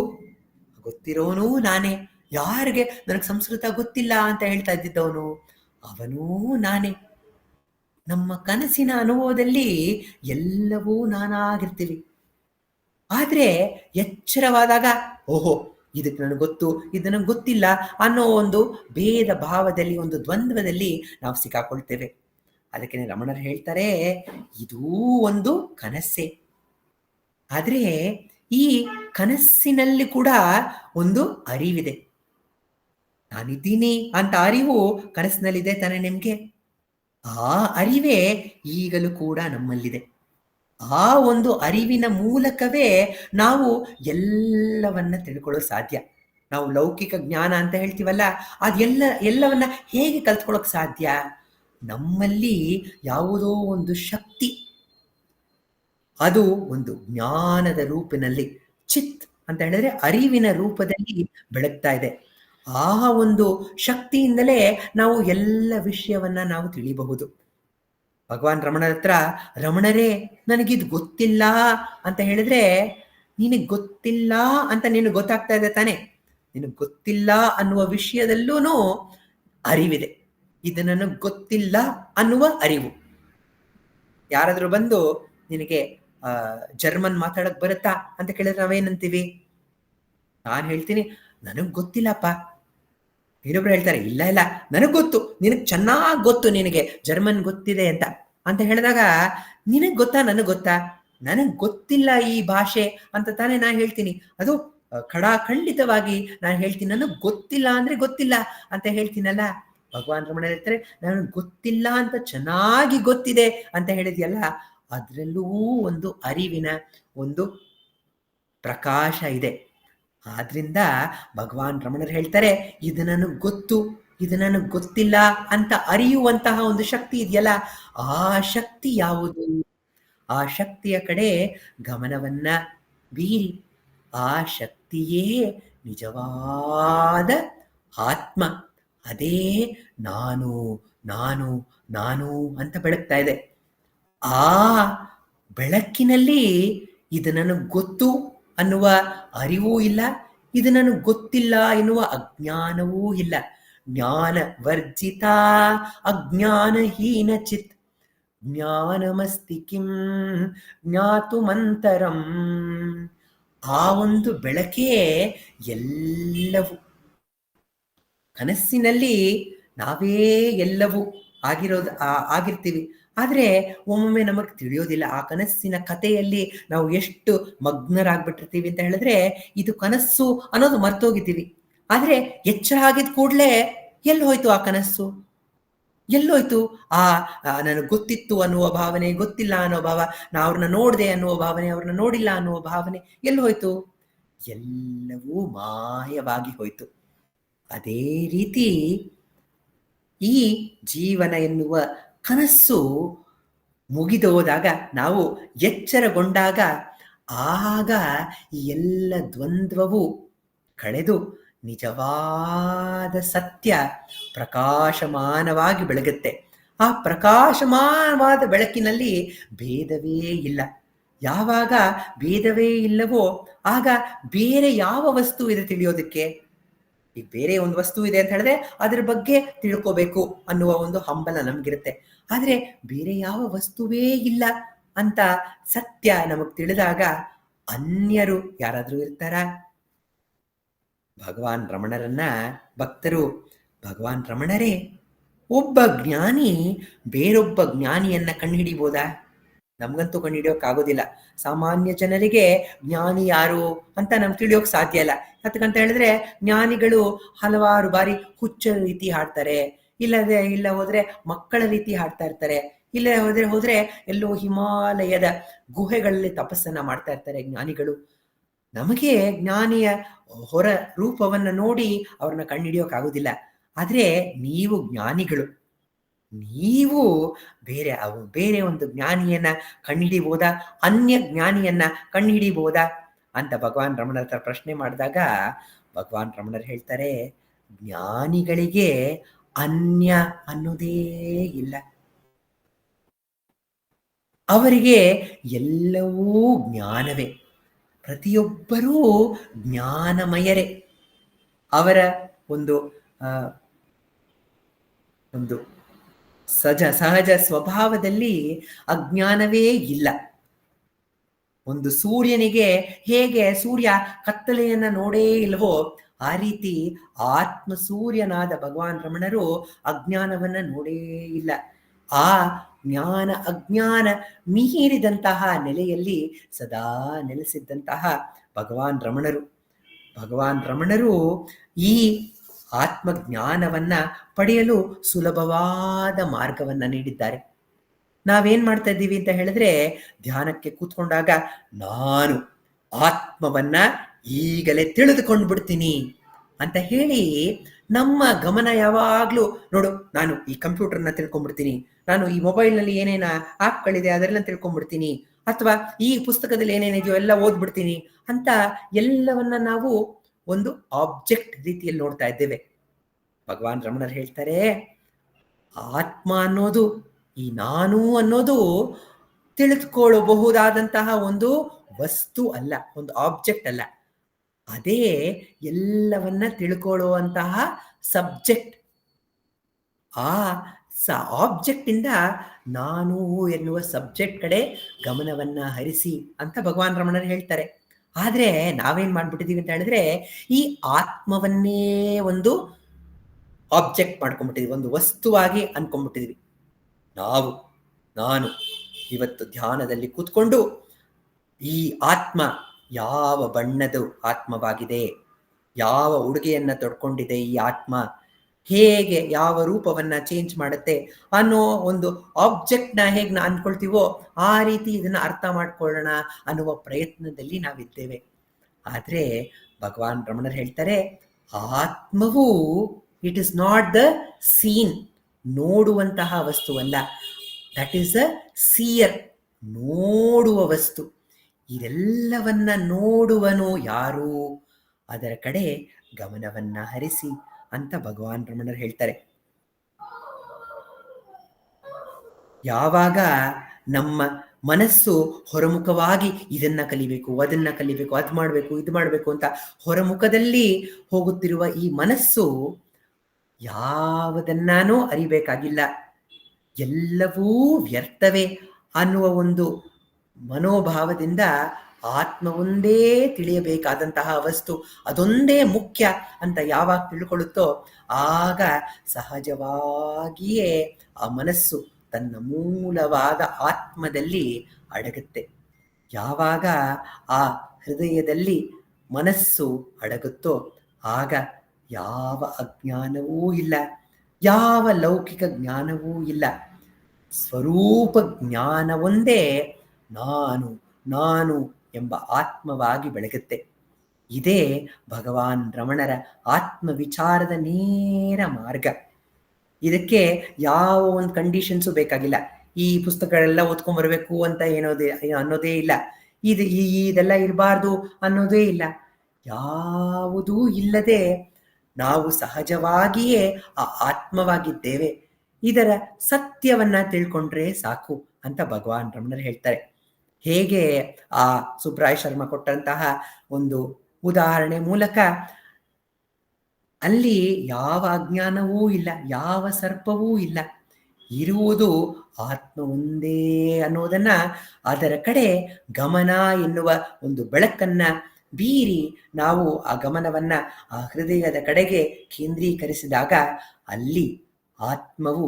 ಗೊತ್ತಿರೋನು ನಾನೇ. ಯಾರಿಗೆ ನನಗೆ ಸಂಸ್ಕೃತ ಗೊತ್ತಿಲ್ಲ ಅಂತ ಹೇಳ್ತಾ ಇದ್ದಿದ್ದವನು ಅವನೂ ನಾನೇ. ನಮ್ಮ ಕನಸಿನ ಅನುಭವದಲ್ಲಿ ಎಲ್ಲವೂ ನಾನಾಗಿರ್ತೀವಿ. ಆದ್ರೆ ಎಚ್ಚರವಾದಾಗ, ಓಹೋ, ಇದಕ್ಕೆ ನನಗೆ ಗೊತ್ತು, ಇದು ನನಗೆ ಗೊತ್ತಿಲ್ಲ ಅನ್ನೋ ಒಂದು ಭೇದ ಭಾವದಲ್ಲಿ, ಒಂದು ದ್ವಂದ್ವದಲ್ಲಿ ನಾವು ಸಿಕ್ಕಾಕೊಳ್ತೇವೆ. ಅದಕ್ಕೆ ರಮಣರು ಹೇಳ್ತಾರೆ, ಇದೂ ಒಂದು ಕನಸೆ. ಆದ್ರೆ ಈ ಕನಸಿನಲ್ಲಿ ಕೂಡ ಒಂದು ಅರಿವಿದೆ. ನಾನಿದ್ದೀನಿ ಅಂತ ಅರಿವು ಕನಸಿನಲ್ಲಿದೆ ತಾನೆ ನಿಮ್ಗೆ. ಆ ಅರಿವೇ ಈಗಲೂ ಕೂಡ ನಮ್ಮಲ್ಲಿದೆ. ಆ ಒಂದು ಅರಿವಿನ ಮೂಲಕವೇ ನಾವು ಎಲ್ಲವನ್ನ ತಿಳ್ಕೊಳ್ಳೋದು ಸಾಧ್ಯ. ನಾವು ಲೌಕಿಕ ಜ್ಞಾನ ಅಂತ ಹೇಳ್ತೀವಲ್ಲ, ಎಲ್ಲವನ್ನ ಹೇಗೆ ಕಲ್ತ್ಕೊಳ್ಳೋಕೆ ಸಾಧ್ಯ? ನಮ್ಮಲ್ಲಿ ಯಾವುದೋ ಒಂದು ಶಕ್ತಿ, ಅದು ಒಂದು ಜ್ಞಾನದ ರೂಪಿನಲ್ಲಿ, ಚಿತ್ ಅಂತ ಹೇಳಿದ್ರೆ ಅರಿವಿನ ರೂಪದಲ್ಲಿ ಬೆಳಗ್ತಾ ಇದೆ. ಆ ಒಂದು ಶಕ್ತಿಯಿಂದಲೇ ನಾವು ಎಲ್ಲ ವಿಷಯವನ್ನ ನಾವು ತಿಳಿಯಬಹುದು. ಭಗವಾನ್ ರಮಣರ ಹತ್ರ, ರಮಣರೇ ನನಗಿದು ಗೊತ್ತಿಲ್ಲ ಅಂತ ಹೇಳಿದ್ರೆ, ನಿನಗೆ ಗೊತ್ತಿಲ್ಲ ಅಂತ ನಿನಗೆ ಗೊತ್ತಾಗ್ತಾ ಇದೆ ತಾನೆ. ನಿನಗೆ ಗೊತ್ತಿಲ್ಲ ಅನ್ನುವ ವಿಷಯದಲ್ಲೂ ಅರಿವಿದೆ. ಇದು ನನಗೆ ಗೊತ್ತಿಲ್ಲ ಅನ್ನುವ ಅರಿವು. ಯಾರಾದ್ರೂ ಬಂದು ನಿನಗೆ ಜರ್ಮನ್ ಮಾತಾಡಕ್ ಬರುತ್ತಾ ಅಂತ ಕೇಳಿದ್ರೆ ನಾವೇನಂತೀವಿ? ನಾನು ಹೇಳ್ತೀನಿ, ನನಗ್ ಗೊತ್ತಿಲ್ಲಪ್ಪ. ಇನ್ನೊಬ್ರು ಹೇಳ್ತಾರೆ, ಇಲ್ಲ ಇಲ್ಲ ನನಗ್ ಗೊತ್ತು, ನಿನಗ್ ಚೆನ್ನಾಗ್ ಗೊತ್ತು, ನಿನಗೆ ಜರ್ಮನ್ ಗೊತ್ತಿದೆ ಅಂತ ಅಂತ ಹೇಳಿದಾಗ, ನಿನಗ್ ಗೊತ್ತಾ ನನಗ್ ಗೊತ್ತಾ? ನನಗ್ ಗೊತ್ತಿಲ್ಲ ಈ ಭಾಷೆ ಅಂತ ತಾನೇ ನಾನು ಹೇಳ್ತೀನಿ. ಅದು ಖಂಡಿತವಾಗಿ ನಾನು ಹೇಳ್ತೀನಿ, ನನಗ್ ಗೊತ್ತಿಲ್ಲ ಅಂದ್ರೆ ಗೊತ್ತಿಲ್ಲ ಅಂತ ಹೇಳ್ತೀನಲ್ಲ. ಭಗವಾನ್ ರಮಣ ಹೇಳ್ತಾರೆ, ನನಗ್ ಗೊತ್ತಿಲ್ಲ ಅಂತ ಚೆನ್ನಾಗಿ ಗೊತ್ತಿದೆ ಅಂತ ಹೇಳಿದ್ಯಲ್ಲ, ಅದ್ರಲ್ಲೂ ಒಂದು ಅರಿವಿನ ಒಂದು ಪ್ರಕಾಶ ಇದೆ. ಆದ್ರಿಂದ ಭಗವಾನ್ ರಮಣರು ಹೇಳ್ತಾರೆ, ಇದು ನನಗೆ ಗೊತ್ತು, ಇದು ನನಗೆ ಗೊತ್ತಿಲ್ಲ ಅಂತ ಅರಿಯುವಂತಹ ಒಂದು ಶಕ್ತಿ ಇದೆಯಲ್ಲ, ಆ ಶಕ್ತಿ ಯಾವುದು? ಆ ಶಕ್ತಿಯ ಕಡೆ ಗಮನವನ್ನ ಬೀರಿ, ಆ ಶಕ್ತಿಯೇ ನಿಜವಾದ ಆತ್ಮ. ಅದೇ ನಾನು ನಾನು ನಾನು ಅಂತ ಬೆಳಗ್ತಾ ಇದೆ. ಆ ಬೆಳಕಿನಲ್ಲಿ ಇದು ನನಗೆ ಗೊತ್ತು ಅನ್ನುವ ಅರಿವೂ ಇಲ್ಲ, ಇದು ನನಗೆ ಗೊತ್ತಿಲ್ಲ ಎನ್ನುವ ಅಜ್ಞಾನವೂ ಇಲ್ಲ. ಜ್ಞಾನ ವರ್ಜಿತ ಅಜ್ಞಾನಹೀನ ಚಿತ್ ಜ್ಞಾನಮಸ್ತಿ ಕಿಂ ಜ್ಞಾತುಮಂತರಂ. ಆ ಒಂದು ಬೆಳಕೇ ಎಲ್ಲವೂ. ಕನಸಿನಲ್ಲಿ ನಾವೇ ಎಲ್ಲವೂ ಆಗಿರ್ತೀವಿ. ಆದ್ರೆ ಒಮ್ಮೊಮ್ಮೆ ನಮಗ್ ತಿಳಿಯೋದಿಲ್ಲ, ಆ ಕನಸಿನ ಕಥೆಯಲ್ಲಿ ನಾವು ಎಷ್ಟು ಮಗ್ನರಾಗ್ಬಿಟ್ಟಿರ್ತೀವಿ ಅಂತ ಹೇಳಿದ್ರೆ, ಇದು ಕನಸು ಅನ್ನೋದು ಮರ್ತೋಗಿದ್ದೀವಿ. ಆದ್ರೆ ಎಚ್ಚರ ಆಗಿದ ಕೂಡ್ಲೆ ಎಲ್ಲಿ ಹೋಯ್ತು ಆ ಕನಸು? ಎಲ್ಲೋಯ್ತು ಆ ನನಗೆ ಗೊತ್ತಿತ್ತು ಅನ್ನುವ ಭಾವನೆ, ಗೊತ್ತಿಲ್ಲ ಅನ್ನೋ ಭಾವ, ನಾ ಅವ್ರನ್ನ ನೋಡ್ದೆ ಅನ್ನುವ ಭಾವನೆ, ಅವ್ರನ್ನ ನೋಡಿಲ್ಲ ಅನ್ನುವ ಭಾವನೆ ಎಲ್ಲಿ ಹೋಯ್ತು? ಎಲ್ಲವೂ ಮಾಯವಾಗಿ ಹೋಯ್ತು. ಅದೇ ರೀತಿ ಈ ಜೀವನ ಎನ್ನುವ ಕನಸು ಮುಗಿದೋದಾಗ, ನಾವು ಎಚ್ಚರಗೊಂಡಾಗ, ಆಗ ಈ ಎಲ್ಲ ದ್ವಂದ್ವವು ಕಳೆದು ನಿಜವಾದ ಸತ್ಯ ಪ್ರಕಾಶಮಾನವಾಗಿ ಬೆಳಗುತ್ತೆ. ಆ ಪ್ರಕಾಶಮಾನವಾದ ಬೆಳಕಿನಲ್ಲಿ ಭೇದವೇ ಇಲ್ಲ. ಯಾವಾಗ ಭೇದವೇ ಇಲ್ಲವೋ ಆಗ ಬೇರೆ ಯಾವ ವಸ್ತು ಇದೆ ತಿಳಿಯೋದಕ್ಕೆ? ಈಗ ಬೇರೆ ಒಂದು ವಸ್ತು ಇದೆ ಅಂತ ಹೇಳಿದ್ರೆ ಅದ್ರ ಬಗ್ಗೆ ತಿಳ್ಕೋಬೇಕು ಅನ್ನುವ ಒಂದು ಹಂಬಲ ನಮ್ಗಿರುತ್ತೆ. ಆದ್ರೆ ಬೇರೆ ಯಾವ ವಸ್ತುವೇ ಇಲ್ಲ ಅಂತ ಸತ್ಯ ನಮಗ್ ತಿಳಿದಾಗ ಅನ್ಯರು ಯಾರಾದರೂ ಇರ್ತಾರ? ಭಗವಾನ್ ರಮಣರನ್ನ ಭಕ್ತರು ಭಗವಾನ್ ರಮಣರೇ ಒಬ್ಬ ಜ್ಞಾನಿ ಬೇರೊಬ್ಬ ಜ್ಞಾನಿಯನ್ನ ಕಂಡುಹಿಡಿಬೋದಾ? ನಮ್ಗಂತೂ ಕಂಡುಹಿಡಿಯೋಕ್ಕಾಗೋದಿಲ್ಲ. ಸಾಮಾನ್ಯ ಜನರಿಗೆ ಜ್ಞಾನಿ ಯಾರು ಅಂತ ನಮ್ಗೆ ತಿಳಿಯೋಕ್ ಸಾಧ್ಯ ಇಲ್ಲ. ಯಾಕಂತ ಹೇಳಿದ್ರೆ ಜ್ಞಾನಿಗಳು ಹಲವಾರು ಬಾರಿ ಹುಚ್ಚರ ರೀತಿ ಹಾಡ್ತಾರೆ, ಇಲ್ಲ ಹೋದ್ರೆ ಮಕ್ಕಳ ರೀತಿ ಹಾಡ್ತಾ ಇರ್ತಾರೆ, ಹೋದ್ರೆ ಎಲ್ಲೋ ಹಿಮಾಲಯದ ಗುಹೆಗಳಲ್ಲಿ ತಪಸ್ಸನ್ನ ಮಾಡ್ತಾ ಇರ್ತಾರೆ ಜ್ಞಾನಿಗಳು. ನಮಗೆ ಜ್ಞಾನಿಯ ಹೊರ ರೂಪವನ್ನ ನೋಡಿ ಅವ್ರನ್ನ ಕಂಡುಹಿಡಿಯೋಕ್ಕಾಗೋದಿಲ್ಲ. ಆದ್ರೆ ನೀವು ಜ್ಞಾನಿಗಳು, ನೀವು ಬೇರೆ ಒಂದು ಜ್ಞಾನಿಯನ್ನ ಕಂಡುಹಿಡಿಬೋದಾ? ಅನ್ಯ ಜ್ಞಾನಿಯನ್ನ ಕಂಡುಹಿಡಿಬೋದಾ ಅಂತ ಭಗವಾನ್ ರಮಣರ ಹತ್ರ ಪ್ರಶ್ನೆ ಮಾಡಿದಾಗ ಭಗವಾನ್ ರಮಣರು ಹೇಳ್ತಾರೆ, ಜ್ಞಾನಿಗಳಿಗೆ ಅನ್ಯ ಅನ್ನೋದೇ ಇಲ್ಲ. ಅವರಿಗೆ ಎಲ್ಲವೂ ಜ್ಞಾನವೇ. ಪ್ರತಿಯೊಬ್ಬರೂ ಜ್ಞಾನಮಯರೇ. ಅವರ ಒಂದು ಸಹಜ ಸ್ವಭಾವದಲ್ಲಿ ಅಜ್ಞಾನವೇ ಇಲ್ಲ. ಒಂದು ಸೂರ್ಯನಿಗೆ ಹೇಗೆ ಸೂರ್ಯ ಕತ್ತಲೆಯನ್ನ ನೋಡೇ ಇಲ್ವೋ ಆ ರೀತಿ ಆತ್ಮ ಸೂರ್ಯನಾದ ಭಗವಾನ್ ರಮಣರು ಅಜ್ಞಾನವನ್ನ ನೋಡೇ ಇಲ್ಲ. ಆ ಜ್ಞಾನ ಅಜ್ಞಾನ ಮೀರಿದಂತಹ ನೆಲೆಯಲ್ಲಿ ಸದಾ ನೆಲೆಸಿದ್ದಂತಹ ಭಗವಾನ್ ರಮಣರು ಈ ಆತ್ಮಜ್ಞಾನವನ್ನ ಪಡೆಯಲು ಸುಲಭವಾದ ಮಾರ್ಗವನ್ನ ನೀಡಿದ್ದಾರೆ. ನಾವೇನ್ ಮಾಡ್ತಾ ಇದ್ದೀವಿ ಅಂತ ಹೇಳಿದ್ರೆ, ಧ್ಯಾನಕ್ಕೆ ಕೂತ್ಕೊಂಡಾಗ ನಾನು ಆತ್ಮವನ್ನ ಈಗಲೇ ತಿಳಿದುಕೊಂಡು ಬಿಡ್ತೀನಿ ಅಂತ ಹೇಳಿ ನಮ್ಮ ಗಮನ ಯಾವಾಗ್ಲೂ ನೋಡು, ನಾನು ಈ ಕಂಪ್ಯೂಟರ್ನ ತಿಳ್ಕೊಂಡ್ಬಿಡ್ತೀನಿ, ನಾನು ಈ ಮೊಬೈಲ್ನಲ್ಲಿ ಏನೇನ ಆಪ್ಗಳಿದೆ ಅದೆಲ್ಲ ತಿಳ್ಕೊಂಡ್ಬಿಡ್ತೀನಿ, ಅಥವಾ ಈ ಪುಸ್ತಕದಲ್ಲಿ ಏನೇನಿದೆಯೋ ಎಲ್ಲ ಓದ್ಬಿಡ್ತೀನಿ ಅಂತ ಎಲ್ಲವನ್ನ ನಾವು ಒಂದು ಆಬ್ಜೆಕ್ಟ್ ರೀತಿಯಲ್ಲಿ ನೋಡ್ತಾ ಇದ್ದೇವೆ. ಭಗವಾನ್ ರಮಣರು ಹೇಳ್ತಾರೆ, ಆತ್ಮ ಅನ್ನೋದು, ಈ ನಾನು ಅನ್ನೋದು ತಿಳಿದುಕೊಳ್ಳಬಹುದಾದಂತಹ ಒಂದು ವಸ್ತು ಅಲ್ಲ, ಒಂದು ಆಬ್ಜೆಕ್ಟ್ ಅಲ್ಲ. ಅದೇ ಎಲ್ಲವನ್ನ ತಿಳ್ಕೊಳ್ಳುವಂತಹ ಸಬ್ಜೆಕ್ಟ್. ಆ ಆಬ್ಜೆಕ್ಟ್ ಇಂದ ನಾನು ಎನ್ನುವ ಸಬ್ಜೆಕ್ಟ್ ಕಡೆ ಗಮನವನ್ನ ಹರಿಸಿ ಅಂತ ಭಗವಾನ್ ರಮಣರು ಹೇಳ್ತಾರೆ. ಆದ್ರೆ ನಾವೇನ್ ಮಾಡ್ಬಿಟ್ಟಿದೀವಿ ಅಂತ ಹೇಳಿದ್ರೆ, ಈ ಆತ್ಮವನ್ನೇ ಒಂದು ಆಬ್ಜೆಕ್ಟ್ ಮಾಡ್ಕೊಂಡ್ಬಿಟ್ಟಿದೀವಿ, ಒಂದು ವಸ್ತುವಾಗಿ ಅನ್ಕೊಂಡ್ಬಿಟ್ಟಿದೀವಿ. ನಾನು ಇವತ್ತು ಧ್ಯಾನದಲ್ಲಿ ಕೂತ್ಕೊಂಡು ಈ ಆತ್ಮ ಯಾವ ಬಣ್ಣದ ಆತ್ಮವಾಗಿದೆ, ಯಾವ ಉಡುಗೆಯನ್ನ ತೊಡ್ಕೊಂಡಿದೆ ಈ ಆತ್ಮ, ಹೇಗೆ ಯಾವ ರೂಪವನ್ನ ಚೇಂಜ್ ಮಾಡುತ್ತೆ ಅನ್ನೋ ಒಂದು ಆಬ್ಜೆಕ್ಟ್ನ ಹೇಗೆ ನಾವು ಅನ್ಕೊಳ್ತೀವೋ ಆ ರೀತಿ ಇದನ್ನ ಅರ್ಥ ಮಾಡ್ಕೊಳ್ಳೋಣ ಅನ್ನುವ ಪ್ರಯತ್ನದಲ್ಲಿ ನಾವಿದ್ದೇವೆ. ಆದ್ರೆ ಭಗವಾನ್ ರಮಣರು ಹೇಳ್ತಾರೆ, ಆತ್ಮವು it is not the seen, ನೋಡುವಂತಹ ವಸ್ತುವಲ್ಲ. ದಟ್ ಈಸ್ ಅ ಸೀಯರ್, ನೋಡುವ ವಸ್ತು. ಇದೆಲ್ಲವನ್ನ ನೋಡುವನು ಯಾರು, ಅದರ ಕಡೆ ಗಮನವನ್ನ ಹರಿಸಿ ಅಂತ ಭಗವಾನ್ ರಮಣರು ಹೇಳ್ತಾರೆ. ಯಾವಾಗ ನಮ್ಮ ಮನಸ್ಸು ಹೊರಮುಖವಾಗಿ ಇದನ್ನ ಕಲಿಬೇಕು, ಅದನ್ನ ಕಲಿಬೇಕು, ಅದ್ ಮಾಡ್ಬೇಕು, ಇದು ಮಾಡ್ಬೇಕು ಅಂತ ಹೊರಮುಖದಲ್ಲಿ ಹೋಗುತ್ತಿರುವ ಈ ಮನಸ್ಸು ಯಾವುದನ್ನಾನೂ ಅರಿಬೇಕಾಗಿಲ್ಲ, ಎಲ್ಲವೂ ವ್ಯರ್ಥವೇ ಅನ್ನುವ ಒಂದು ಮನೋಭಾವದಿಂದ ಆತ್ಮ ಒಂದೇ ತಿಳಿಯಬೇಕಾದಂತಹ ವಸ್ತು, ಅದೊಂದೇ ಮುಖ್ಯ ಅಂತ ಯಾವಾಗ ತಿಳ್ಕೊಳ್ಳುತ್ತೋ ಆಗ ಸಹಜವಾಗಿಯೇ ಆ ಮನಸ್ಸು ತನ್ನ ಮೂಲವಾದ ಆತ್ಮದಲ್ಲಿ ಅಡಗುತ್ತೆ. ಯಾವಾಗ ಆ ಹೃದಯದಲ್ಲಿ ಮನಸ್ಸು ಅಡಗುತ್ತೋ ಆಗ ಯಾವ ಅಜ್ಞಾನವೂ ಇಲ್ಲ, ಯಾವ ಲೌಕಿಕ ಜ್ಞಾನವೂ ಇಲ್ಲ. ಸ್ವರೂಪ ಜ್ಞಾನವೊಂದೇ ನಾನು ಎಂಬ ಆತ್ಮವಾಗಿ ಬೆಳಗುತ್ತೆ. ಇದೇ ಭಗವಾನ್ ರಮಣರ ಆತ್ಮ ವಿಚಾರದ ನೇರ ಮಾರ್ಗ. ಇದಕ್ಕೆ ಯಾವ ಒಂದು ಕಂಡೀಷನ್ಸು ಬೇಕಾಗಿಲ್ಲ. ಈ ಪುಸ್ತಕಗಳೆಲ್ಲ ಓದ್ಕೊಂಡ್ಬರ್ಬೇಕು ಅಂತ ಅನ್ನೋದೇ ಇಲ್ಲ, ಇದೆಲ್ಲ ಇರಬಾರ್ದು ಅನ್ನೋದೇ ಇಲ್ಲ. ಯಾವುದೂ ಇಲ್ಲದೆ ನಾವು ಸಹಜವಾಗಿಯೇ ಆ ಆತ್ಮವಾಗಿದ್ದೇವೆ, ಇದರ ಸತ್ಯವನ್ನ ತಿಳ್ಕೊಂಡ್ರೆ ಸಾಕು ಅಂತ ಭಗವಾನ್ ರಮಣರು ಹೇಳ್ತಾರೆ. ಹೇಗೆ ಆ ಸುಬ್ರಾಯ್ ಶರ್ಮಾ ಕೊಟ್ಟಂತಹ ಒಂದು ಉದಾಹರಣೆ ಮೂಲಕ ಅಲ್ಲಿ ಯಾವ ಅಜ್ಞಾನವೂ ಇಲ್ಲ, ಯಾವ ಸರ್ಪವೂ ಇಲ್ಲ, ಇರುವುದು ಆತ್ಮ ಒಂದೇ ಅನ್ನೋದನ್ನ ಅದರ ಕಡೆ ಗಮನ ಎನ್ನುವ ಒಂದು ಬೆಳಕನ್ನ ಬೀರಿ ನಾವು ಆ ಗಮನವನ್ನ ಆ ಹೃದಯದ ಕಡೆಗೆ ಕೇಂದ್ರೀಕರಿಸಿದಾಗ ಅಲ್ಲಿ ಆತ್ಮವು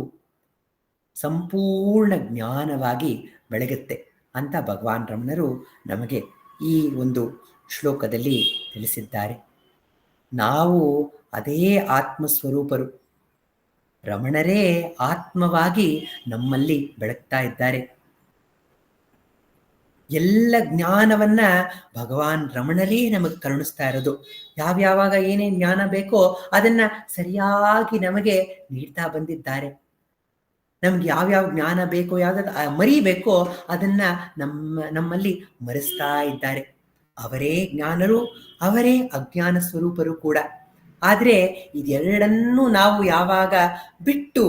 ಸಂಪೂರ್ಣ ಜ್ಞಾನವಾಗಿ ಬೆಳಗುತ್ತೆ ಅಂತ ಭಗವಾನ್ ರಮಣರು ನಮಗೆ ಈ ಒಂದು ಶ್ಲೋಕದಲ್ಲಿ ತಿಳಿಸಿದ್ದಾರೆ. ನಾವು ಅದೇ ಆತ್ಮಸ್ವರೂಪರು. ರಮಣರೇ ಆತ್ಮವಾಗಿ ನಮ್ಮಲ್ಲಿ ಬೆಳಗ್ತಾ ಇದ್ದಾರೆ. ಎಲ್ಲ ಜ್ಞಾನವನ್ನ ಭಗವಾನ್ ರಮಣರೇ ನಮಗೆ ಕರುಣಿಸ್ತಾ ಇರೋದು. ಯಾವ್ಯಾವಾಗ ಏನೇನು ಜ್ಞಾನ ಬೇಕೋ ಅದನ್ನ ಸರಿಯಾಗಿ ನಮಗೆ ನೀಡ್ತಾ ಬಂದಿದ್ದಾರೆ. ನಮ್ಗೆ ಯಾವ್ಯಾವ ಜ್ಞಾನ ಬೇಕೋ, ಯಾವ್ದಾದ್ರು ಮರಿಬೇಕೋ ಅದನ್ನ ನಮ್ಮಲ್ಲಿ ಮರೆಸ್ತಾ ಇದ್ದಾರೆ. ಅವರೇ ಜ್ಞಾನರು, ಅವರೇ ಅಜ್ಞಾನ ಸ್ವರೂಪರು ಕೂಡ. ಆದರೆ ಇದೆರಡನ್ನೂ ನಾವು ಯಾವಾಗ ಬಿಟ್ಟು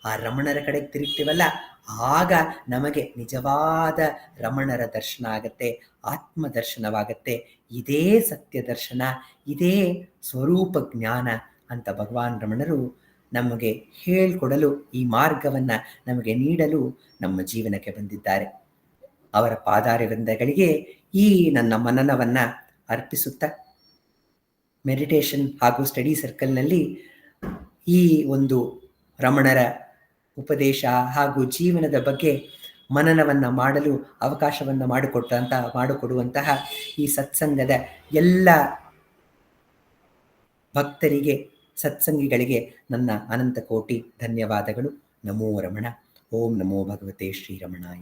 ಆ ರಮಣರ ಕಡೆಗೆ ತಿರುಗ್ತೀವಲ್ಲ, ಆಗ ನಮಗೆ ನಿಜವಾದ ರಮಣರ ದರ್ಶನ ಆಗತ್ತೆ, ಆತ್ಮ ದರ್ಶನವಾಗತ್ತೆ. ಇದೇ ಸತ್ಯ ದರ್ಶನ, ಇದೇ ಸ್ವರೂಪ ಜ್ಞಾನ ಅಂತ ಭಗವಾನ್ ರಮಣರು ನಮಗೆ ಹೇಳಿಕೊಡಲು, ಈ ಮಾರ್ಗವನ್ನು ನಮಗೆ ನೀಡಲು ನಮ್ಮ ಜೀವನಕ್ಕೆ ಬಂದಿದ್ದಾರೆ. ಅವರ ಪಾದಾರವಿಂದಗಳಿಗೆ ಈ ನನ್ನ ಮನನವನ್ನು ಅರ್ಪಿಸುತ್ತಾ, ಮೆಡಿಟೇಷನ್ ಹಾಗೂ ಸ್ಟಡಿ ಸರ್ಕಲ್ನಲ್ಲಿ ಈ ಒಂದು ರಮಣರ ಉಪದೇಶ ಹಾಗೂ ಜೀವನದ ಬಗ್ಗೆ ಮನನವನ್ನು ಮಾಡಲು ಅವಕಾಶವನ್ನು ಮಾಡಿಕೊಡುವಂತಹ ಈ ಸತ್ಸಂಗದ ಎಲ್ಲ ಭಕ್ತರಿಗೆ, ಸತ್ಸಂಗಿಗಳಿಗೆ ನನ್ನ ಅನಂತ ಕೋಟಿ ಧನ್ಯವಾದಗಳು. ನಮೋ ರಮಣ. ಓಂ ನಮೋ ಭಗವತೆ ಶ್ರೀರಮಣಾಯ.